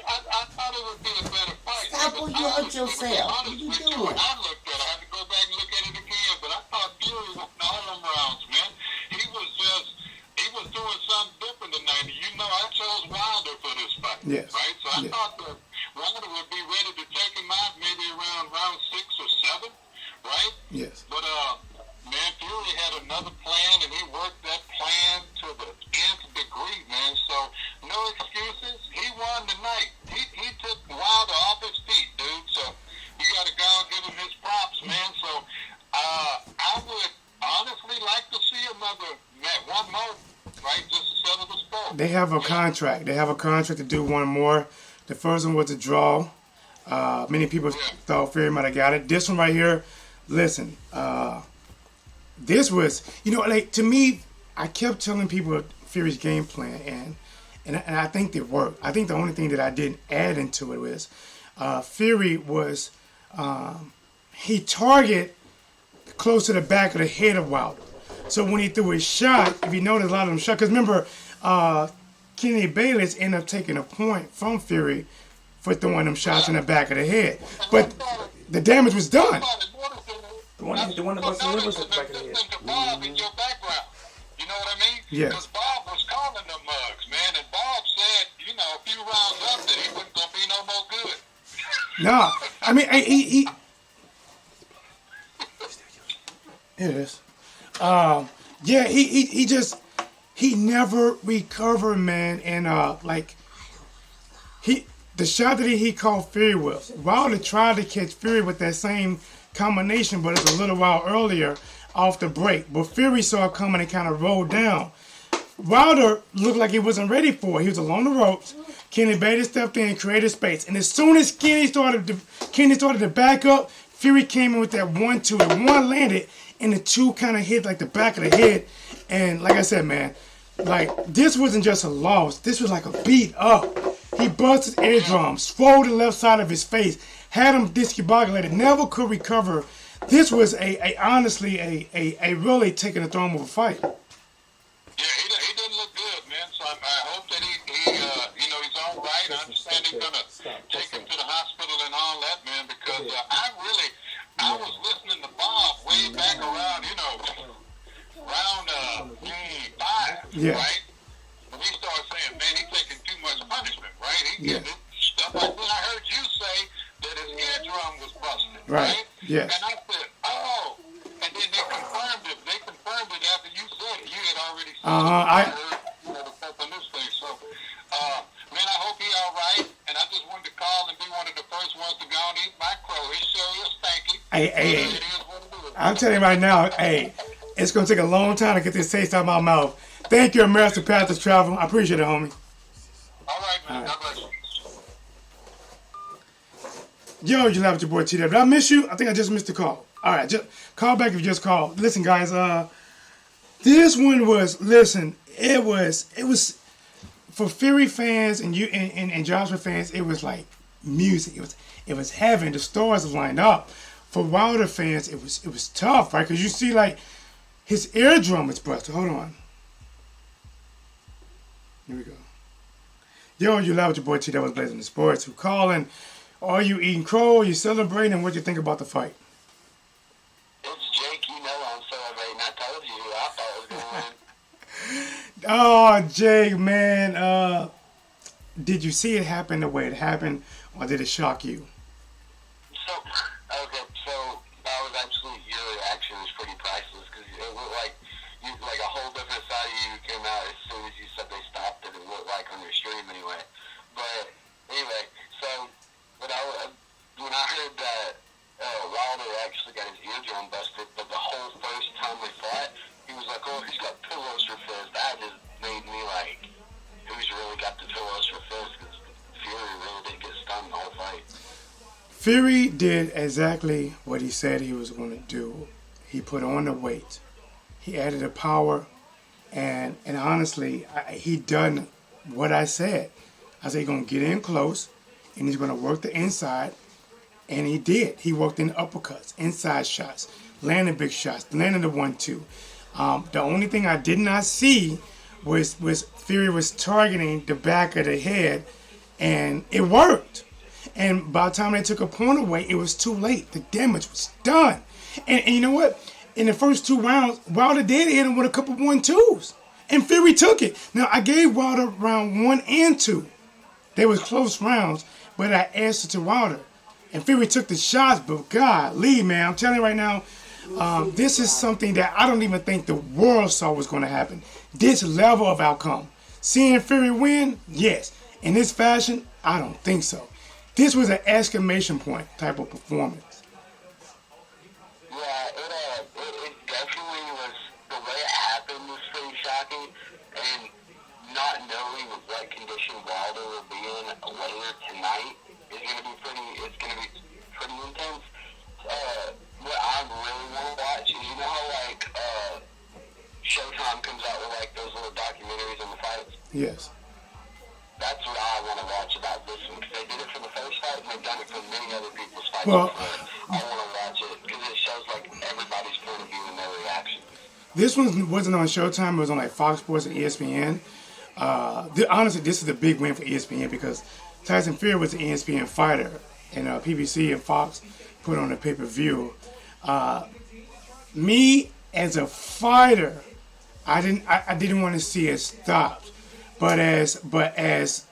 thought it would be a better fight. Stop what you hurt yourself. What you doing? I looked at it. I had to go back and look at it again, but I thought Fury won all them rounds, man. He was doing something different tonight. You know, I chose Wilder for this fight. Yes. Right? So I thought that Wilder would be ready to take him out maybe around round 6 or 7, right? Yes. But, man, Fury had another plan, and he worked that plan to the nth degree, man. So, no excuses. He won tonight. He took Wilder off his feet, dude. So, you got to go and give him his props, man. So, I would honestly like to see one more, right? Just to settle the sport. They have a contract. They have a contract to do one more. The first one was a draw. Many people thought Fury might have got it. This one right here, listen, this was, like, to me, I kept telling people Fury's game plan, and I think it worked. I think the only thing that I didn't add into it was Fury was, he targeted close to the back of the head of Wilder. So when he threw his shot, if you notice a lot of them shot, because remember, Kenny Bayless ended up taking a point from Fury for throwing them shots in the back of the head. But the damage was done. The one that was in the back of the head. Bob in your background. You know what I mean? Yes. Because Bob was calling them mugs, man. And Bob said, a few rounds up that he wasn't going to be no more good. No. I mean, he Here it is. He never recovered, man. And the shot that he called Fury with, Wilder tried to catch Fury with that same combination, but it's a little while earlier. off the break, but Fury saw it coming and kind of rolled down. Wilder looked like he wasn't ready for it. He was along the ropes. Kenny Bader stepped in and created space. And as soon as Kenny started to back up, Fury came in with that 1-2. And one landed, and the two kind of hit like the back of the head. And like I said, man, like this wasn't just a loss. This was like a beat up. He busted his eardrum, swole the left side of his face, had him discombobulated, never could recover. This was honestly a really taking the throne of a fight. Yeah, he doesn't look good, man. So I hope that he's all right. I understand he's gonna take him to the hospital and all that, man. Because I was listening to Bob way back around, round 5, yeah. right? And he started saying, man, he's taking too much punishment, right? He getting stuff like that. I heard you say that his eardrum was busted, right? Yes. And I said, oh. And then they confirmed it. They confirmed it after you said it. You had already said the news thing. So, man, I hope he's all right. And I just wanted to call and be one of the first ones to go and eat my crow. It sure is stanky. Hey. I'm telling you right now, it's going to take a long time to get this taste out of my mouth. Thank you, American Path of Travel. I appreciate it, homie. All right, man. God bless you. Yo, you laugh with your boy T. Did I miss you? I think I just missed the call. All right, just call back if you just called. Listen, guys, this one was, it was for Fury fans and Joshua fans, it was like music. It was heaven. The stars lined up. For Wilder fans, it was tough, right? Because you see, like, his eardrum is busted. Hold on. Here we go. Yo, you laugh with your boy T. That was Blazing the Sports. Who calling? Are you eating crow? Are you celebrating? What do you think about the fight? It's Jake, I'm celebrating. I told you who I thought was going to win. Oh, Jake, man. Did you see it happen the way it happened, or did it shock you? So that was actually, your reaction was pretty priceless, because it looked like a whole different side of you came out as soon as you said they stopped it. It looked like on your stream anyway. But anyway, so when I heard that Wilder actually got his eardrum busted, but the whole first time they fought, he was like, oh, he's got pillows for fists. That just made me like, who's really got the pillows for fists? Because Fury really didn't get stunned the whole fight. Fury did exactly what he said he was going to do. He put on the weight. He added the power. And honestly, he done what I said. I said he's going to get in close, and he's going to work the inside. And he did. He worked in uppercuts, inside shots, landing big shots, landing the 1-2. The only thing I did not see was Fury was targeting the back of the head, and it worked. And by the time they took a point away, it was too late. The damage was done. And you know what? In the first 2 rounds, Wilder did hit him with a couple 1-2s. And Fury took it. Now, I gave Wilder round 1 and 2. They were close rounds, but I answered to Wilder. And Fury took the shots, but golly, man, I'm telling you right now, this is something that I don't even think the world saw was going to happen. This level of outcome. Seeing Fury win, yes. In this fashion, I don't think so. This was an exclamation point type of performance. Yeah, it definitely was, the way it happened was pretty shocking, and not knowing what condition Wilder will be in later tonight is going to be pretty intense. What I really want to watch is, you know how Showtime comes out with those little documentaries on the fights? Yes. That's what I want to watch about this one, because they did it for the first fight, and they've done it for many other people's fights. Well, I want to watch it, because it shows everybody's point of view and their reaction. This one wasn't on Showtime. It was on Fox Sports and ESPN. Honestly, this is a big win for ESPN, because Tyson Fury was an ESPN fighter, and PBC and Fox put on a pay-per-view. Me as a fighter, I didn't want to see it stopped. But as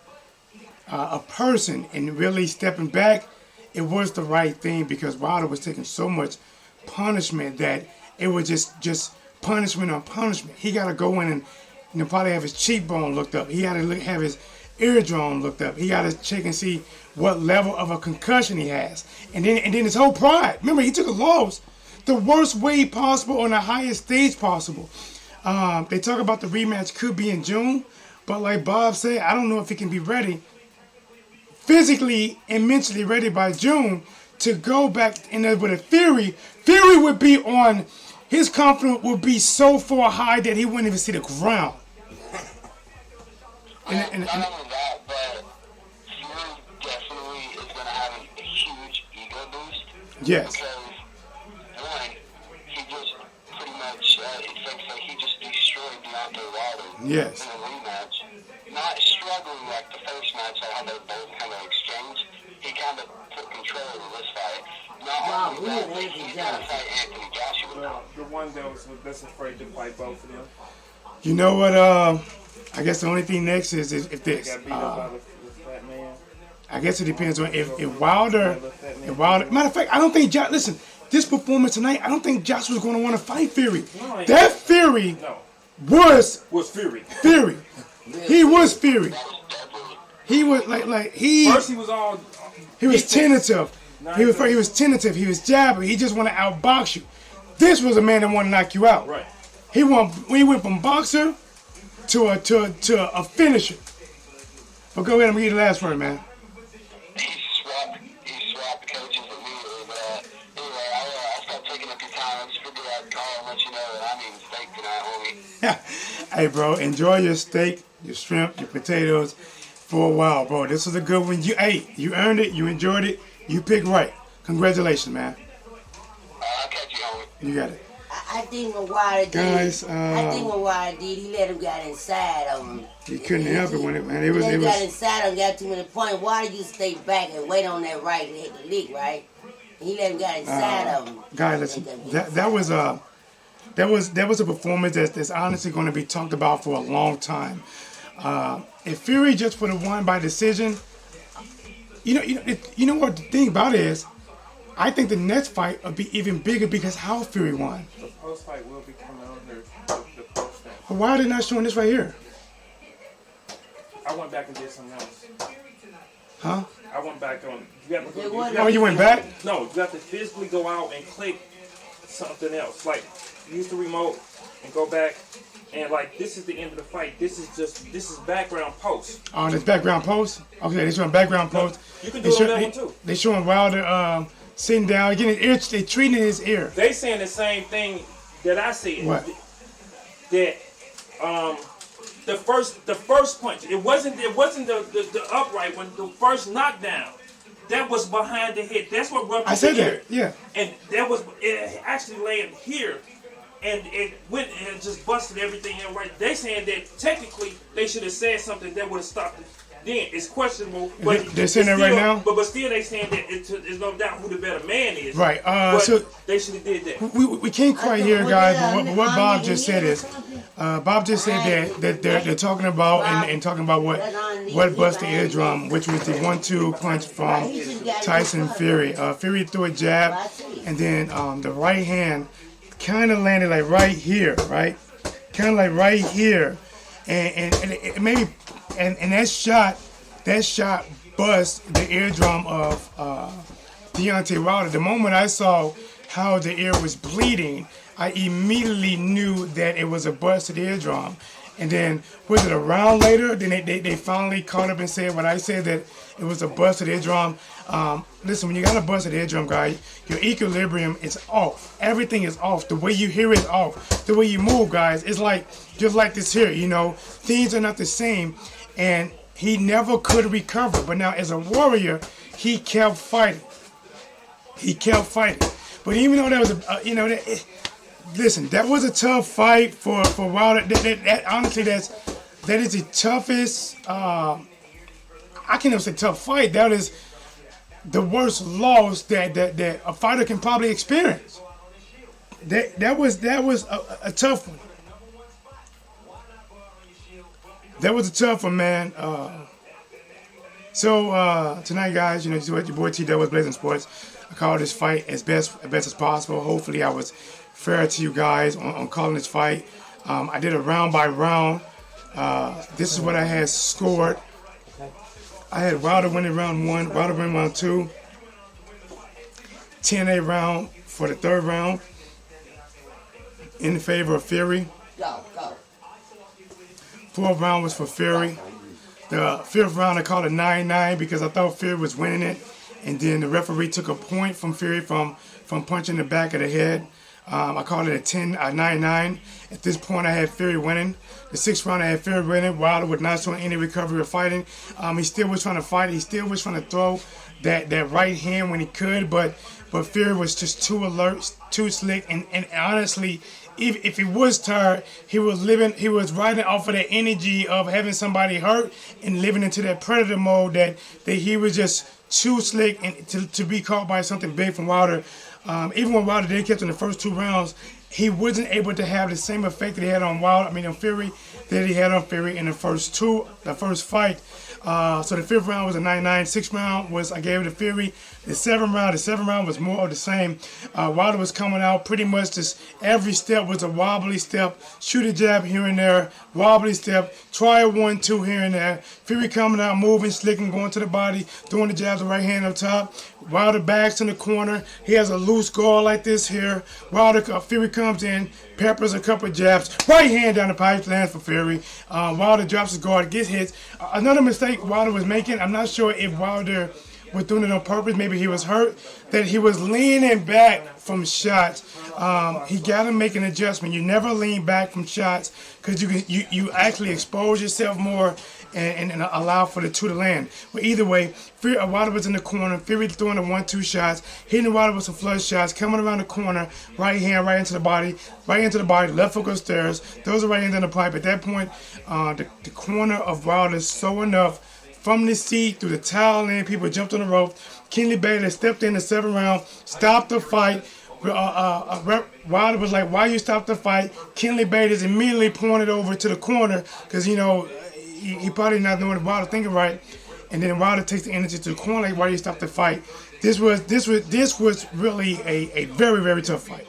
a person and really stepping back, it was the right thing, because Wilder was taking so much punishment that it was just punishment on punishment. He got to go in and probably have his cheekbone looked up. He got to have his eardrum looked up. He got to check and see what level of a concussion he has. And then his whole pride. Remember, he took a loss the worst way possible on the highest stage possible. They talk about the rematch could be in June, but like Bob said, I don't know if he can be ready, physically and mentally ready by June to go back in there with a Fury. Fury would be on, his confidence would be so far high that he wouldn't even see the ground. Not only that, but Fury definitely is going to have a huge ego boost. Yes. Because, one, he just pretty much, it's like he just destroyed Deontay Wilder Yes. in a rematch. Not struggling like the first match, how they both kind of exchanged. He kind of took control of this fight. Not only that, but he's going to fight Anthony Joshua now. The one that's afraid to fight both of them. You know what? I guess the only thing next is if this. I guess it depends on if Wilder. Matter of fact, I don't think listen, this performance tonight, I don't think Joshua's going to want to fight Fury. That Fury was Fury. Fury. He was Fury. He was like he. First he was all. He was tentative. He was tentative. He was jabbing. He just want to outbox you. This was a man that wanted to knock you out. Right. He went from boxer to a finisher. But go ahead and read the last word, man. He swapped coaches immediately, but anyway, I stopped taking up your time. I just figured I'd call and let you know that I'm eating steak tonight, homie. Hey, bro, enjoy your steak, your shrimp, your potatoes for a while, bro. This was a good one. You earned it. You enjoyed it. You picked right. Congratulations, man. I'll catch you, homie. You got it. I think what Wilder did. Guys, I think what Wilder did, he let him get inside of him. You couldn't help it when it was. He got inside of him, got too many points. Wilder used to stay back and wait on that right and hit the lick, right? And he let him get inside of him. Guys, listen, that was a performance that's honestly going to be talked about for a long time. If Fury just would have won by decision, you know what the thing about it is, I think the next fight will be even bigger because how Fury won. The post fight will be coming on here. The post thing. But why are they not showing this right here? I went back and did something else. Huh? I went back on. You went back? No, you have to physically go out and click something else. Like use the remote and go back. And like this is the end of the fight. This is background post. Oh, this background post? Okay, they're showing background post. You can do it on that one too. They're showing Wilder sitting down, getting his ear, they treating his ear. They saying the same thing that I said. What? That the first punch. It wasn't the upright when the first knockdown. That was behind the head. That's what ruptured I said the that. ear. Yeah. And it actually landed here. And it went and just busted everything in right. They saying that technically they should have said something that would have stopped it. Then it's questionable. But they're saying that right now. But still they saying that there's no doubt who the better man is. Right. So they should have did that. We can't quite hear, guys. But what Bob just said is, Bob just said that they're talking about and talking about what bust the eardrum, which was the 1-2 punch from Tyson Fury. Fury threw a jab, and then the right hand kind of landed like right here, right? Kind of like right here, and it maybe and that shot bust the eardrum of Deontay Wilder. The moment I saw how the ear was bleeding, I immediately knew that it was a busted eardrum. And then, was it a round later? Then they finally caught up and said what I said, that it was a busted eardrum. Listen, when you got a busted eardrum, guy, your equilibrium is off. Everything is off. The way you hear is off. The way you move, guys, it's like just like this here. Things are not the same. And he never could recover. But now, as a warrior, he kept fighting. He kept fighting. But even though that was listen, that was a tough fight for Wilder. Honestly, that is the toughest. I can't even say tough fight. That is the worst loss that a fighter can probably experience. That was a tough one. That was a tough one, man. So tonight, guys, you see what your boy T was Blazing Sports. I called this fight as best as possible. Hopefully, I was fair to you guys on calling this fight. I did a round by round. This is what I had scored. I had Wilder winning round 1, Wilder winning round 2, 10-8 round for the third round. in favor of Fury. Go, go. Fourth round was for Fury. The fifth round I called it 9-9 because I thought Fury was winning it. And then the referee took a point from Fury from punching the back of the head. I called it a 9-9. At this point I had Fury winning. The sixth round I had Fury winning. Wilder was not showing any recovery or fighting. He still was trying to fight. He still was trying to throw that right hand when he could. But Fury was just too alert, too slick. And honestly, if he was tired, he was riding off of that energy of having somebody hurt and living into that predator mode that he was just too slick and to be caught by something big from Wilder. Even when Wilder did catch in the first 2 rounds, he wasn't able to have the same effect that he had on Fury that he had on Fury in the first fight. So the fifth round was a 9-9. Sixth round was I gave it to Fury. The seventh round was more of the same. Wilder was coming out pretty much just every step was a wobbly step, shoot a jab here and there, wobbly step, try a 1-2 here and there. Fury coming out, moving, slicking, going to the body, throwing the jab, the right hand up top. Wilder backs in the corner. He has a loose guard like this here. Fury comes in, peppers a couple of jabs, right hand down the pipe, lands for Fury. Wilder drops his guard, gets hits. Another mistake Wilder was making, I'm not sure if Wilder was doing it on purpose, maybe he was hurt, that he was leaning back from shots. He got to make an adjustment. You never lean back from shots because you actually expose yourself more and allow for the 2 to land. But either way, Wilder was in the corner. Fury throwing the 1-2 shots, hitting Wilder with some flush shots, coming around the corner, right hand right into the body, left hook upstairs. Those are right hands in the pipe. At that point, the corner of Wilder saw enough from the seat through the towel in. People jumped on the rope. Kenny Baylor stepped in the 7th round, stopped the fight. Wilder was like, "Why you stop the fight?" Kenny Baylor immediately pointed over to the corner because he probably not knowing Wilder thinking right. And then Wilder takes the energy to the corner. Like, why do you stop the fight? This was really a very, very tough fight.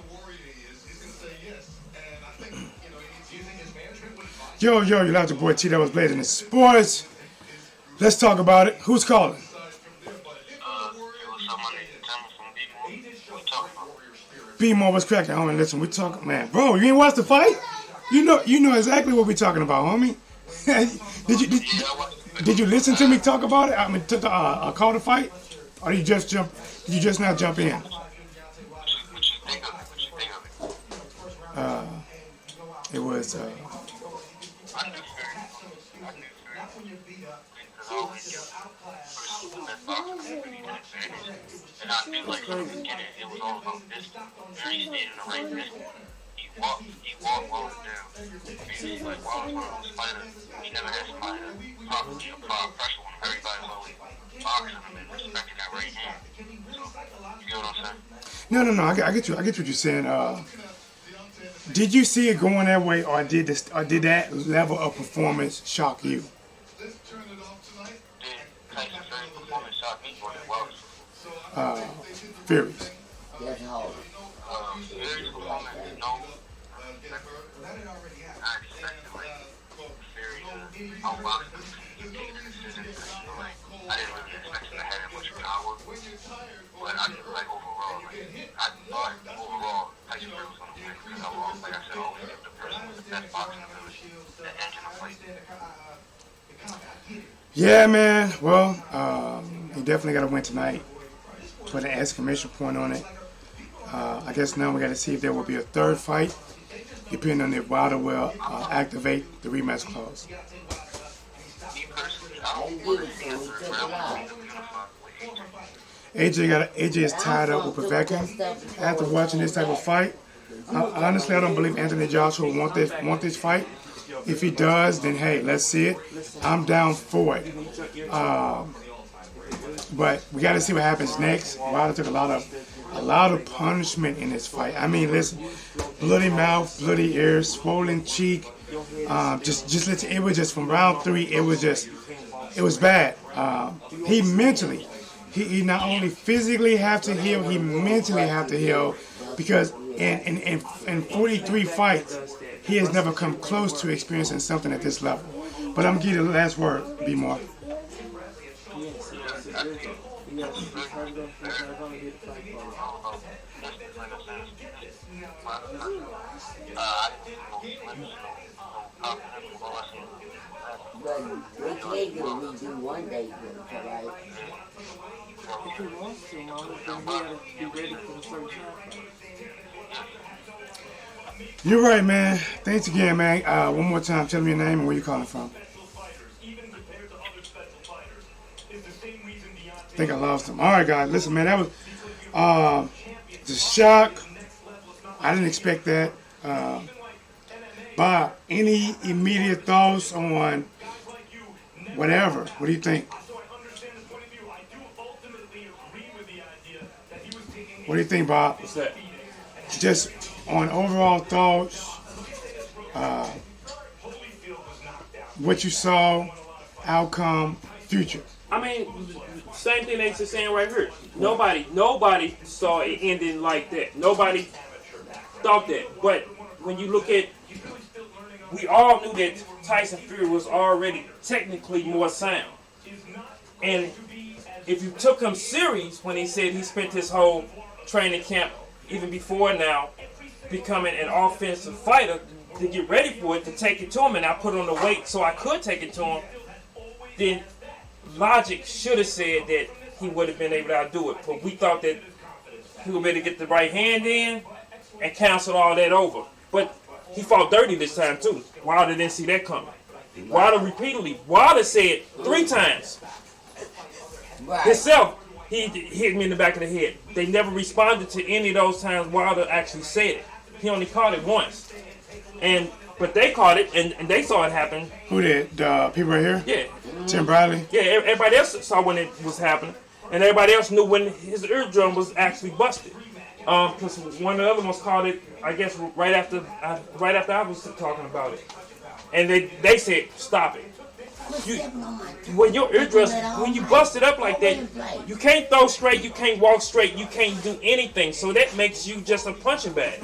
Yo, you loud your boy T. That was blazing the sports. Let's talk about it. Who's calling? B-Mo, what's cracking, homie? Listen, we talking, man, bro. You ain't watch the fight? You know exactly what we talking about, homie. Did you listen to me talk about it? I mean, call the fight, or did you just jump? Did you just now jump in? It was. And I knew, like, from the beginning, it was all about distance. Fury stayed in the right distance. He walked Wilder down. He's like, Wilder's one of those fighters. He never had somebody to apply pressure on him. Everybody was always boxing him and respecting that right hand. So, you know what I'm saying? No. I get you. I get what you're saying. Did you see it going that way, or did that level of performance shock you? Tyson Fury's performance shocked me more than Wilder's. Fury's. Yes, how? Fury's performance, I expected, like, Fury to outbox him. He taking the decision. I didn't really expect him to have that much power. But I just, like, overall, I thought Tyson Fury was going to win because I was, like I said, always give the person with the best boxing ability the edge in the fight. Yeah, man. Well, he definitely got to win tonight. Put an exclamation point on it. I guess now we got to see if there will be a third fight, depending on if Wilder will activate the rematch clause. AJ is tied up with Povetkin after watching this type of fight. Honestly, I don't believe Anthony Joshua want this fight. If he does, then hey, let's see it. I'm down for it. But we got to see what happens next. Wilder took a lot of punishment in this fight. I mean, listen, bloody mouth, bloody ears, swollen cheek. It was just from round 3. It was bad. He mentally, he not only physically have to heal, he mentally have to heal because in 43 fights, he has never come close to experiencing something at this level. But I'm gonna give you the last word, B-More. But they can't do redo one day, right? If he wants to, Mama, then he gotta be ready for the certain time. You're right, man. Thanks again, man. One more time, tell me your name and where you're calling from. I think I lost him. All right, guys. Listen, man, that was just shock. I didn't expect that. Bob, any immediate thoughts on whatever? What do you think? What do you think, Bob? What's that? Just on overall thoughts, what you saw, outcome, future. I mean, same thing they just saying right here. Nobody saw it ending like that. Nobody thought that. But when you look at, we all knew that Tyson Fury was already technically more sound. And if you took him serious when he said he spent his whole training camp, even before now, becoming an offensive fighter to get ready for it, to take it to him, and I put on the weight so I could take it to him, then logic should have said that he would have been able to outdo it. But we thought that he would be able to get the right hand in and cancel all that over. But he fought dirty this time too. Wilder didn't see that coming. Wilder repeatedly, Wilder said 3 times himself, he hit me in the back of the head. They never responded to any of those times Wilder actually said it. He only caught it once. But they caught it, and they saw it happen. Who did? People right here? Yeah. Tim Bradley? Yeah, everybody else saw when it was happening. And everybody else knew when his eardrum was actually busted. Because one of the other ones caught it, I guess, right after I was talking about it. And they said, stop it. When your eardrum, when you bust it up like that, you can't throw straight, you can't walk straight, you can't do anything. So that makes you just a punching bag.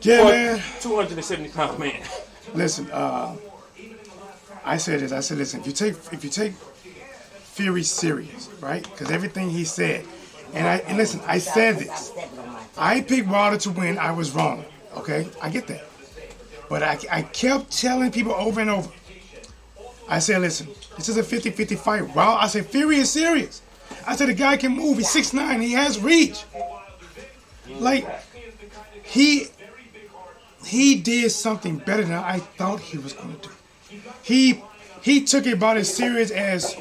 Yeah, man. 270-pound man. Listen, I said this. I said, listen, if you take Fury serious, right? Because everything he said, and listen, I said this. I picked Wilder to win. I was wrong. Okay, I get that. But I kept telling people over and over. I said, listen, this is a 50-50 fight. Well, I said, Fury is serious. I said, the guy can move. He's 6'9". He has reach. Like, he did something better than I thought he was going to do. He took it about as serious as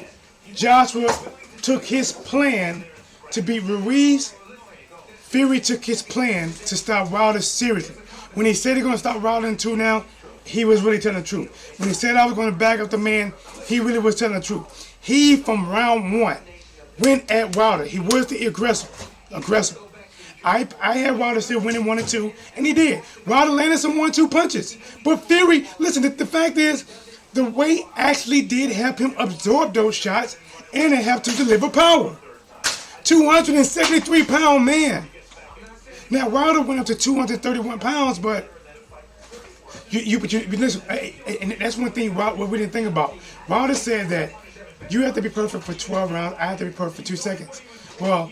Joshua took his plan to beat Ruiz. Fury took his plan to stop Wilder seriously. When he said he's going to stop Wilder in 2 now, he was really telling the truth. When he said I was going to back up the man, he really was telling the truth. He, from round 1, went at Wilder. He was the aggressor. I had Wilder still winning 1 and 2, and he did. Wilder landed some 1-2 punches. But Fury, listen, the fact is, the weight actually did help him absorb those shots, and it helped him deliver power. 273-pound man. Now, Wilder went up to 231 pounds, but you listen, and that's one thing what we didn't think about. Wilder said that you have to be perfect for 12 rounds, I have to be perfect for 2 seconds. Well,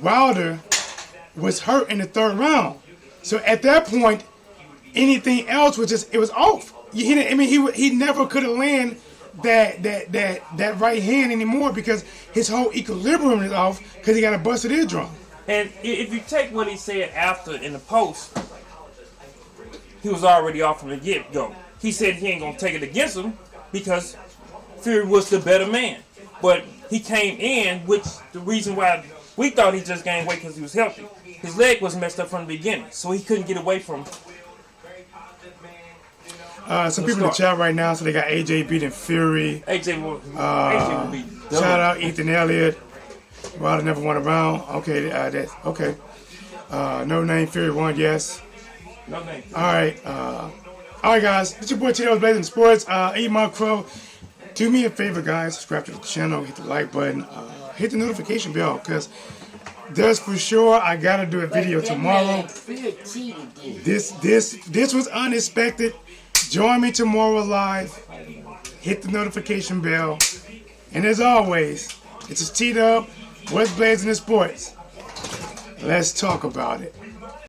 Wilder was hurt in the 3rd round. So at that point, anything else was just, it was off. He never could have landed that right hand anymore because his whole equilibrium is off because he got a busted eardrum. And if you take what he said after in the post, he was already off from the get-go. He said he ain't gonna take it against him because Fury was the better man. But he came in, which the reason why we thought he just gained weight because he was healthy. His leg was messed up from the beginning, so he couldn't get away from some people in the chat right now, so they got AJ beating Fury. AJ will beat. Shout out Ethan Elliott. Wilder never won a round. Okay, that's okay. No name Fury won. Yes. No name. All right, guys. It's your boy Tito's Blazing Sports. Eat my crow. Do me a favor, guys. Subscribe to the channel. Hit the like button. Hit the notification bell because there's for sure I gotta do a video tomorrow. This was unexpected. Join me tomorrow live. Hit the notification bell. And as always, it's just Tito, What's Blazing in Sports. Let's talk about it.